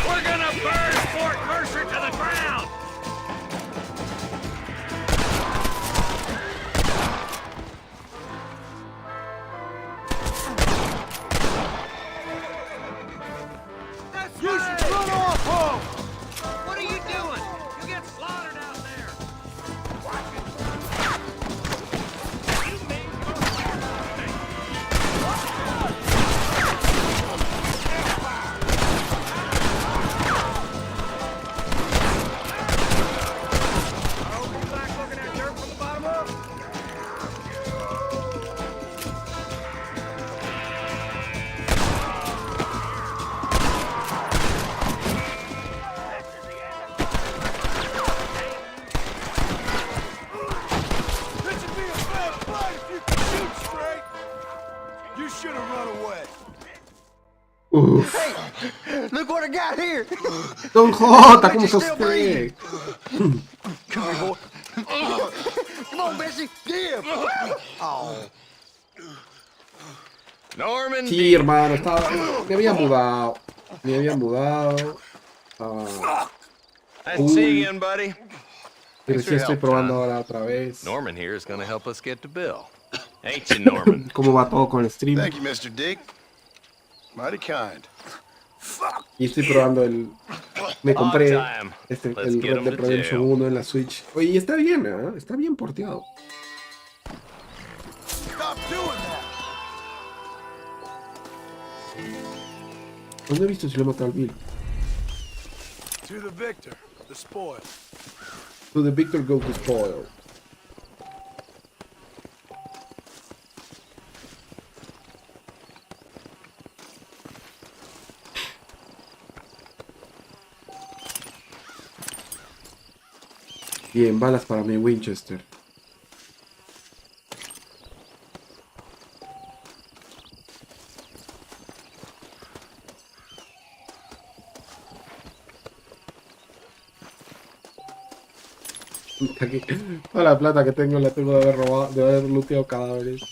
We're gonna burn Fort Mercer to the ground. You should run off home. What are you doing? You get slaughtered out there. This would be a fair fight if you could shoot straight. You should have run away. Uf. Hey, look what I got here. Don Jota, ¿cómo está usted? Come here, boy. Come on, Bessie. Give. Oh. Norman. Sí, hermano, estaba... Me había mudado. Nice to see you again, buddy. Pero Thanks for sí your estoy help, probando John. ahora otra vez. Norman here is going to help us get to Bill. Ain't you, Norman? ¿Cómo va todo con el stream? Thank you, Mr. Dick. Mighty kind. Y estoy probando el... Me compré time. Let's el get Red 'em Dead to Redemption jail. 1 en la Switch. Oye, y está bien, ¿eh? Está bien porteado. Stop doing that. ¿Dónde he visto si lo he matado al Bill? To the victor, the spoil. To the victor go to spoil. Bien, balas para mi Winchester. Aquí. Toda la plata que tengo la tengo de haber robado, de haber looteado cadáveres.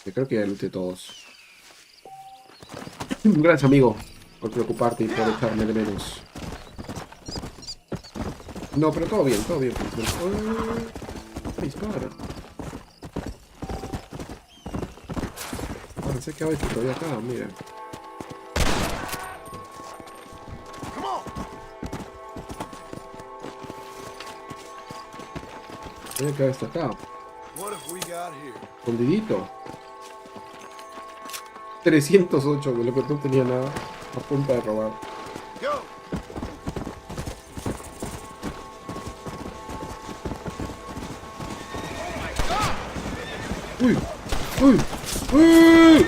Yo creo que ya looteé todos. Gracias, amigo, por preocuparte y por echarme de menos. No, pero todo bien, todo bien. Dispara. Pensé que había que todavía acá, mira. Tiene que haber hasta acá. Escondidito. 308, de lo que no tenía nada. A punta de robar. Uy, uy, uy,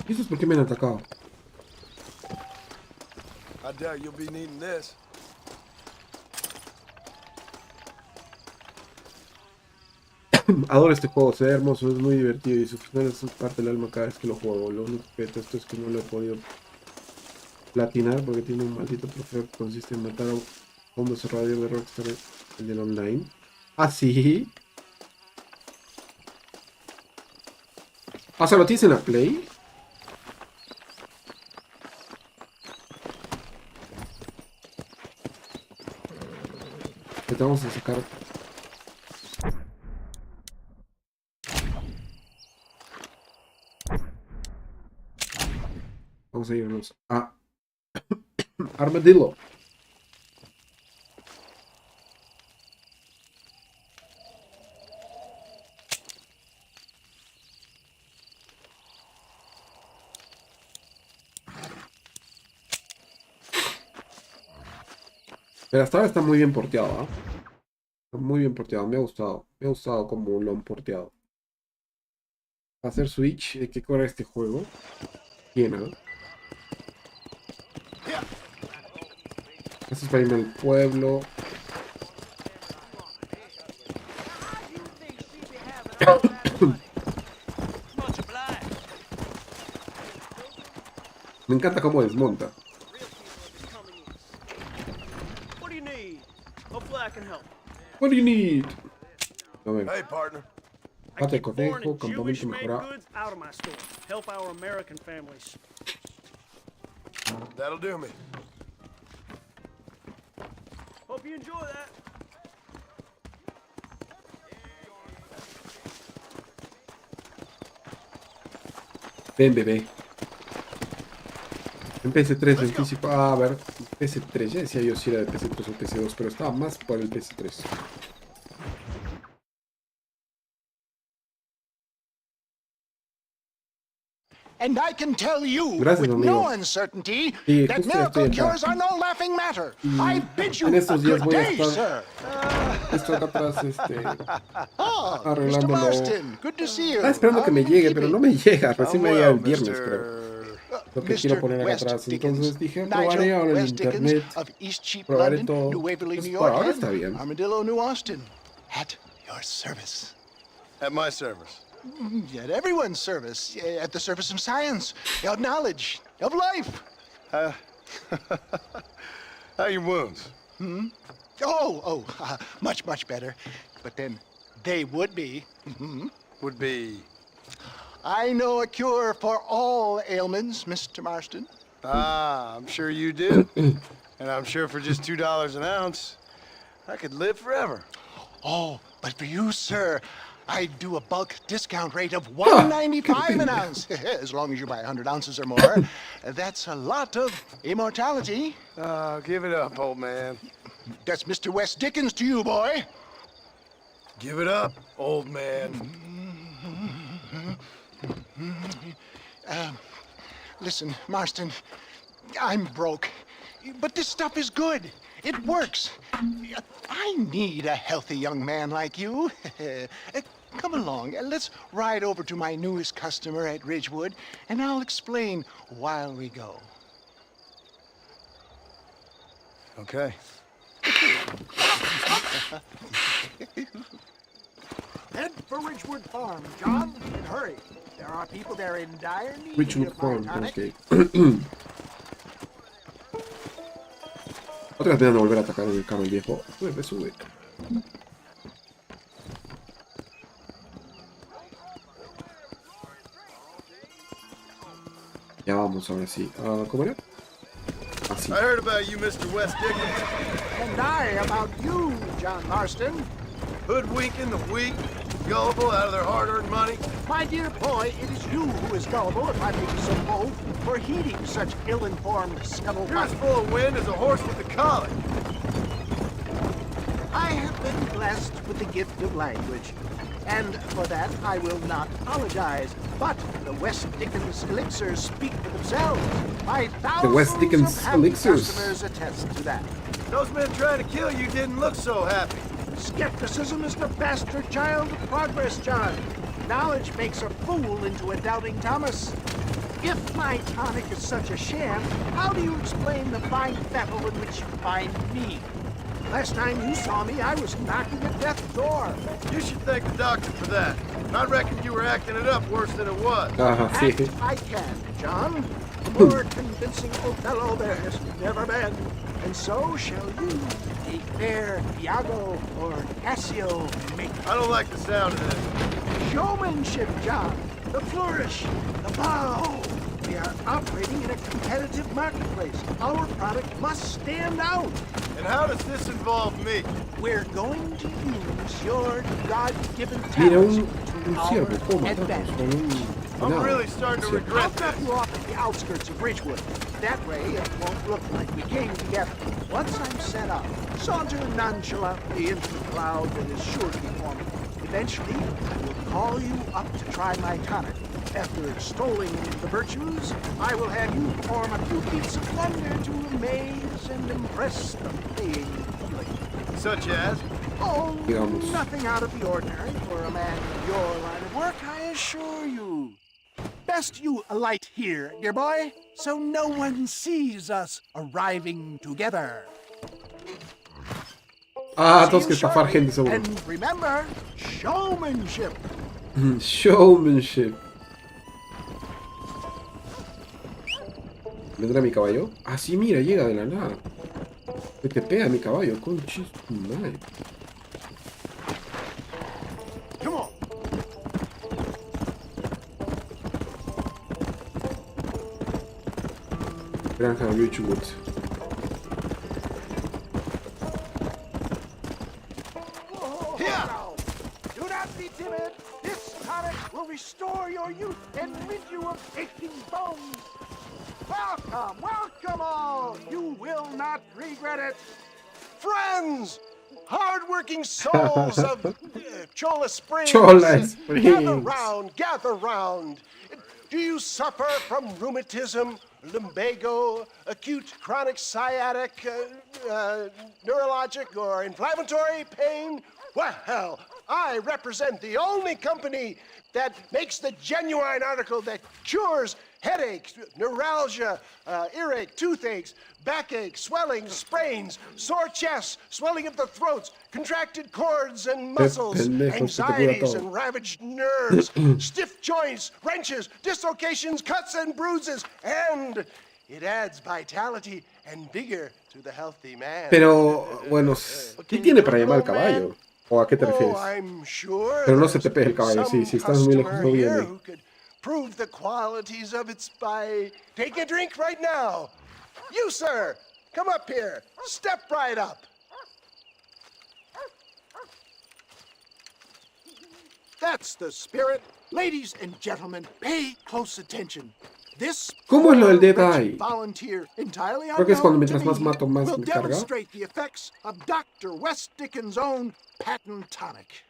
¿Y eso es por qué me han atacado? I doubt you'll be needing this. Adoro este juego, se ve hermoso, es muy divertido y su final es parte del alma cada vez que lo juego. Lo único que detesto es que no lo he podido platinar porque tiene un maldito trofeo que consiste en matar a un desarrollador de Rockstar, el del online. ¿Ah, sí? O sea, ¿lo tienes en la Play? Te vamos a sacar. Vamos a irnos a Armadillo. Pero hasta ahora está muy bien porteado, ¿eh? Está muy bien porteado, me ha gustado. Me ha gustado cómo lo han porteado. Para hacer Switch, ¿qué corre este juego? Tiene, ¿no? Esto es para irme al pueblo. Me encanta cómo desmonta. What do you need? A ver. Hey, partner. Pata de conejo, campamento mejorado. That'll do me. Hope you enjoy that. Ven, bebé. En PS3 en físico. Ah, a ver. PS3. Ya decía yo si era de PS3 o PS2, pero estaba más por el PS3. And I can tell you Gracias, with amigo. no uncertainty Sí, that justo ya miracle estoy acá. cures are no laughing matter. I bid you En a estos días good voy a day, estar sir. esto acá atrás, Oh, Mr. arreglándolo. Marston, good to see you. Estaba esperando que me How have you llegue, been pero no keeping? me llega. Recién me llega el well, viernes, Mr. creo. Lo que Mr. quiero poner acá West atrás. Dickens, Entonces dije, Nigel probaré ahora el West Dickens internet. of East Cheap Probaré London, todo. New Waverly, Pues New por York, ahora and está bien. Armadillo, New Austin. At your service. At my service. At everyone's service. At the service of science, of knowledge, of life. How are your wounds? Much, much better. But then they would be. Would be. I know a cure for all ailments, Mr. Marston. Ah, I'm sure you do. And I'm sure for just $2 an ounce, I could live forever. Oh, but for you, sir, I'd do a bulk discount rate of $1.95 an ounce. As long as you buy 100 ounces or more. That's a lot of immortality. Give it up, old man. That's Mr. West Dickens to you, boy. Give it up, old man. Listen, Marston, I'm broke. But this stuff is good. It works. I need a healthy young man like you. Come along, let's ride over to my newest customer at Ridgewood, and I'll explain while we go. Okay. Head for Ridgewood Farm, John, and hurry. There are people there in dire need Ridgewood of my Farm, tonic. ok. Otra vez de volver a atacar el camel viejo. Sube, sube. Ya vamos, ahora sí. ¿Cómo era? Así. I heard about you, Mr. West Dickens. And I about you, John Marston. Hoodwinking the weak, gullible out of their hard-earned money. My dear boy, it is you who is gullible, if I may be so bold, for heeding such ill-informed scuttlebutt. You're as full of wind as a horse with a collar. I have been blessed with the gift of language, and for that I will not apologize. But the West Dickens elixirs speak for themselves. My thousands of happy customers attest to that. Those men trying to kill you didn't look so happy. Skepticism is the bastard child of progress, John. Knowledge makes a fool into a doubting Thomas. If my tonic is such a sham, how do you explain the fine battle in which you find me? Last time you saw me, I was knocking at death's door. You should thank the doctor for that. I reckon you were acting it up worse than it was. Act I can, John. A more convincing Othello there has never been. And so shall you, a fair Iago or Cassio make. I don't like the sound of this. Showmanship, John. The flourish, the bow. We are operating in a competitive marketplace. Our product must stand out. And how does this involve me? We're going to use your God-given talents to our advantage. I'm really starting to regret I'll drop you off at the outskirts of Ridgewood. That way, it won't look like we came together. Once I'm set up, saunter nonchalantly into the cloud that is sure to be forming. Eventually, I will call you up to try my tonic. After extolling the virtues, I will have you perform a few feats of wonder to amaze and impress the paying public. Such as? Oh, nothing out of the ordinary for a man in your line of work, I assure you. Best you alight here, dear boy, so no one sees us arriving together. Tengo que estafar gente seguro. And remember, showmanship. Showmanship. ¿Vendrá mi caballo? Ah, sí, mira, llega de la nada. Me te pega mi caballo, conchis, madre. Come on. Granja de Ridgewood. Do not be timid. This tonic will restore your youth and rid you of aching bones. Welcome, welcome all. You will not regret it. Friends, hard-working souls of Chola Springs. Chola Springs. Gather round. Do you suffer from rheumatism, lumbago, acute chronic sciatic, neurologic, or inflammatory pain? Well, I represent the only company that makes the genuine article that cures headaches, neuralgia, earache, toothaches, backache, swelling, sprains, sore chests, swelling of the throats, contracted cords and muscles, anxieties and ravaged nerves, stiff joints, wrenches, dislocations, cuts and bruises, and it adds vitality and vigor to the healthy man. Pero, bueno, ¿qué tiene para llamar al caballo? ¿O a qué te refieres? Pero no se te pega el caballo, sí, si estás muy lejos no viene. Prove the qualities of its by taking a drink right now. You, sir, come up here. Step right up. That's the spirit. Ladies and gentlemen, pay close attention. This ¿Cómo es lo del Dead Eye? volunteer, entirely Creo que es cuando unknown mientras to más me, mato, más will me carga. demonstrate the effects of Dr. West Dickens' own patent tonic.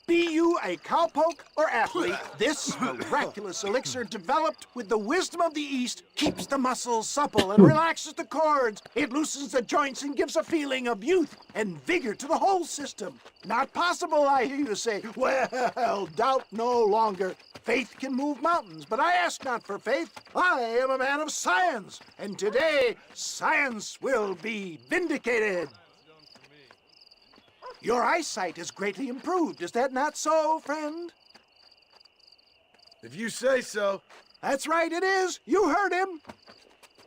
Be you a cowpoke or athlete, this miraculous elixir developed with the wisdom of the East keeps the muscles supple and relaxes the cords. It loosens the joints and gives a feeling of youth and vigor to the whole system. Not possible, I hear you say. Well, doubt no longer. Faith can move mountains, but I ask not for faith. I am a man of science, and today science will be vindicated. Your eyesight is greatly improved. Is that not so, friend? If you say so. That's right, it is. You heard him.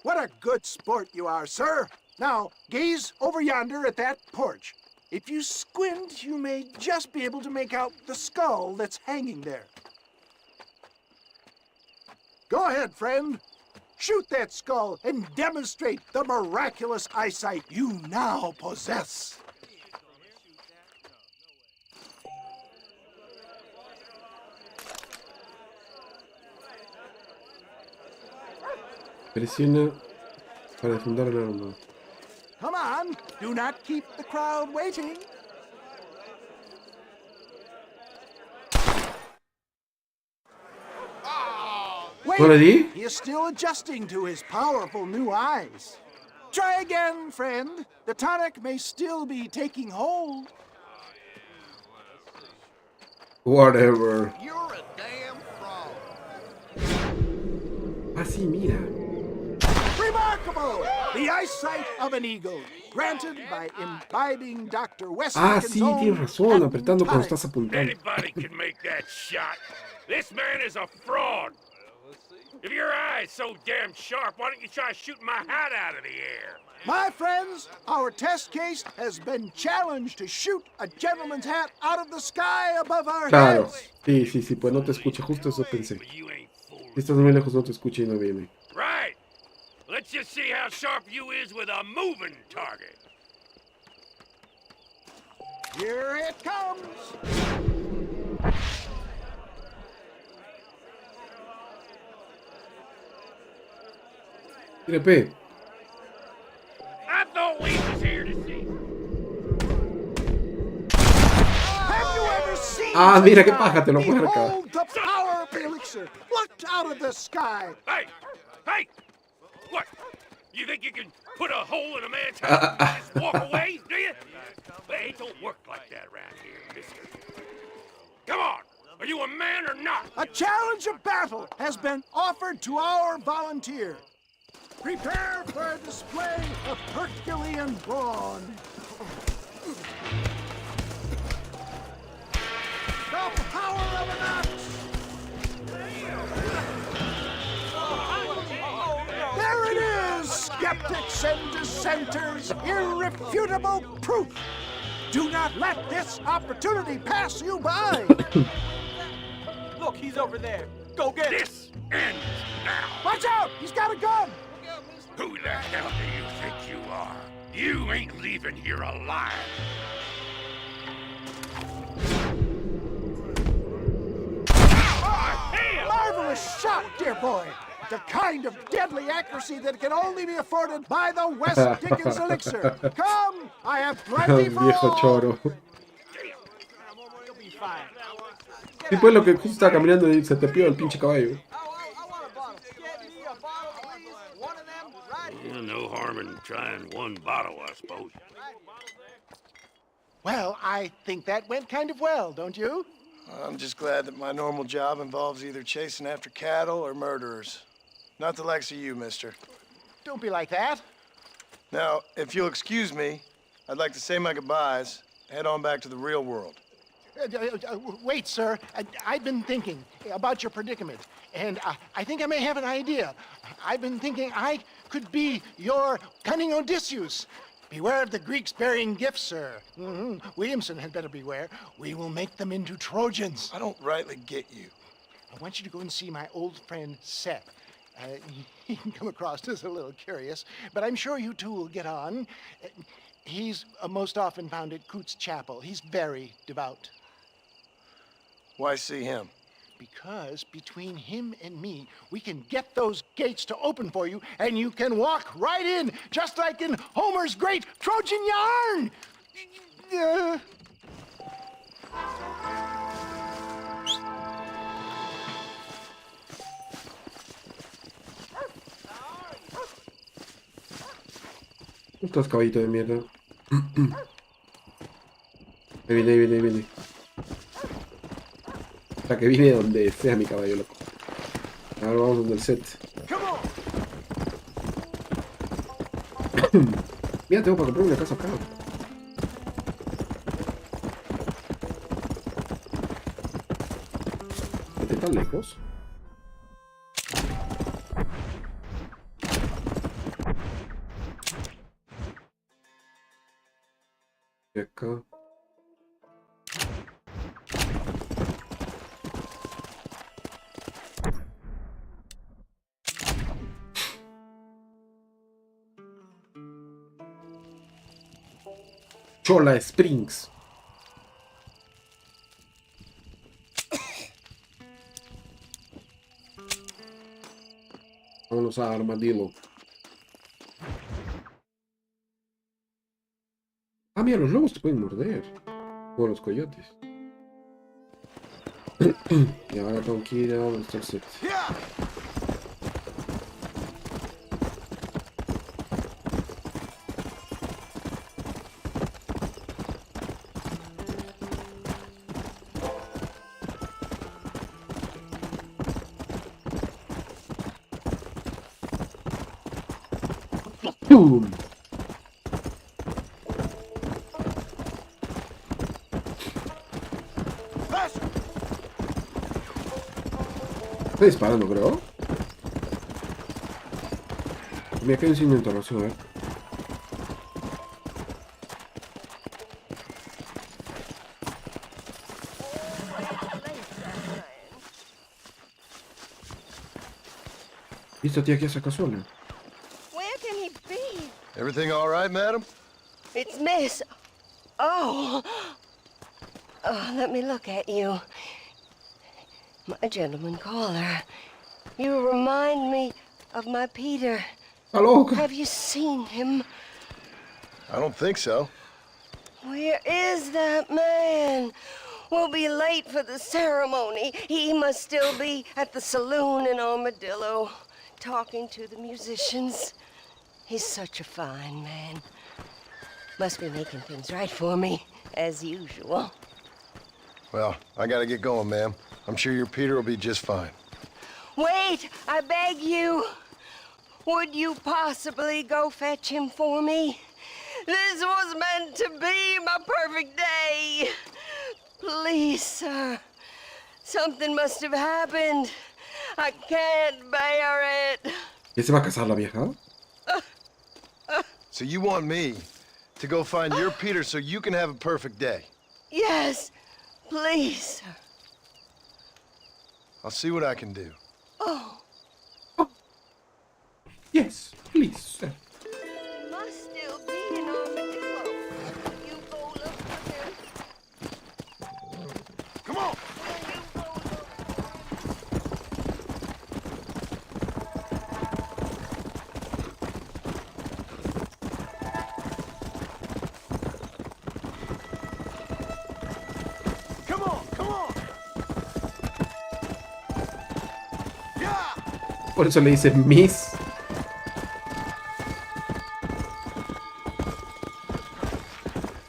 What a good sport you are, sir. Now, gaze over yonder at that porch. If you squint, you may just be able to make out the skull that's hanging there. Go ahead, friend. Shoot that skull and demonstrate the miraculous eyesight you now possess. Presiona para defundar el arma. Come on, do not keep the crowd waiting. Wait, ¿No le di? he is still adjusting to his powerful new eyes. Try again, friend. The tonic may still be taking hold. Whatever. You're a damn fraud. Ah, sí, mira. Remarkable! The eyesight of an eagle, granted by imbibing Dr. West. Ah, sí, tienes razón, apretando cuando estás apuntando. Anybody can make that shot. This man is a fraud. If your eye's so damn sharp, why don't you try shooting my hat out of the air? My friends, our test case has been challenged to shoot a gentleman's hat out of the sky above our Claro, heads. sí, pues no te escuché, justo eso pensé. Si estás muy lejos no te escuché y no viene. Right. Let's just see how sharp you is with a moving target. Here it comes. Tire P. I thought we was here to see. Have you ever seen Ah, mira qué such paja, te lo marca. Behold the power of the elixir plucked out of the sky. Hey! Hey! What? You think you can put a hole in a man's house and just walk away, do you? Hey, it don't work like that around here, mister. Come on! Are you a man or not? A challenge of battle has been offered to our volunteer. Prepare for a display of Herculean brawn. The power of an axe. There it is, skeptics and dissenters, irrefutable proof. Do not let this opportunity pass you by. Look, he's over there. Go get him. This ends now. Watch out! He's got a gun! Who the hell do you think you are? You ain't leaving here alive. Marvelous shot, dear boy. The kind of deadly accuracy that can only be afforded by the West Dickens elixir. Come, I have plenty for Viejo all. choro. Sí, pues lo que justo estaba caminando y se te pidió el pinche caballo. No harm in trying one bottle, I suppose. Well, I think that went kind of well, don't you? I'm just glad that my normal job involves either chasing after cattle or murderers. Not the likes of you, mister. Don't be like that. Now, if you'll excuse me, I'd like to say my goodbyes, head on back to the real world. Wait, sir. I've been thinking about your predicament, and I think I may have an idea. I've been thinking I could be your cunning Odysseus. Beware of the Greeks bearing gifts, sir. Williamson had better beware. We will make them into Trojans. I don't rightly get you. I want you to go and see my old friend Seth. He can come across as a little curious, but I'm sure you two will get on. He's most often found at Coots Chapel. He's very devout. Why see him? Because between him and me, we can get those gates to open for you, and you can walk right in, just like in Homer's great Trojan yarn! ¿Dónde estás, caballito de mierda? Ahí viene. O sea, que viene donde sea mi caballo, loco. Ahora vamos donde el set. Mira, tengo para comprar una casa acá. ¿Qué tan lejos? Y acá. Chola Springs. Vámonos a Armadillo. Ah, mira, los lobos te pueden morder. O los coyotes. Y ahora tengo que ir a donde está el set. ¡Pum! Está disparando, creo. Me quedé sin interrupción, a ver. ¿Viste, tía, que hace casual? Where can he be? Everything all right, madam? It's Miss. Oh. Oh, let me look at you. My gentleman caller. You remind me of my Peter. Hello. Have you seen him? I don't think so. Where is that man? We'll be late for the ceremony. He must still be at the saloon in Armadillo, talking to the musicians. He's such a fine man. Must be making things right for me, as usual. Well, I gotta get going, ma'am. I'm sure your Peter will be just fine. Wait, I beg you. Would you possibly go fetch him for me? This was meant to be my perfect day. Please, sir. Something must have happened. I can't bear it. ¿Ya se va a casar la vieja? So you want me to go find your Peter so you can have a perfect day? Yes, please, sir. I'll see what I can do. Oh. Yes, please, sir. He must still be in Armadillo. You go look for him. Come on! Come on, come on! Yeah! Por eso le dice Miss.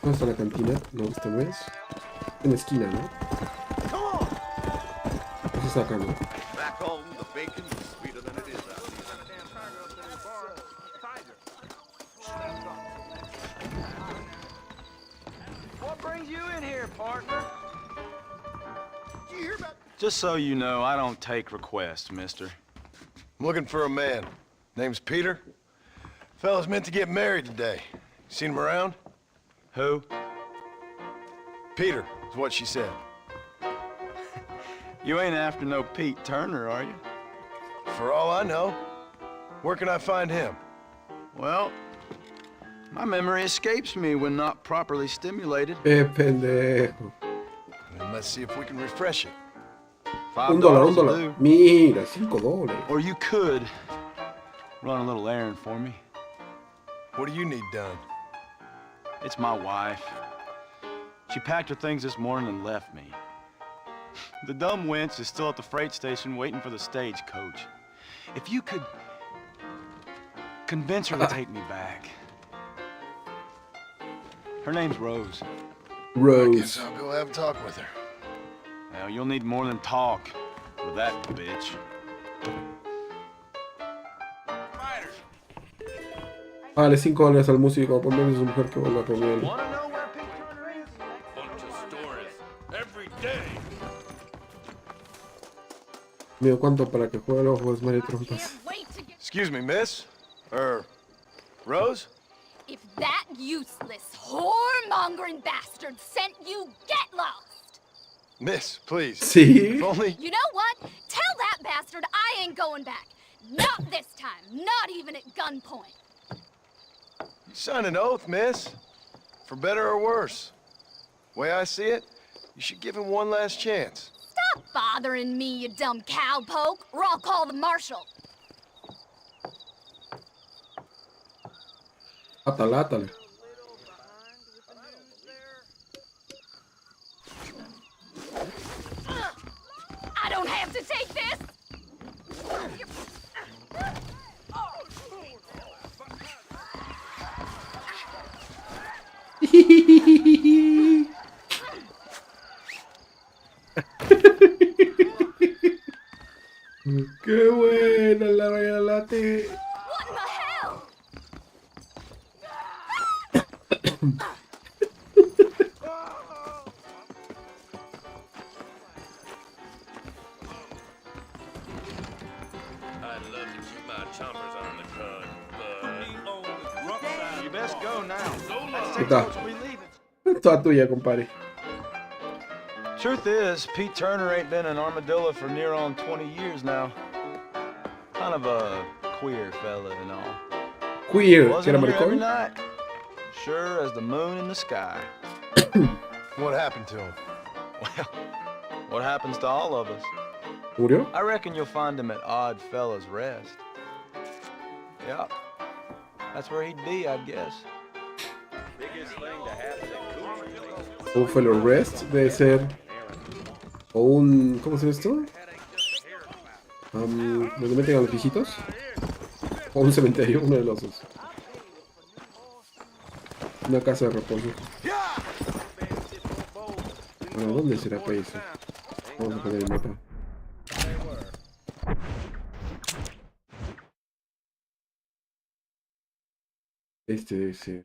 ¿Dónde está la cantina? No, esta no es. En la esquina, ¿no? Eso está acá, ¿no? Back home, the bacon is sweeter than it is out What brings you in here, partner? Did you hear about... Just so you know, I don't take requests, mister. I'm looking for a man. Name's Peter. Fella's meant to get married today. Seen him around? Who? Peter, is what she said. You ain't after no Pete Turner, are you? For all I know. Where can I find him? Well, my memory escapes me when not properly stimulated. Pendejo. and let's see if we can refresh it. $1, $1. Mira, $5. Or you could run a little errand for me. What do you need done? It's my wife. She packed her things this morning and left me. The dumb wench is still at the freight station waiting for the stagecoach. If you could convince her to take me back. Her name's Rose. Rose. I guess I'll go have a talk with her. Well, you'll need more than talk with that bitch. Dale $5 al músico, por menos es una mujer que vuelva con él. Mío, ¿cuánto para que juegue los juegos Mario Trompas? Excuse me, miss? Rose? If that useless, whoremongering bastard sent you, get lost! Miss, please. Sí. If only... You know what? Tell that bastard I ain't going back. Not this time. Not even at gunpoint. You signed an oath, miss. For better or worse. Way I see it, you should give him one last chance. Stop bothering me, you dumb cowpoke, or I'll call the marshal. Átale, átale. I don't have to take this! ¡Qué buena la regalate! What in the hell? I'd love to keep my chompers on the cut, but... You best go now. ¿Qué tal? Toda tuya, compadre. Truth is, Pete Turner ain't been an armadillo for near on 20 years now. Kind of a queer fella and all. Queer, que Wasn't era here every maricón. night, sure as the moon in the sky. What happened to him? Well, what happens to all of us? ¿Murió? I reckon you'll find him at Odd Fella's Rest. Yeah, that's where he'd be, I guess. Biggest thing to happen in Buffalo Rest debe ser. O un. ¿Cómo se llama esto? ¿Donde meten a los viejitos? O un cementerio, uno de los dos. Una casa de reposo. Bueno, ¿dónde será para eso? Vamos a poner el mapa. Este debe ser.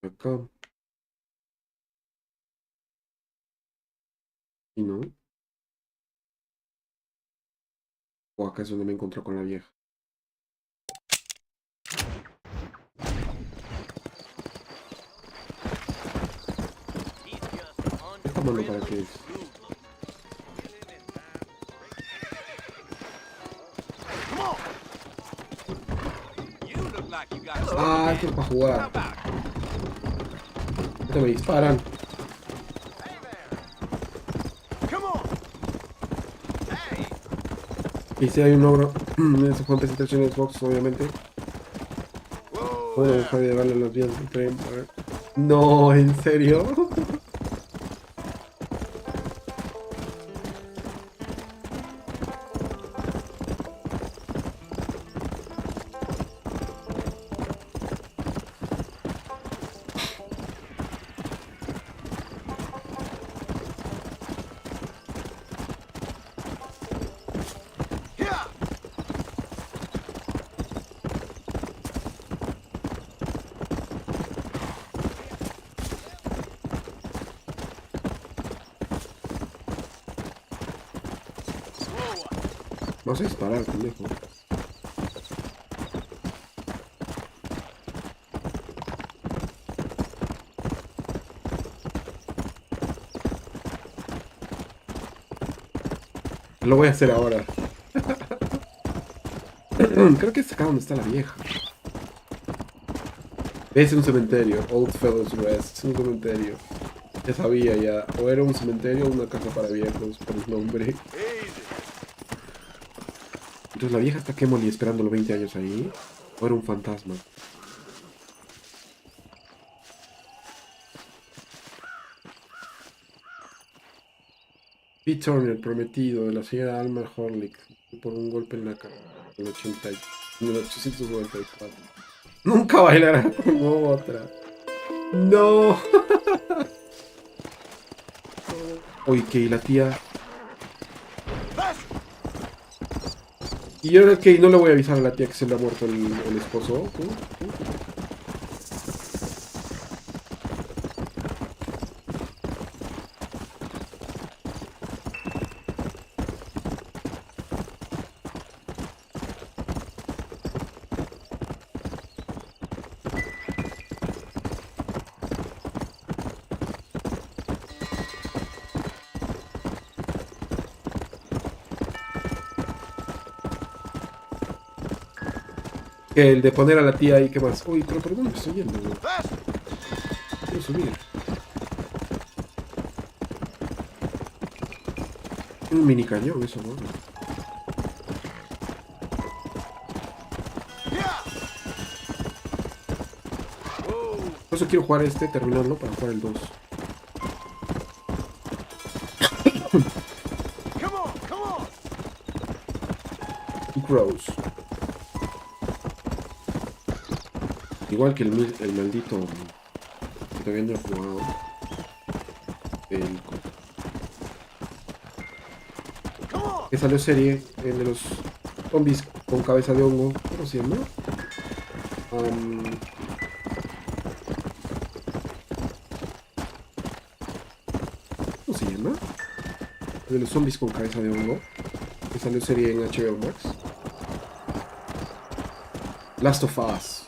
Acá. ¿Y no? O acá es donde me encontró con la vieja. ¿Esta mano para qué es? Ah, esto es para jugar. Esto me disparan. Y si hay un logro en ese juego en presentación de Xbox, obviamente. Bueno, dejar de llevarle los días del tren. A ver. No, ¿en serio? Vamos a disparar, pendejo. Lo voy a hacer ahora. Creo que es acá donde está la vieja. Es un cementerio. Old Fellows Rest. Es un cementerio. Ya sabía ya. O era un cementerio o una casa para viejos por el nombre. Entonces la vieja está que Molly esperándolo 20 años ahí. O era un fantasma. Pete Turner, prometido de la señora Alma Horlick, por un golpe en la cara en el 894. Nunca bailará con otra. No. Oye, que la tía. Y ahora que no le voy a avisar a la tía que se le ha muerto el esposo. El de poner a la tía ahí, ¿qué más? Uy, pero ¿por dónde estoy yendo, güey? Quiero subir. Un mini cañón, eso, ¿no? Por eso quiero jugar este, terminarlo para jugar el 2. Crows. Igual que el maldito que todavía no he jugado. Que salió serie, el de los zombies con cabeza de hongo. ¿Cómo se llama? ¿Cómo se llama? El de los zombies con cabeza de hongo. Que salió serie en HBO Max. Last of Us.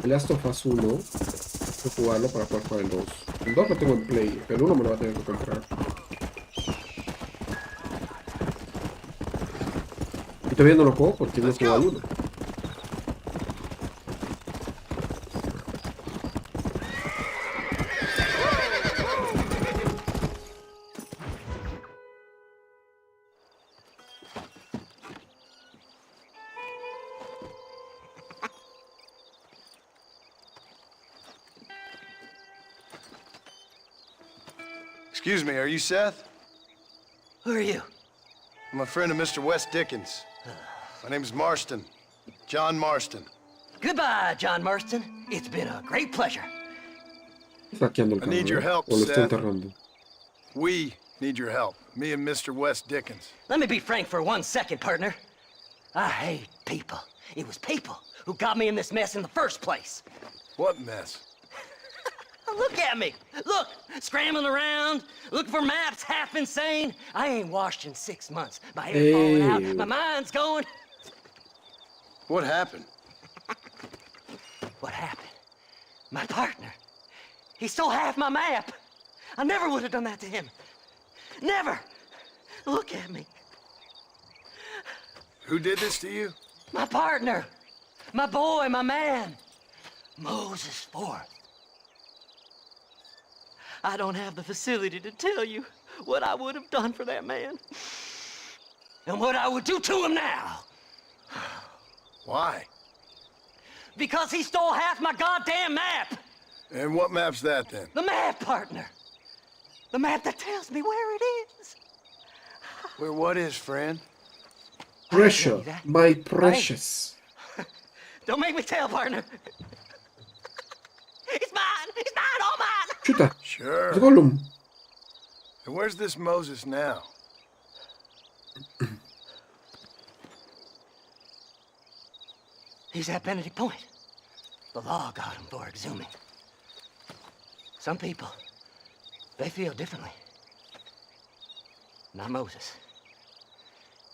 El Last of Us 1. Voy a jugarlo para poder jugar el 2. El 2 lo tengo en Play, pero el 1 me lo va a tener que comprar. Y todavía no lo juego porque no he jugado al 1. Excuse me, are you Seth? Who are you? I'm a friend of Mr. Wes Dickens. My name is Marston. John Marston. Goodbye, John Marston. It's been a great pleasure. I need your help, O lo está Seth. enterrando. We need your help. Me and Mr. Wes Dickens. Let me be frank for 1 second, partner. I hate people. It was people who got me in this mess in the first place. What mess? Look at me. Look, scrambling around, looking for maps, half insane. I ain't washed in 6 months. My hair's falling out. My mind's going. What happened? What happened? My partner. He stole half my map. I never would have done that to him. Never. Look at me. Who did this to you? My partner. My boy, my man. Moses Forth. I don't have the facility to tell you what I would have done for that man. And what I would do to him now. Why? Because he stole half my goddamn map. And what map's that, then? The map, partner. The map that tells me where it is. Where what is, friend? Pressure, my precious. Don't make me tell, partner. It's mine. It's mine, all mine. Chuta. Sure. Es Gollum. And where's this Moses now? He's at Benedict Point. The law got him for exhuming. Some people, they feel differently. Not Moses.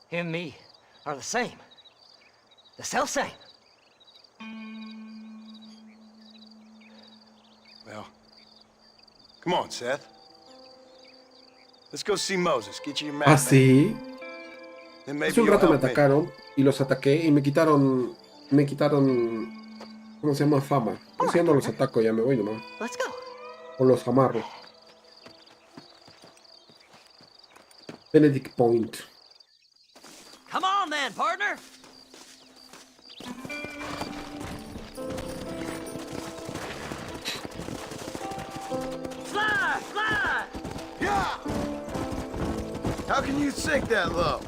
Him and me are the same. The self-same. Well, come on, Seth. Let's go see Moses. Get you your map. Ah, sí. Then maybe Hace un you'll rato me help me. atacaron y los ataqué y me quitaron, ¿cómo se llama? Fama. Por si ya no los ataco, ya me voy nomás. Let's go. O los amarro. Benedict Point. Come on then, partner. Fly, fly. Yeah! How can you sink that low?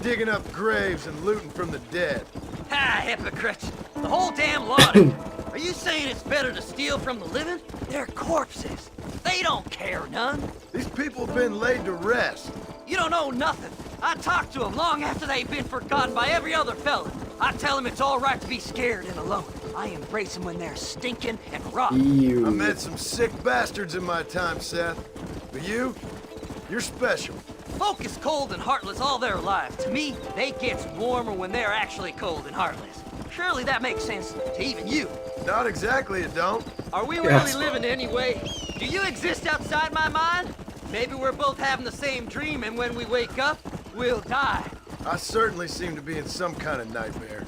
Digging up graves and looting from the dead. Ah, hypocrites. The whole damn lot of you. Are you saying it's better to steal from the living? They're corpses. They don't care none. These people have been laid to rest. You don't know nothing. I talked to them long after they've been forgotten by every other fella. I tell them it's all right to be scared and alone. I embrace them when they're stinking and rotten. Ew. I met some sick bastards in my time, Seth. But you're special. Folk is cold and heartless all their lives. To me, they get warmer when they're actually cold and heartless. Surely that makes sense to even you. Not exactly, it don't. Are we really living anyway? Do you exist outside my mind? Maybe we're both having the same dream, and when we wake up, we'll die. I certainly seem to be in some kind of nightmare.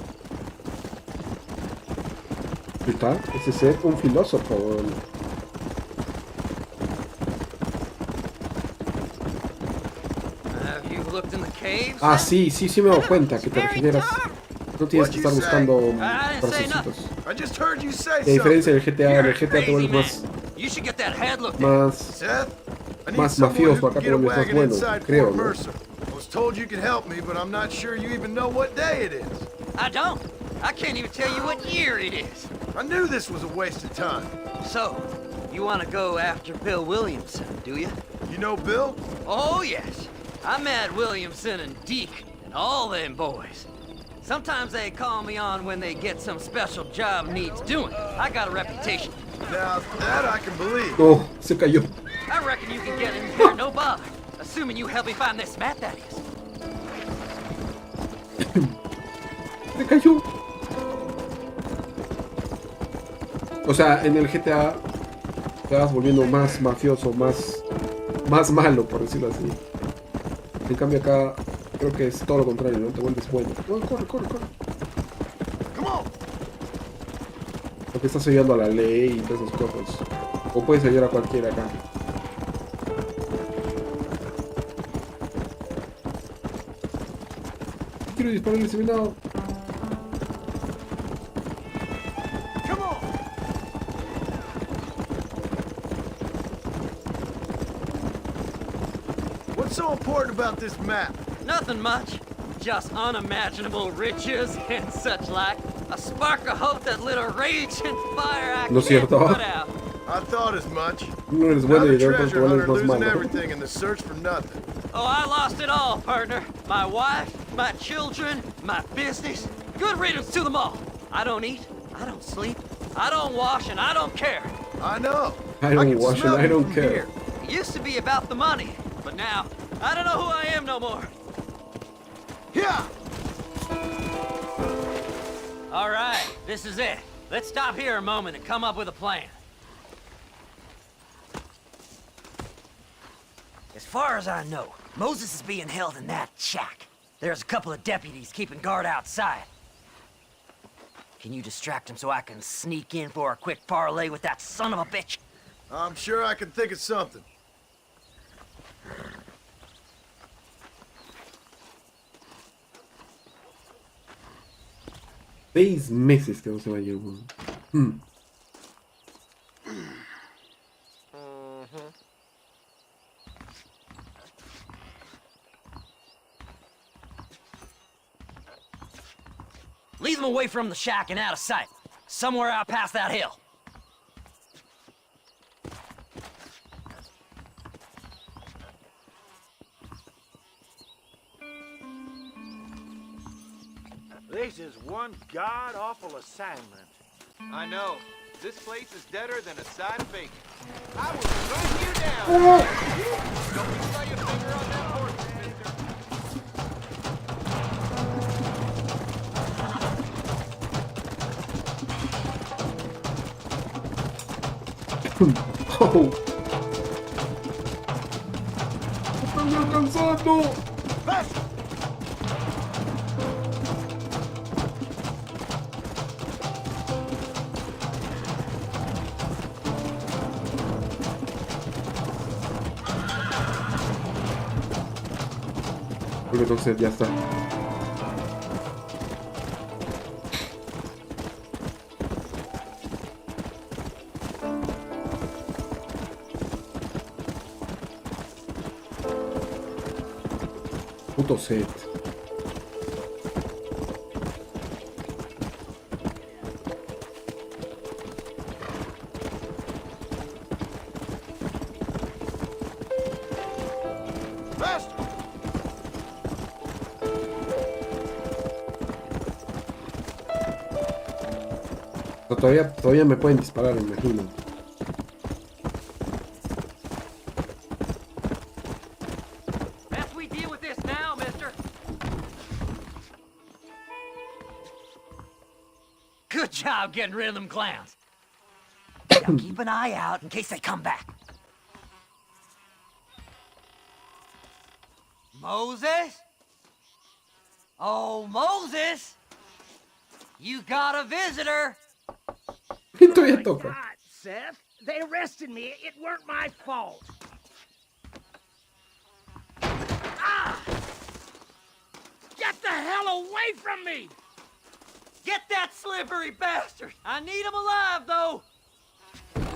¿Qué tal? Ese ser un filósofo. Have you looked in the caves? Ah, sí, sí, sí me doy cuenta que te refieres. No tienes que estar buscando procesitos. I just heard you say A diferencia del GTA, en el GTA te vuelves más. You should get that head looked Más mafioso, acá te vuelves más bueno, creo, ¿no? I was told you could help me, but I'm not sure you even know what day it is. I don't. I can't even tell you what year it is. I knew this was a waste of time. So, you want to go after Bill Williamson, do you? You know Bill? Oh, yes. I met Williamson and Deke and all them boys. Sometimes they call me on when they get some special job needs doing. I got a reputation. Now, that I can believe. Oh, se cayó. I reckon you can get in here, no bother. Assuming you help me find this map, that is. Se cayó. O sea, en el GTA te vas volviendo más mafioso, más malo, por decirlo así. En cambio acá creo que es todo lo contrario, ¿no? Te vuelves bueno. Oh, corre. Porque estás ayudando a la ley y todas esas cosas. O puedes ayudar a cualquiera acá. Quiero dispararle ese venado. What's so important about this map? Nothing much. Just unimaginable riches and such like. A spark of hope that lit a raging fire I No can't cierto. put out. I thought as much. No eres bueno y de pronto treasure vuelves hunter más losing malo. everything in the search for nothing. Oh, I lost it all, partner. My wife, my children, my business. Good riddance to them all. I don't eat, I don't sleep, I don't wash, and I don't care. I know. I don't wash and I don't care. It used to be about the money, but now, I don't know who I am no more. Yeah. All right, this is it. Let's stop here a moment and come up with a plan. As far as I know, Moses is being held in that shack. There's a couple of deputies keeping guard outside. Can you distract him so I can sneak in for a quick parlay with that son of a bitch? I'm sure I can think of something. 6 meses que no se va a ir, weón. Lead them away from the shack and out of sight. Somewhere out past that hill. This is one god-awful assignment. I know. This place is deader than a side of bacon. I will run you down! Don't you lay your finger on that horse, Oh. ¡Me están alcanzando! Porque entonces ya está. Puto set. Todavía me pueden disparar, me imagino. Best we deal with this now, mister. Good job getting rid of them clowns. Now keep an eye out in case they come back. Moses? Oh, Moses! You got a visitor! Todavía toca. Seth, they arrested me. It weren't my fault. Ah! Get the hell away from me! Get that slippery bastard! I need him alive, though!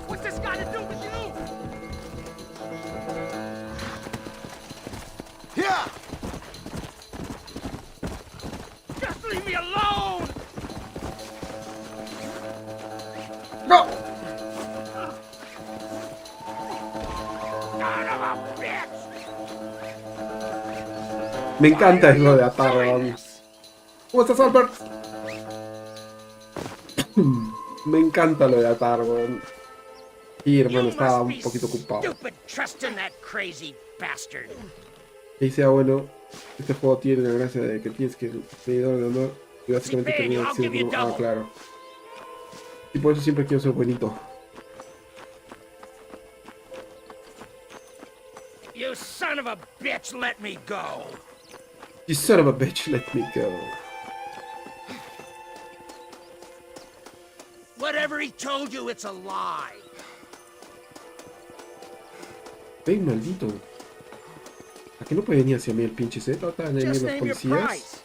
What's this got to do with you? Yeah! Just leave me alone! No! Me encanta eso de atar, weón. ¿Cómo estás, Albert? Me encanta lo de atar, weón. Y hermano, estaba un poquito ocupado. Dice, bueno, este juego tiene la gracia de que tienes que seguidor de honor y básicamente termina siendo... Ah, claro. Y por eso siempre quiero ser buenito. You son of a bitch, let me go! You son of a bitch, let me go. Whatever he told you, it's a lie. Ven, maldito. ¿A qué no puede venir hacia mí el pinche Z? Están ahí los policías.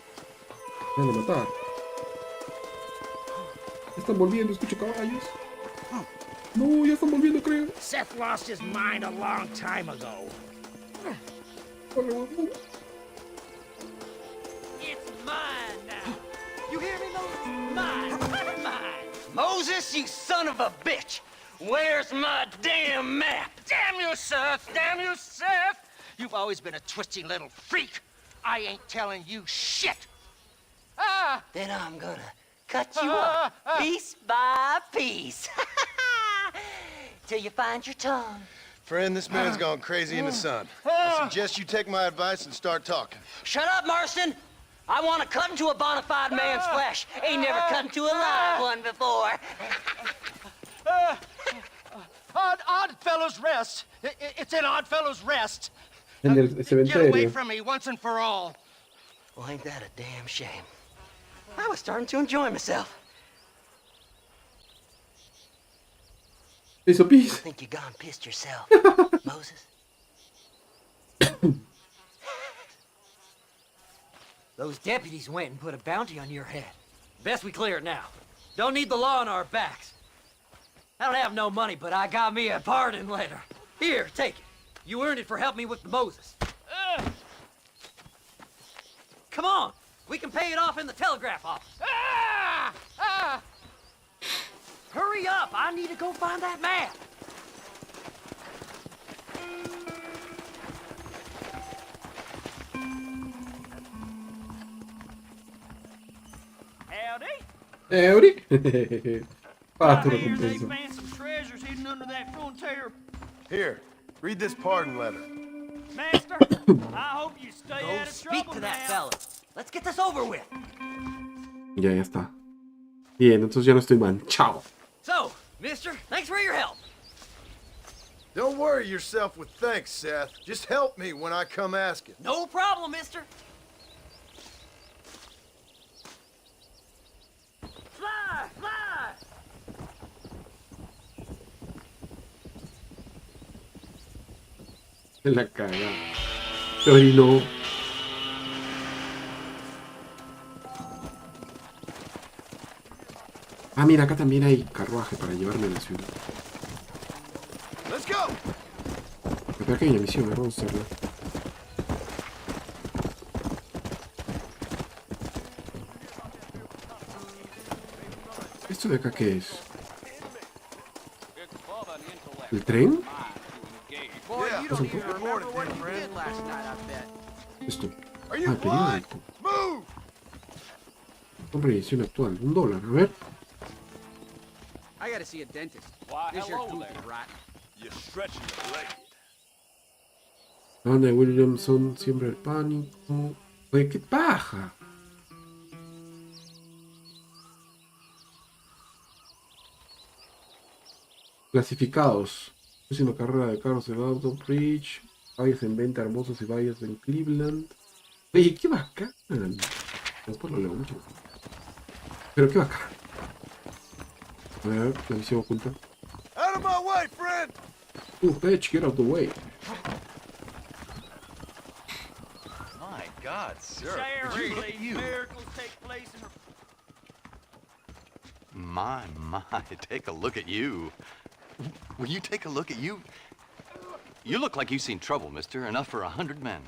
Me van a matar. Ya están volviendo, escucho caballos. No, ya están volviendo, creo. Seth lost his mind a long time ago. It's mine now. You hear me, Moses? Mine. Mine. Moses, you son of a bitch. Where's my damn map? Damn you, Seth! Damn you, Seth! You've always been a twisty little freak. I ain't telling you shit. Ah! Then I'm gonna cut you up piece by piece. Till you find your tongue. Friend, this man's gone crazy in the sun. I suggest you take my advice and start talking. Shut up, Marston! I want to cut into a bona fide man's flesh. Ain't never cut into a live one before. Odd Fellow's Rest. It's in Odd Fellow's Rest. En el Get cementerio. away from me once and for all. Well, ain't that a damn shame? I was starting to enjoy myself. Piece of peace. I think you gone pissed yourself, Moses. Those deputies went and put a bounty on your head. Best we clear it now. Don't need the law on our backs. I don't have no money, but I got me a pardon letter. Here, take it. You earned it for helping me with the Moses. Come on, we can pay it off in the telegraph office. Hurry up, I need to go find that map. Howdy. Howdy. Ah, tu I hear they recompensa. found some treasures hidden under that frontier. Here, read this pardon letter. Master, I hope you stay Go out of speak trouble to that now. fella. Let's get this over with. Ya está. Bien, entonces ya no estoy manchado. So, mister, thanks for your help. Don't worry yourself with thanks, Seth. Just help me when I come asking. No problem, mister. Fly, fly! En la cagada. Se orinó. Ah, mira, acá también hay carruaje para llevarme a la ciudad. Let's go. Qué pequeña misión, vamos a hacerla. ¿Esto de acá qué es? ¿El tren? ¿Pasa un poco? Esto. Ah, el periódico. Compra edición actual. $1, a ver. I gotta see a dentist. This your tooth is rotten. You're stretching the blade. Ana Williamson, siempre el pánico. Oye, qué paja. Clasificados. Próxima carrera de carros en Auto Bridge. Vallas en venta hermosos y vallas en Cleveland. Oye, qué bacán. Después lo leo mucho. Pero qué bacán. A ver, la misión oculta. Out of my way, friend. Bitch, get out of the way. My God, sir. Miracles take place in My, take a look at you. Will you take a look at you? You look like you've seen trouble, mister. Enough for 100 men.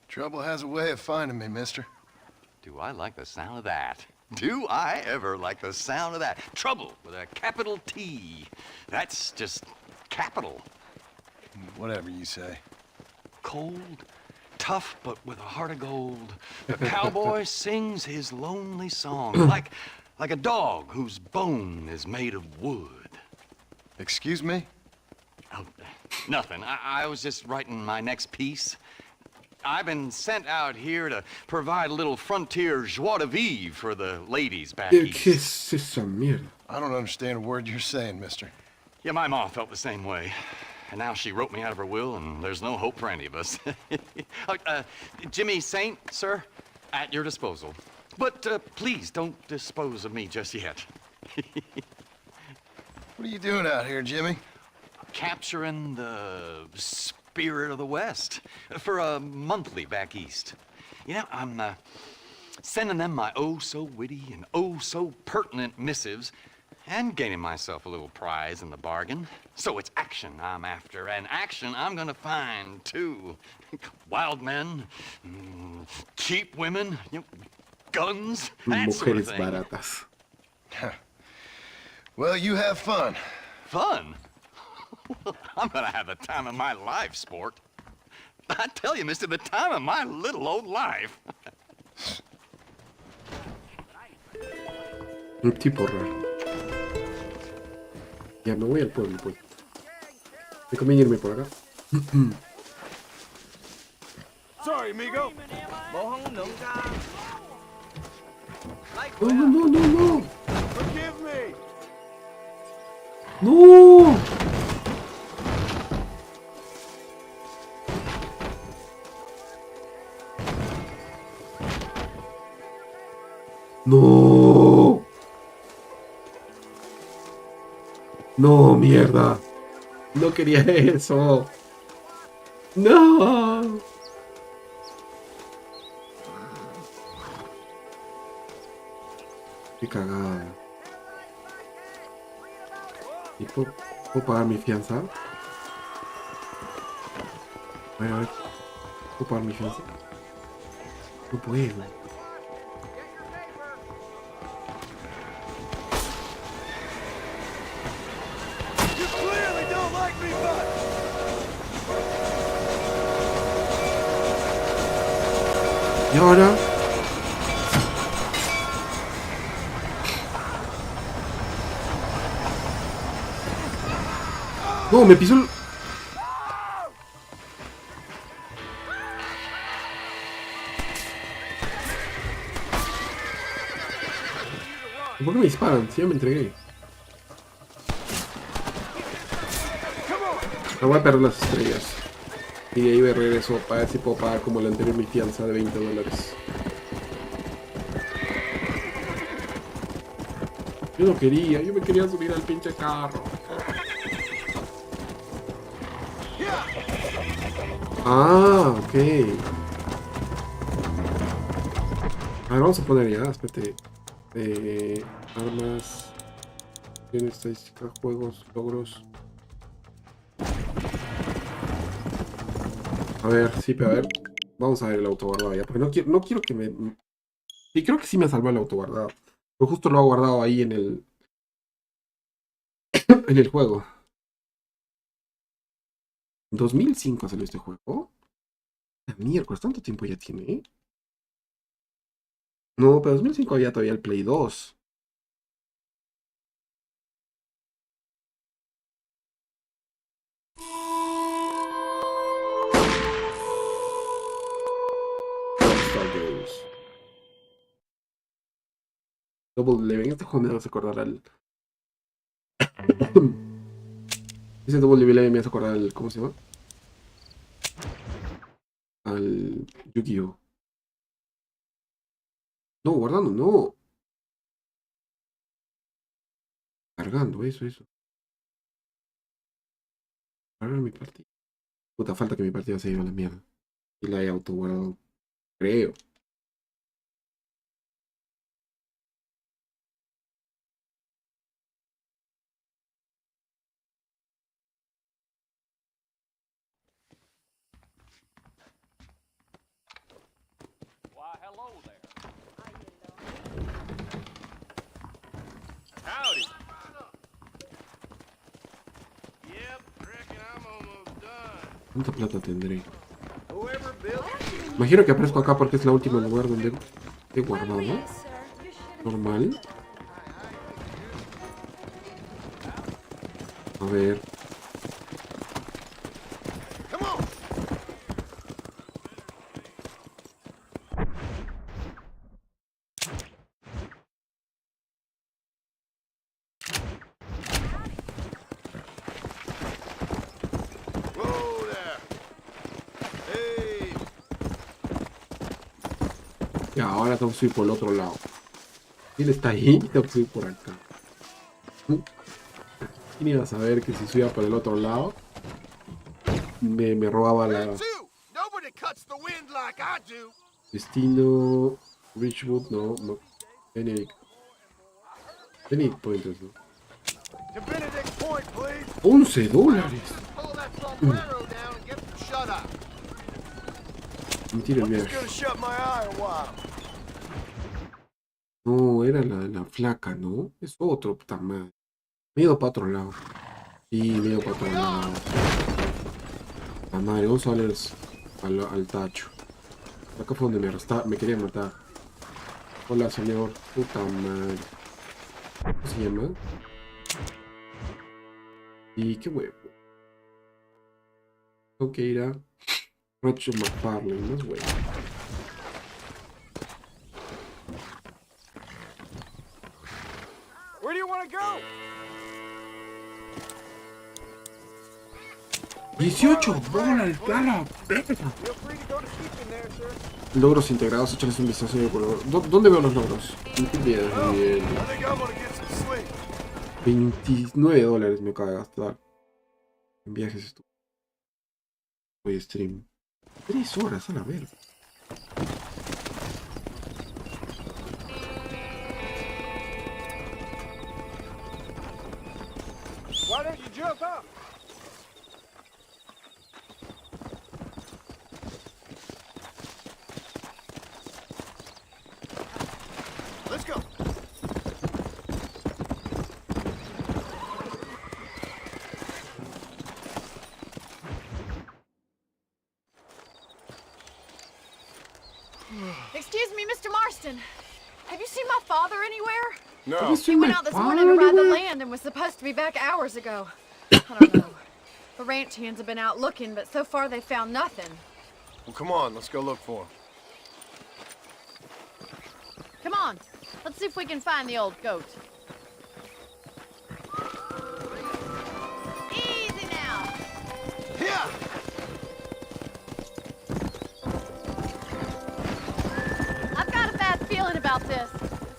Trouble has a way of finding me, mister. Do I like the sound of that? Do I ever like the sound of that? Trouble with a capital T. That's just capital. Whatever you say. Cold, tough, but with a heart of gold. The cowboy sings his lonely song like a dog whose bone is made of wood. Excuse me? Oh, nothing. I was just writing my next piece. I've been sent out here to provide a little frontier joie de vivre for the ladies back ¿Qué east. es esa mierda? I don't understand a word you're saying, mister. Yeah, my mom felt the same way. And now she wrote me out of her will, and there's no hope for any of us. Jimmy Saint, sir, at your disposal. But please don't dispose of me just yet. What are you doing out here, Jimmy? Capturing the spirit of the West for a monthly back east. You know, I'm sending them my oh-so-witty and oh-so-pertinent missives and gaining myself a little prize in the bargain. So it's action I'm after, and action I'm gonna find, too. Wild men, cheap women, you know, guns, that sort of Mujeres thing. baratas. Well, you have fun. Fun? I'm gonna have the time of my life, sport. I tell you, mister, the time of my little old life. Un tipo raro. Ya me voy al pueblo, pues. Me conviene irme por acá. Sorry, amigo. No. Forgive me. No. No. No, mierda. No quería eso. No. Qué cagada. ¿Y puedo pagar mi fianza? A ver. ¿Puedo pagar mi fianza? No puedo. ¿Y ahora? No, me pisó el... ¿Por qué me disparan? Si ya me entregué. Me voy a perder las estrellas. Y de ahí me regreso para ver si puedo pagar como la anterior mi fianza de $20. Yo no quería, yo me quería subir al pinche carro. Ah, ok. A ver, vamos a poner ya, espérate. Armas. Tiene estadística, juegos, logros. A ver, sí, pero a ver. Vamos a ver el autoguardado ya, porque no quiero que me... Sí, creo que sí me salvó el autoguardado. Pero justo lo ha guardado ahí en el... en el juego. 2005 salió este juego. La miércoles, ¿tanto tiempo ya tiene? No, pero 2005 había todavía el Play 2. Double Eleven, este juego me hace acordar al... Ese Double Eleven me hace acordar al... ¿Cómo se llama? Al Yu-Gi-Oh! No, guardando, no. Cargando, eso. Cargar mi partida. Puta, falta que mi partida se lleve a la mierda. Y la he autoguardado. Creo. Why, hello there. Howdy. Yep, reckon I'm almost done. ¿Cuánta plata tendré? Imagino que aparezco acá porque es la última lugar donde he guardado. Normal. A ver. Y ahora tengo que subir por el otro lado. ¿Quién está ahí? Tengo que subir por acá. ¿Quién iba a saber que si subía por el otro lado me robaba la... Destino... Richwood, no. Benedict Pointers, ¿no? $11. Mentira el viaje. No, era la flaca, ¿no? Es otro, puta madre. Me he ido para otro lado. Sí, me he ido para otro lado. La madre, vamos a ver al tacho. Acá fue donde me quería matar. Hola, señor. Puta madre. ¿Cómo se llama? Y qué huevo. Tengo que ir a Rancho McFarlane, más huevo. Where do you want to go? $18 a la verga. Logros integrados, échales un vistazo de color. ¿Dónde veo los logros? Bien. $29 me acaba de gastar en viajes esto. Voy a stream 3 horas a la verga. Why don't you jump up? Let's go. Excuse me, Mr. Marston. Have you seen my father anywhere? No. He went out this morning to ride the land and was supposed to be back hours ago. I don't know. The ranch hands have been out looking, but so far they found nothing. Well, come on, let's go look for him. Come on, let's see if we can find the old goat. Easy now. Yeah. I've got a bad feeling about this.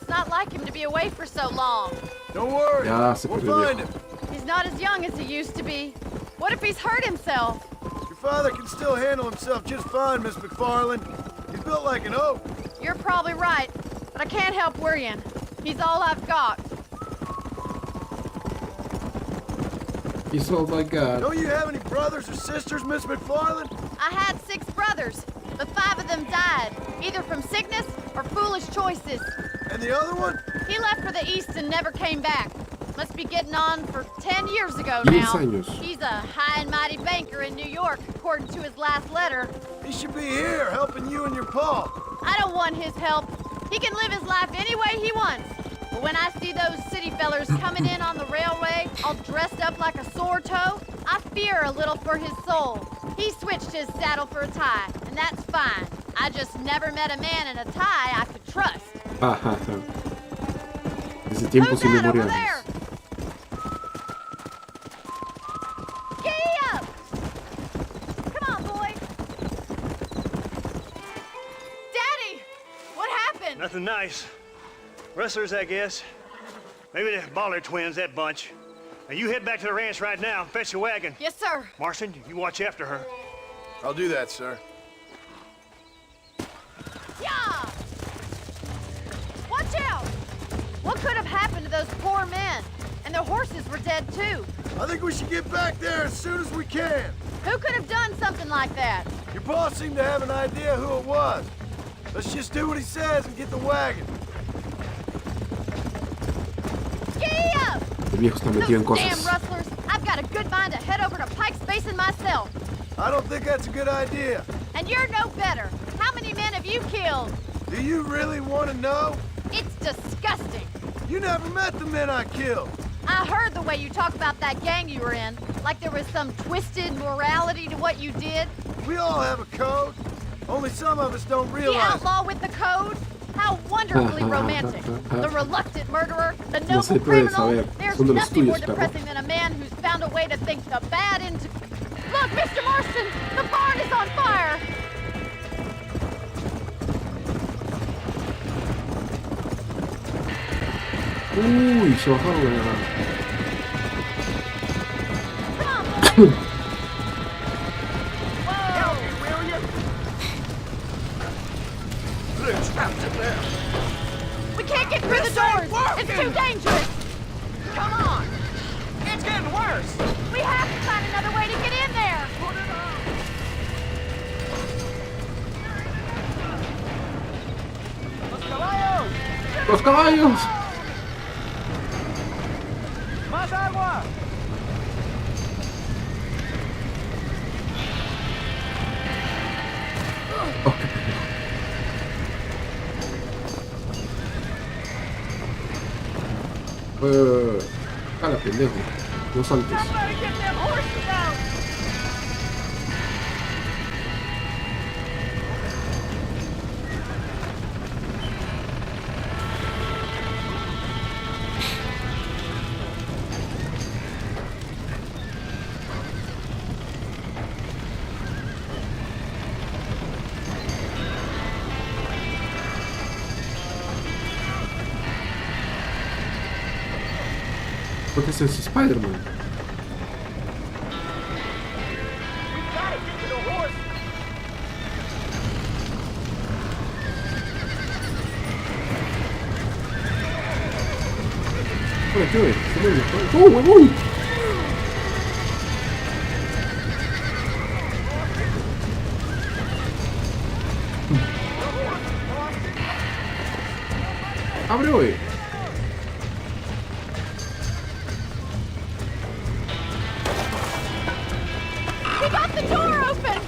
It's not like him to be away for so long. Don't worry. Ya se We'll perdió. find him. He's not as young as he used to be. What if he's hurt himself? Your father can still handle himself just fine, Miss McFarlane. He's built like an oak. You're probably right, but I can't help worrying. He's all I've got. He sounds like God. Don't you have any brothers or sisters, Miss McFarland? I had 6 brothers, but 5 of them died, either from sickness or foolish choices. And the other one? He left for the east and never came back. Must be getting on for 10 years ago now. He's a high and mighty banker in New York, according to his last letter. He should be here, helping you and your pa. I don't want his help. He can live his life any way he wants. But when I see those city fellers coming in on the railway, all dressed up like a sore toe, I fear a little for his soul. He switched his saddle for a tie, and that's fine. I just never met a man in a tie I could trust. Desde tiempos inmemoriales. Come on, boy. Daddy, what happened? Nothing nice. Rustlers, I guess. Maybe the Baller twins, that bunch. Now you head back to the ranch right now and fetch a wagon. Yes, sir. Marston, you watch after her. I'll do that, sir. Yeah! Watch out! What could have happened to those poor men? And their horses were dead, too. I think we should get back there as soon as we can. Who could have done something like that? Your boss seemed to have an idea who it was. Let's just do what he says and get the wagon. El viejo está metido en Those damn cosas. rustlers! I've got a good mind to head over to Pike's Basin myself. I don't think that's a good idea. And you're no better. How many men have you killed? Do you really want to know? It's disgusting. You never met the men I killed. I heard the way you talk about that gang you were in, like there was some twisted morality to what you did. We all have a code. Only some of us don't The realize. outlaw with the code? How wonderfully romantic. The reluctant murderer, the No se noble puede criminal. saber. There's Son de los nothing more tuyos, perro. depressing than a man who's found a way to think the bad into... Look, Mr. Marston! The barn is on fire! Uy, se bajaron la verdad. Help me, will you? Luke's trapped in there. We can't get through the doors! It's too dangerous! Come on! It's getting worse! We have to find another way to get in there! Put it on! ¡Los caballos! ¡Más agua! Cala, pendejo. No saltes. Somebody get them horses out! Porque ese es Spider-Man. Hola, ¿qué ves? ¡Oh, huevón! ¡Abre, güey! We got the door open!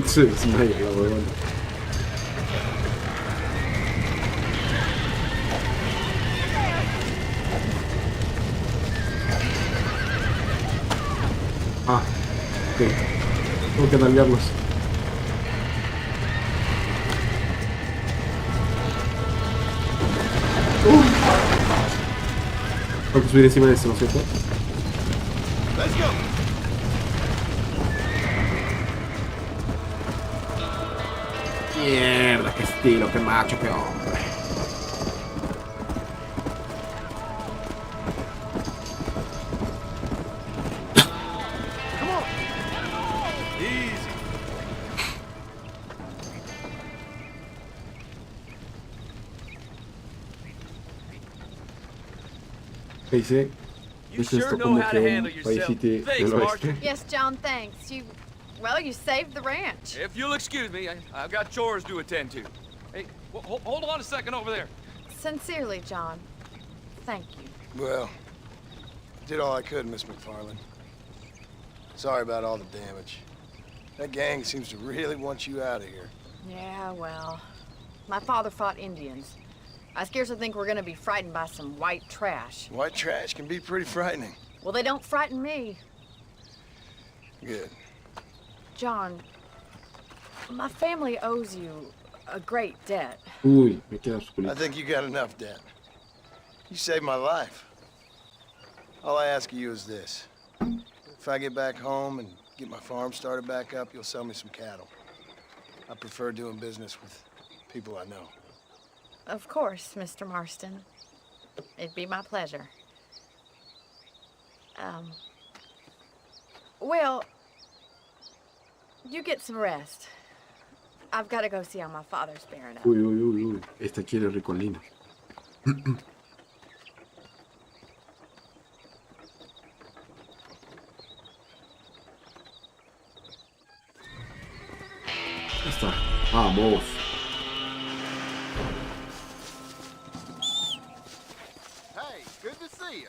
Se desmaya la huevona. Ah, ok. Tengo que nalguearlos. Tengo que subir encima de este, ¿no es cierto? Let's go. Mierda, qué estilo, qué macho, qué hombre. Come on. Easy. Dice, ¿es esto como que un Vice City del oeste? Yes, John, thanks. Well, you saved the ranch. If you'll excuse me, I've got chores to attend to. Hey, hold on a second over there. Sincerely, John. Thank you. Well, did all I could, Miss McFarland. Sorry about all the damage. That gang seems to really want you out of here. Yeah, well, my father fought Indians. I scarcely think we're gonna be frightened by some white trash. White trash can be pretty frightening. Well, they don't frighten me. Good. John, my family owes you a great debt. Uy, me queda oscurito. I think you got enough debt. You saved my life. All I ask of you is this. If I get back home and get my farm started back up, you'll sell me some cattle. I prefer doing business with people I know. Of course, Mr. Marston. It'd be my pleasure. Well, you get some rest. I've got to go see how my father's bearing up. Uy, uy, uy, uy. Esta quiere ricolino. Ya está. Vamos. Hey, good to see you.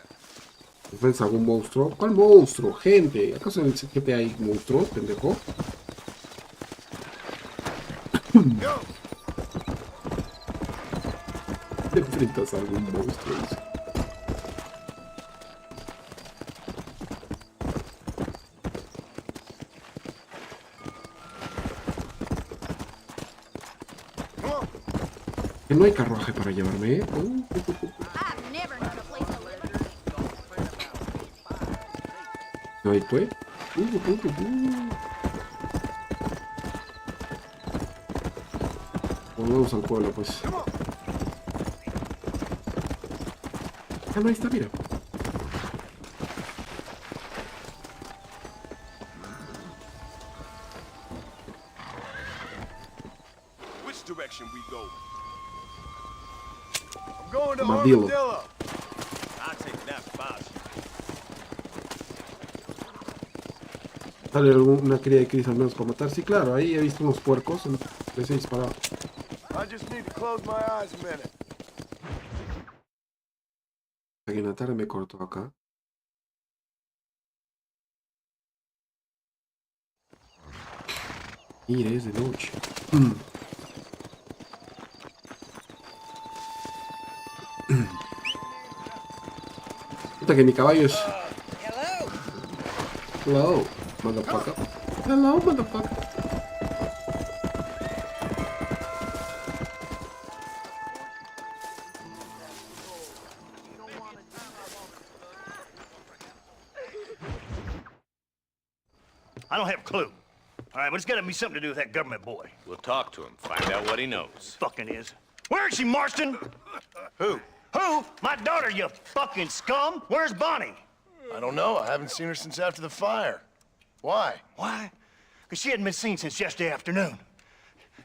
¿Defensa algún monstruo? ¿Cuál monstruo? Gente. ¿Acaso en el GTA hay monstruos, pendejo? ¿Te enfrentas a algún monstruo? Que no hay carruaje para llevarme, ¿eh? No hay pues. Volvemos al pueblo, pues. Ah, no, ahí está, mira. Which direction we go? I'm going to Armadillo. Armadillo. I'll take that fast. ¿Sale alguna cría de Chris al menos para matar? Sí, claro, ahí he visto unos puercos. Les he disparado. I just need to close my eyes a minute. Aquí en la tarde me cortó acá. Mira, es de noche. Puta que mi caballo es... Hello, motherfucker. Hello, motherfucker. I don't have a clue. All right, but it's got to be something to do with that government boy. We'll talk to him, find out what he knows. Fucking is. Where is she, Marston? Who? Who? My daughter, you fucking scum. Where's Bonnie? I don't know. I haven't seen her since after the fire. Why? Why? Because she hadn't been seen since yesterday afternoon.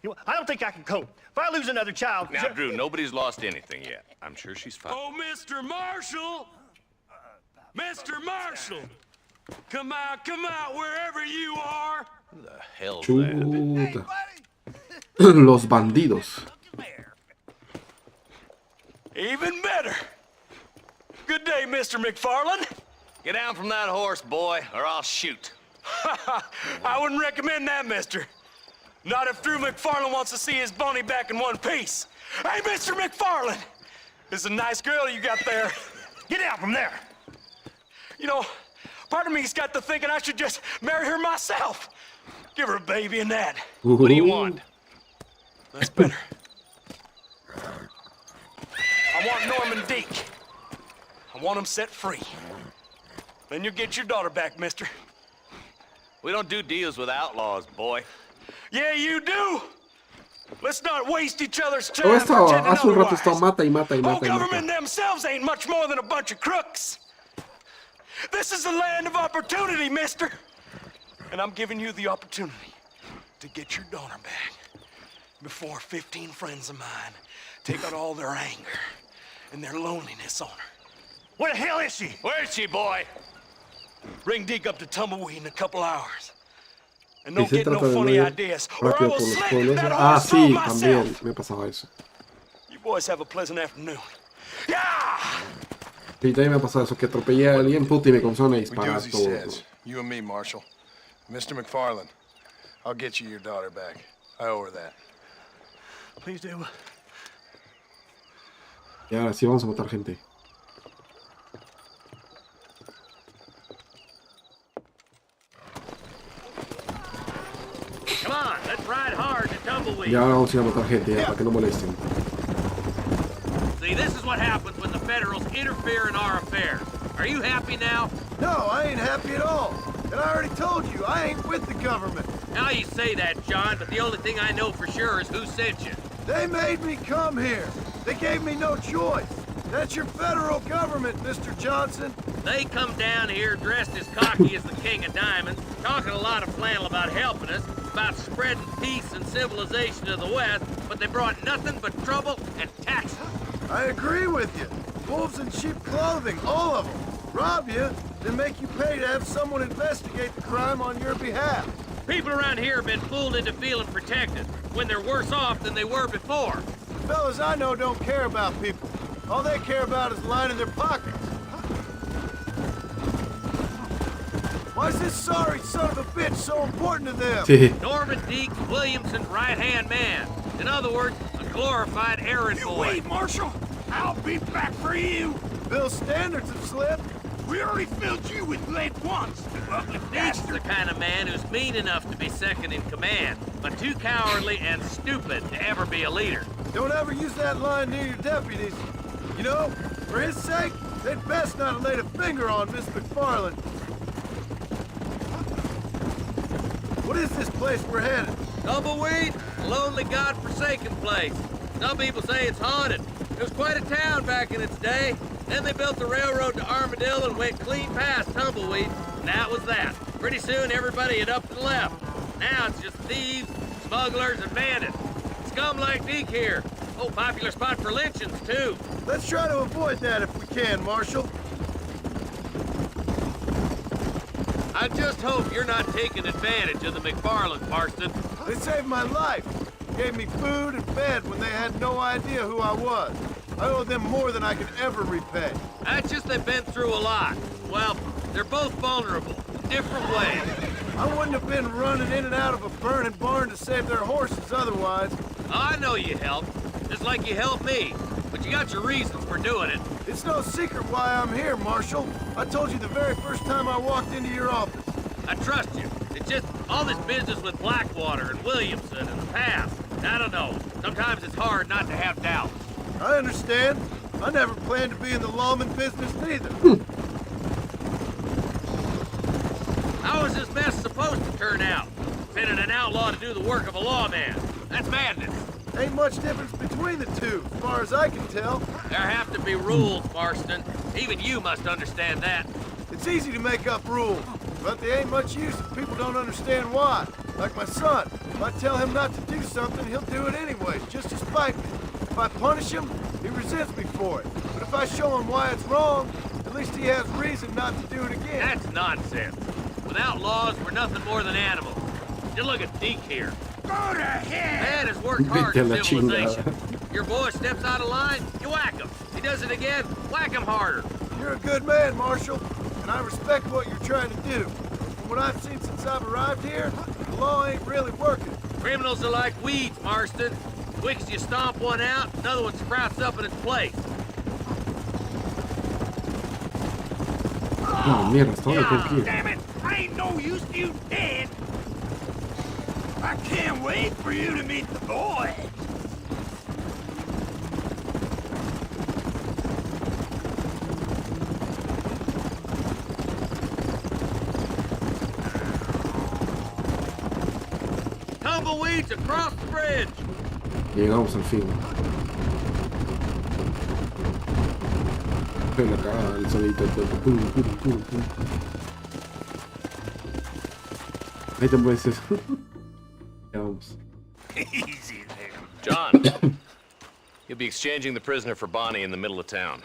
You know, I don't think I can cope. If I lose another child... Now, Drew, nobody's lost anything yet. I'm sure she's fine. Oh, Mr. Marshall! Mr. Marshall! Come out, wherever you are! Who the hell's Chuta. Los bandidos. Even better! Good day, Mr. McFarland. Get down from that horse, boy, or I'll shoot. I wouldn't recommend that, mister. Not if Drew McFarland wants to see his Bonnie back in one piece. Hey, Mr. McFarland! This is a nice girl you got there. Get out from there! You know, part of me's got to thinking I should just marry her myself. Give her a baby and that. What do you want? That's better. I want Norman Deke. I want him set free. Then you'll get your daughter back, mister. We don't do deals with outlaws, boy. Yeah, you do! Let's not waste each other's time. Hace un rato estaba mata y mata y mata y Government mata. themselves ain't much more than a bunch of crooks. This is the land of opportunity, mister. And I'm giving you the opportunity to get your daughter back before 15 friends of mine take out all their anger and their loneliness on her. Where the hell is she? Where is she, boy? Bring Deke up to Tumbleweed in a couple hours. And don't get no funny ideas, or I will slit that horse throat myself. Me pasaba eso. You boys have a pleasant afternoon. Sí, también me ha pasado eso, que atropellé a alguien, puta, y me comenzaron a We do disparar as he todo. says. You and me, Marshal. Mr. McFarland, I'll get you your daughter back. I owe her that. Please do. Y ahora sí vamos a matar gente. Come on, let's ride hard to Tumbleweed. Y ahora vamos a ir a matar gente, ya, para que no molesten. See, this is what happens when the Federals interfere in our affairs. Are you happy now? No, I ain't happy at all. And I already told you, I ain't with the government. Now you say that, John, but the only thing I know for sure is who sent you. They made me come here. They gave me no choice. That's your federal government, Mr. Johnson. They come down here dressed as cocky as the King of Diamonds, talking a lot of flannel about helping us, about spreading peace and civilization to the West, but they brought nothing but trouble and taxes. I agree with you. Wolves in sheep clothing, all of them. Rob you, then make you pay to have someone investigate the crime on your behalf. People around here have been fooled into feeling protected, when they're worse off than they were before. The fellas I know don't care about people. All they care about is lining their pockets. Why is this sorry son of a bitch so important to them? Norman Deeks Williamson's right-hand man. In other words, a glorified errand boy. Wait, Marshal. I'll be back for you. Bill's standards have slipped. We already filled you with lead once. Deeks is the kind of man who's mean enough to be second in command, but too cowardly and stupid to ever be a leader. Don't ever use that line near your deputies. You know, for his sake, they'd best not have laid a finger on Miss McFarland. What is this place we're headed? Tumbleweed, a lonely, god-forsaken place. Some people say it's haunted. It was quite a town back in its day. Then they built the railroad to Armadillo and went clean past Tumbleweed, and that was that. Pretty soon everybody had up and left. Now it's just thieves, smugglers, and bandits. Scum like Deke here. Oh, popular spot for lynchings, too. Let's try to avoid that if we can, Marshal. I just hope you're not taking advantage of the McFarland, Marston. They saved my life. Gave me food and bed when they had no idea who I was. I owe them more than I could ever repay. That's just they've been through a lot. Well, they're both vulnerable, in different ways. I wouldn't have been running in and out of a burning barn to save their horses otherwise. I know you helped, just like you helped me. But you got your reasons for doing it. It's no secret why I'm here, Marshal. I told you the very first time I walked into your office. I trust you. It's just all this business with Blackwater and Williamson and the past. I don't know. Sometimes it's hard not to have doubts. I understand. I never planned to be in the lawman business neither. How is this mess supposed to turn out? Sending an outlaw to do the work of a lawman. That's madness. Ain't much difference between the two, as far as I can tell. There have to be rules, Marston. Even you must understand that. It's easy to make up rules, but they ain't much use if people don't understand why. Like my son. If I tell him not to do something, he'll do it anyways, just to spite me. If I punish him, he resents me for it. But if I show him why it's wrong, at least he has reason not to do it again. That's nonsense. Without laws, we're nothing more than animals. Just look at Deke here. Go to hell! Man has worked hard in civilization. Your boy steps out of line, you whack him. He does it again, whack him harder. You're a good man, Marshal, and I respect what you're trying to do. From what I've seen since I've arrived here, the law ain't really working. Criminals are like weeds, Marston. Quick as you stomp one out, another one sprouts up in its place. No, mierda, estoy aquí. Damn it! I ain't no use to you dead. I can't wait for you to meet the boy. Tumbleweeds across the bridge. Llegamos al fin. En la cara, el sonidito del puente. Pum, pum, pum, pum. Ahí te puedes eso. Ya vamos. Easy there. John, you'll be exchanging the prisoner for Bonnie in the middle of town.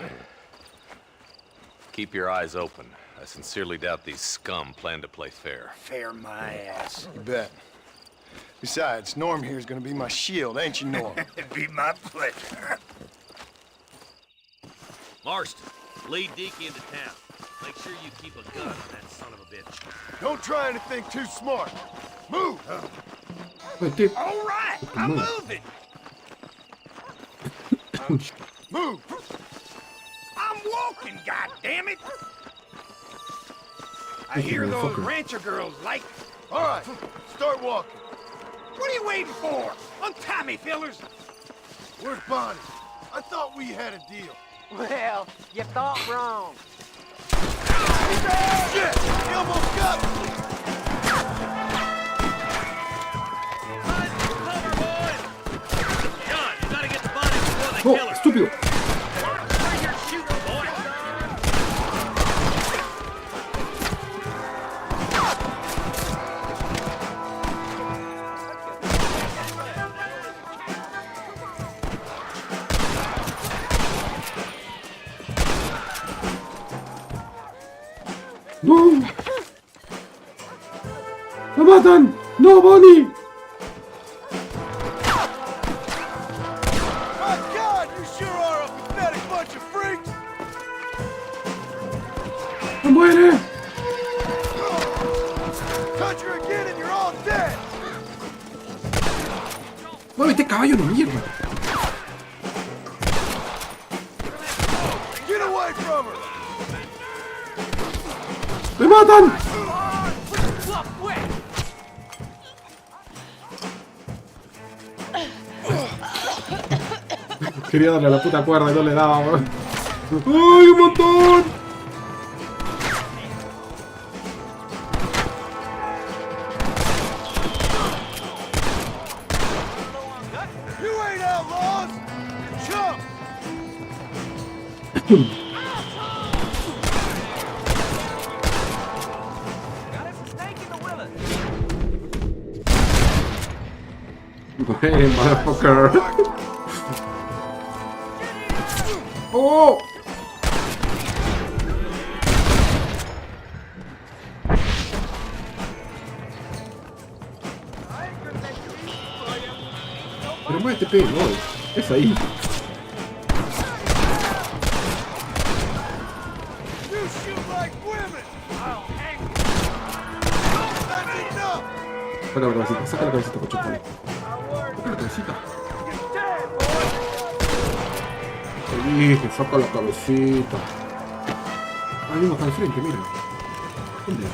Keep your eyes open. I sincerely doubt these scum plan to play fair. Fair my ass. You bet. Besides, Norm here is gonna be my shield, ain't you, Norm? It'd be my pleasure. Marston, lead Deaky into town. Make sure you keep a gun on that son of a bitch. Don't try anything too smart. Move! All right, I'm moving. Move! I'm walking, goddammit! I hear those rancher girls like... All right, start walking. What are you waiting for? Untie me, fellers. Where's Bonnie? I thought we had a deal. Well, you thought wrong. Shit! He almost got me! John, you gotta get the body before they kill her. Estúpido. ¡No! ¡Lo matan! ¡No, Bonnie! My God, you sure are a pathetic bunch of freaks! ¡Se muere! Touch her again and you're all dead! ¡Muévete, caballo de mierda! Get away from her! ¡Me matan! Quería darle a la puta cuerda y no le daba, bro. ¡Ay, un montón! You ain't outlaws! Chump! Hey, motherfucker. Oh! Pero muévete, pe, no. Es ahí. You shoot like women! I'll hang you! That's enough! Saca la cabecita, coche. Saca la cabecita. Te dije, saca la cabecita. Hay uno acá al frente, mira. ¿Dónde?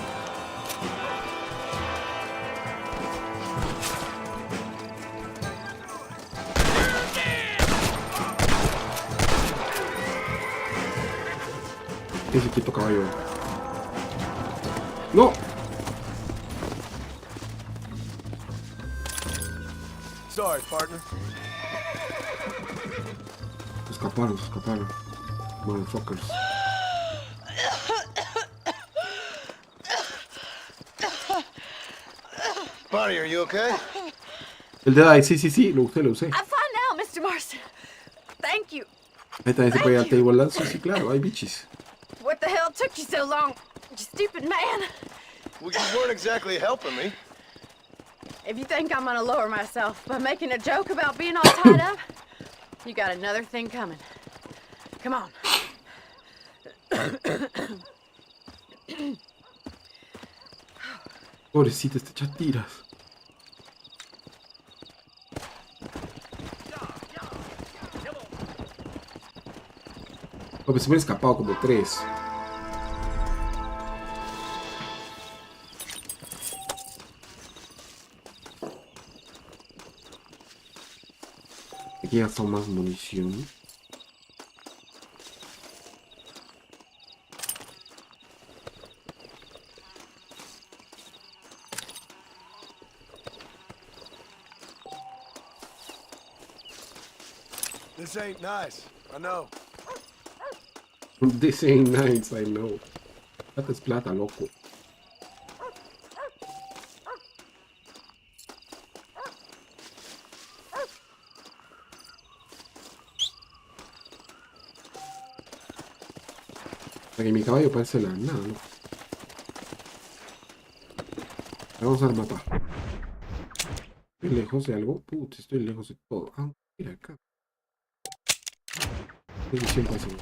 Ese quieto, caballo. ¡No! Sorry, partner. Escaparon, escaparon. Motherfuckers. Bonnie, are you okay? El de ahí, sí, lo usé. I'm fine now, Mr. Marston. Thank you. Ahí también se puede ir al table dance. Sí, claro, hay bichis. What the hell took you so long, you stupid man? Well, you weren't exactly helping me. If you think I'm gonna lower myself by making a joke about being all tied up, you got another thing coming. Come on. Pobrecita, este echa tiras. Porque se me han escapado como 3. Aquí ya son más munición. This ain't nice, I know. This ain't nice, I know. Plata es plata, loco. Porque mi caballo parece la nada, ¿no? Vamos al mapa. ¿Estoy lejos de algo? Putz, estoy lejos de todo. Ah, mira acá. Posición pasiva.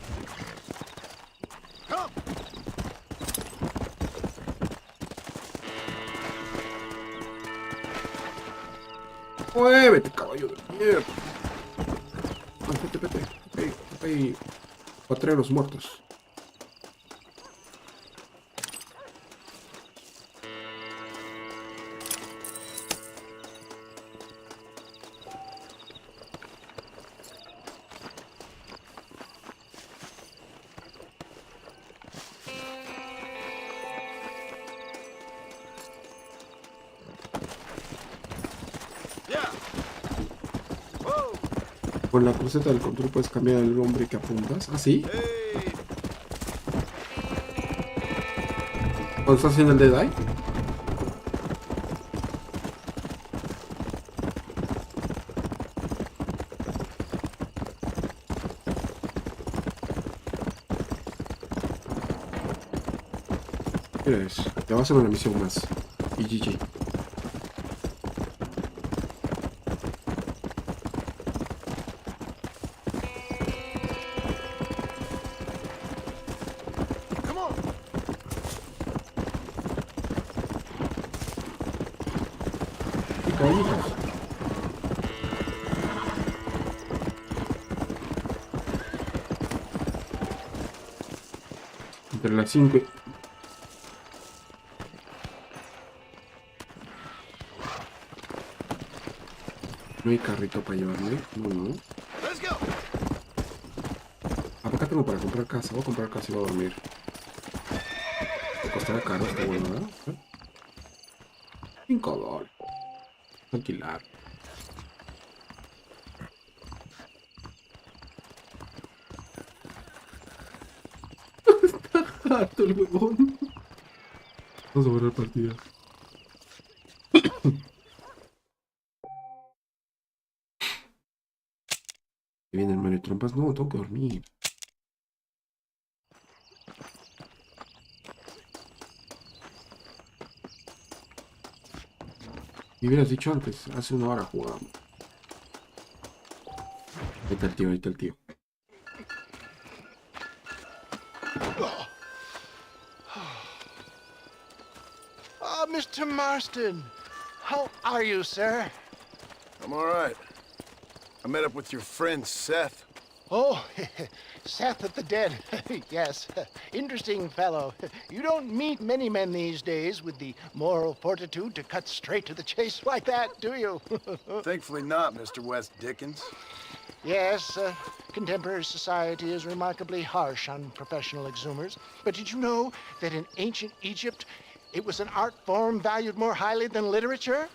¡Muévete, caballo de mierda! Vete. Hay cuatreros muertos. Con la cruceta del control puedes cambiar el hombre que apuntas. ¿Ah, sí? ¿Cuando estás haciendo el Dead Eye? Mira eso. Ya va a ser una misión más. Y GG. Entre las 5. No hay carrito para llevarme. No. Acá tengo para comprar casa. Voy a comprar casa y voy a dormir. Me costará caro esta bueno, ¿verdad? $5. Alquilar. Está harto el huevón. Vamos a borrar partida. ¿Que viene el Mario Trompas? No, tengo que dormir. Me hubieras dicho antes, hace una hora jugamos. Ahí está el tío. Oh, Mr. Marston. How are you, sir? I'm all right. I met up with your friend, Seth. Oh, Seth of the Dead. Yes, interesting fellow. You don't meet many men these days with the moral fortitude to cut straight to the chase like that, do you? Thankfully not, Mr. West Dickens. Yes, contemporary society is remarkably harsh on professional exhumers. But did you know that in ancient Egypt, it was an art form valued more highly than literature?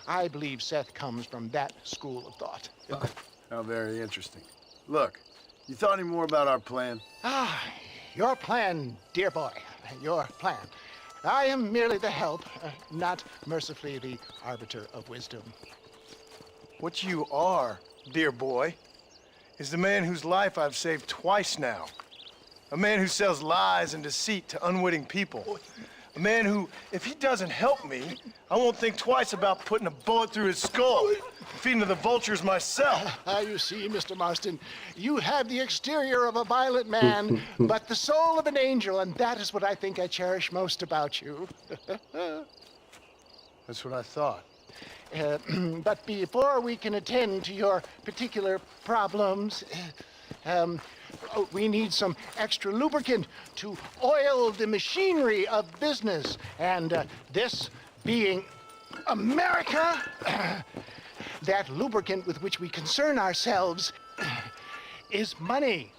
I believe Seth comes from that school of thought. How very interesting. Look, you thought any more about our plan? Ah, your plan, dear boy, your plan. I am merely the help, not mercifully the arbiter of wisdom. What you are, dear boy, is the man whose life I've saved twice now. A man who sells lies and deceit to unwitting people. A man who, if he doesn't help me, I won't think twice about putting a bullet through his skull, feeding to the vultures myself. You see, Mr. Marston, you have the exterior of a violent man, but the soul of an angel, and that is what I think I cherish most about you. That's what I thought. But before we can attend to your particular problems, we need some extra lubricant to oil the machinery of business. And this being America, that lubricant with which we concern ourselves is money.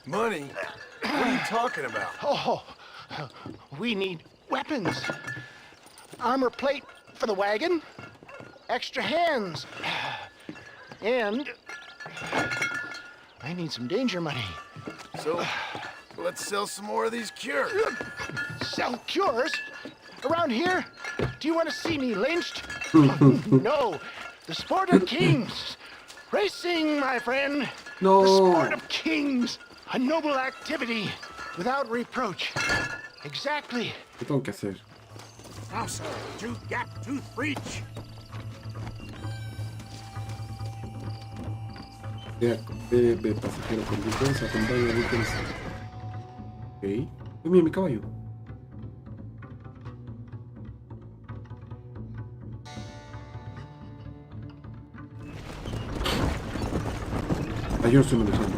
Money? What are you talking about? Oh, we need weapons. Armor plate for the wagon, extra hands, and I need some danger money. So, let's sell some more of these cures. Sell cures? Around here? Do you want to see me lynched? No, the sport of kings. Racing, my friend. No. The sport of kings. A noble activity without reproach. Exactly. ¿Qué tengo que hacer? Now, sir, to gap-tooth breach. Ve pasajero con Dickens, acompaña a Dickens. Ok. Oh, mira mi caballo. Ah, yo no estoy manejando.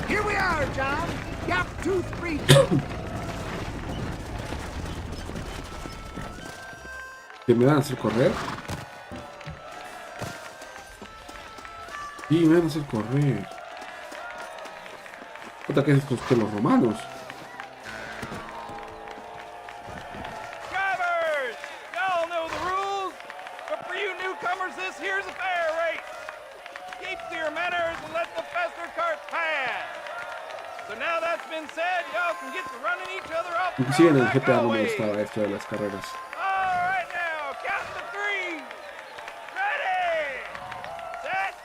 Here we are, John. Gap-tooth breach. ¿Que me van a hacer correr? Sí, me van a hacer correr. Puta, que es con los romanos. Drivers! Y'all know the rules, but for you newcomers, this here's a fair race. Keep to your manners and let the faster carts pass. So now that's been said, y'all can get to running each other off the Inclusive en el road GTA no me like gustaba esto de las carreras. All right now, count to three. Ready, set,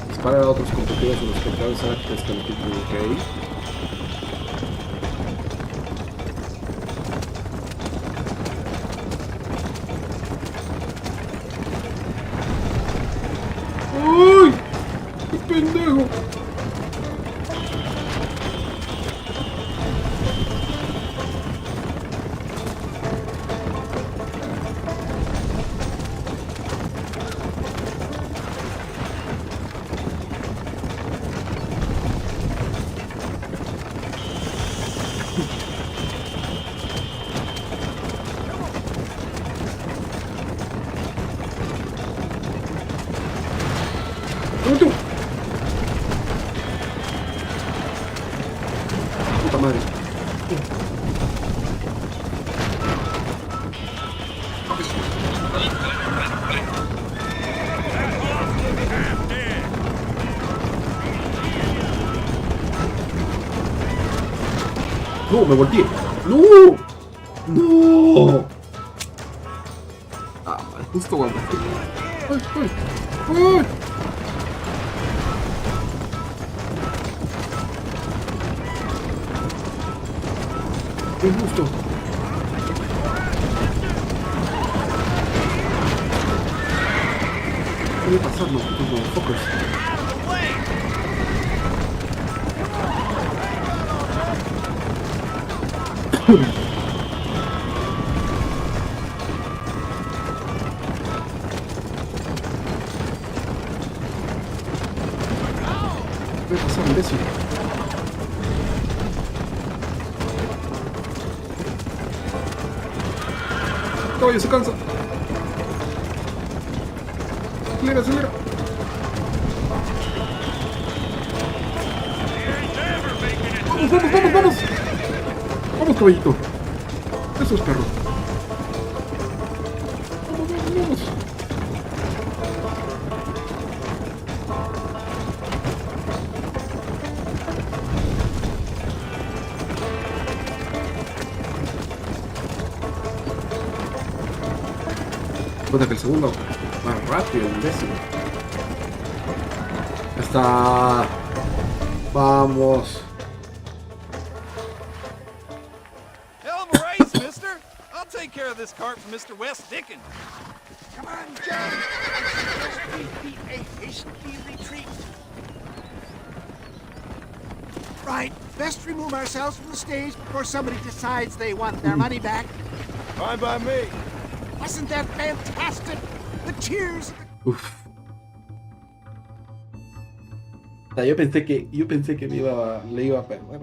Dispara a otros competidores o los espectadores antes que el título, ok. ¡Uy! ¡Qué pendejo! ¡Pronto! ¡Puta madre! ¡No! ¡Me volteé! ¡No! ¡No! Ah, man, justo cuando... ¡Ay, ay! ¡Ay! ¡Qué gusto! ¿Qué debe pasar, no? Estos motherfuckers. ¿Qué debe pasar, imbécil? Caballo se cansa. Acelera, acelera. Vamos, vamos, vamos, vamos. Vamos, caballito. Eso es perro. Vamos, vamos, vamos. Puta que el segundo más rápido, imbécil. Ya está. Vamos. Hell of a race, mister. I'll take care of this cart for Mr. West Dickens. Come on, John. We beat a hasty retreat. Right. Best remove ourselves from the stage before somebody decides they want their money back. Fine by me. Wasn't that fantastic? The cheers. Uf. O sea, yo pensé que le iba a perder.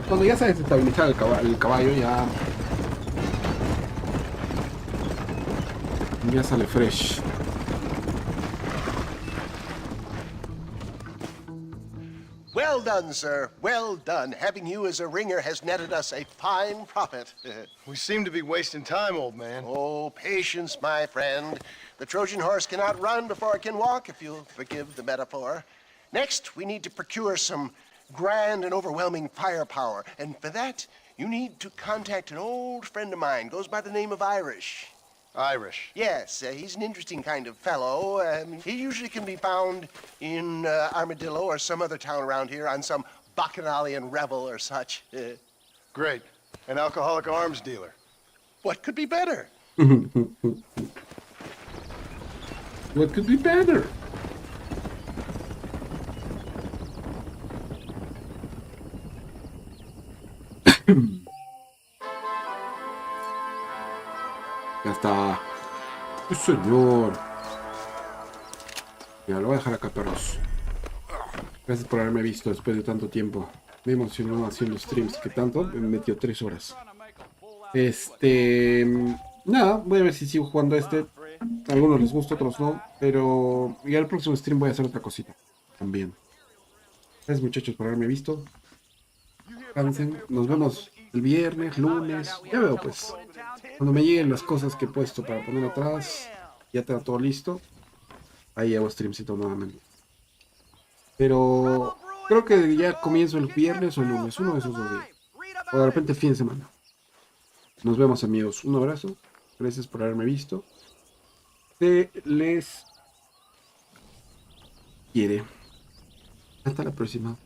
Cuando ya sabes estabilizar el caballo ya sale fresh. Well Well done, sir. Well done. Having you as a ringer has netted us a fine profit. We seem to be wasting time, old man. Oh, patience, my friend. The Trojan horse cannot run before it can walk, if you'll forgive the metaphor. Next, we need to procure some grand and overwhelming firepower. And for that, you need to contact an old friend of mine. Goes by the name of Irish. Irish? Yes, he's an interesting kind of fellow. He usually can be found in Armadillo or some other town around here on some bacchanalian revel or such. Great. An alcoholic arms dealer. What could be better? What could be better? Ya está. ¡Sí, señor! Ya lo voy a dejar acá, perros. Gracias por haberme visto después de tanto tiempo. Me emocionó haciendo streams que tanto. Me metió 3 horas. Nada, voy a ver si sigo jugando A algunos les gusta, otros no. Pero ya el próximo stream voy a hacer otra cosita. También. Gracias, muchachos, por haberme visto. Descansen. Nos vemos el viernes, lunes. Ya veo, pues. Cuando me lleguen las cosas que he puesto para poner atrás, ya está todo listo. Ahí hago streamcito nuevamente. Pero creo que ya comienzo el viernes o el lunes, uno de esos 2 días. O de repente el fin de semana. Nos vemos, amigos. Un abrazo. Gracias por haberme visto. Se les quiere. Hasta la próxima.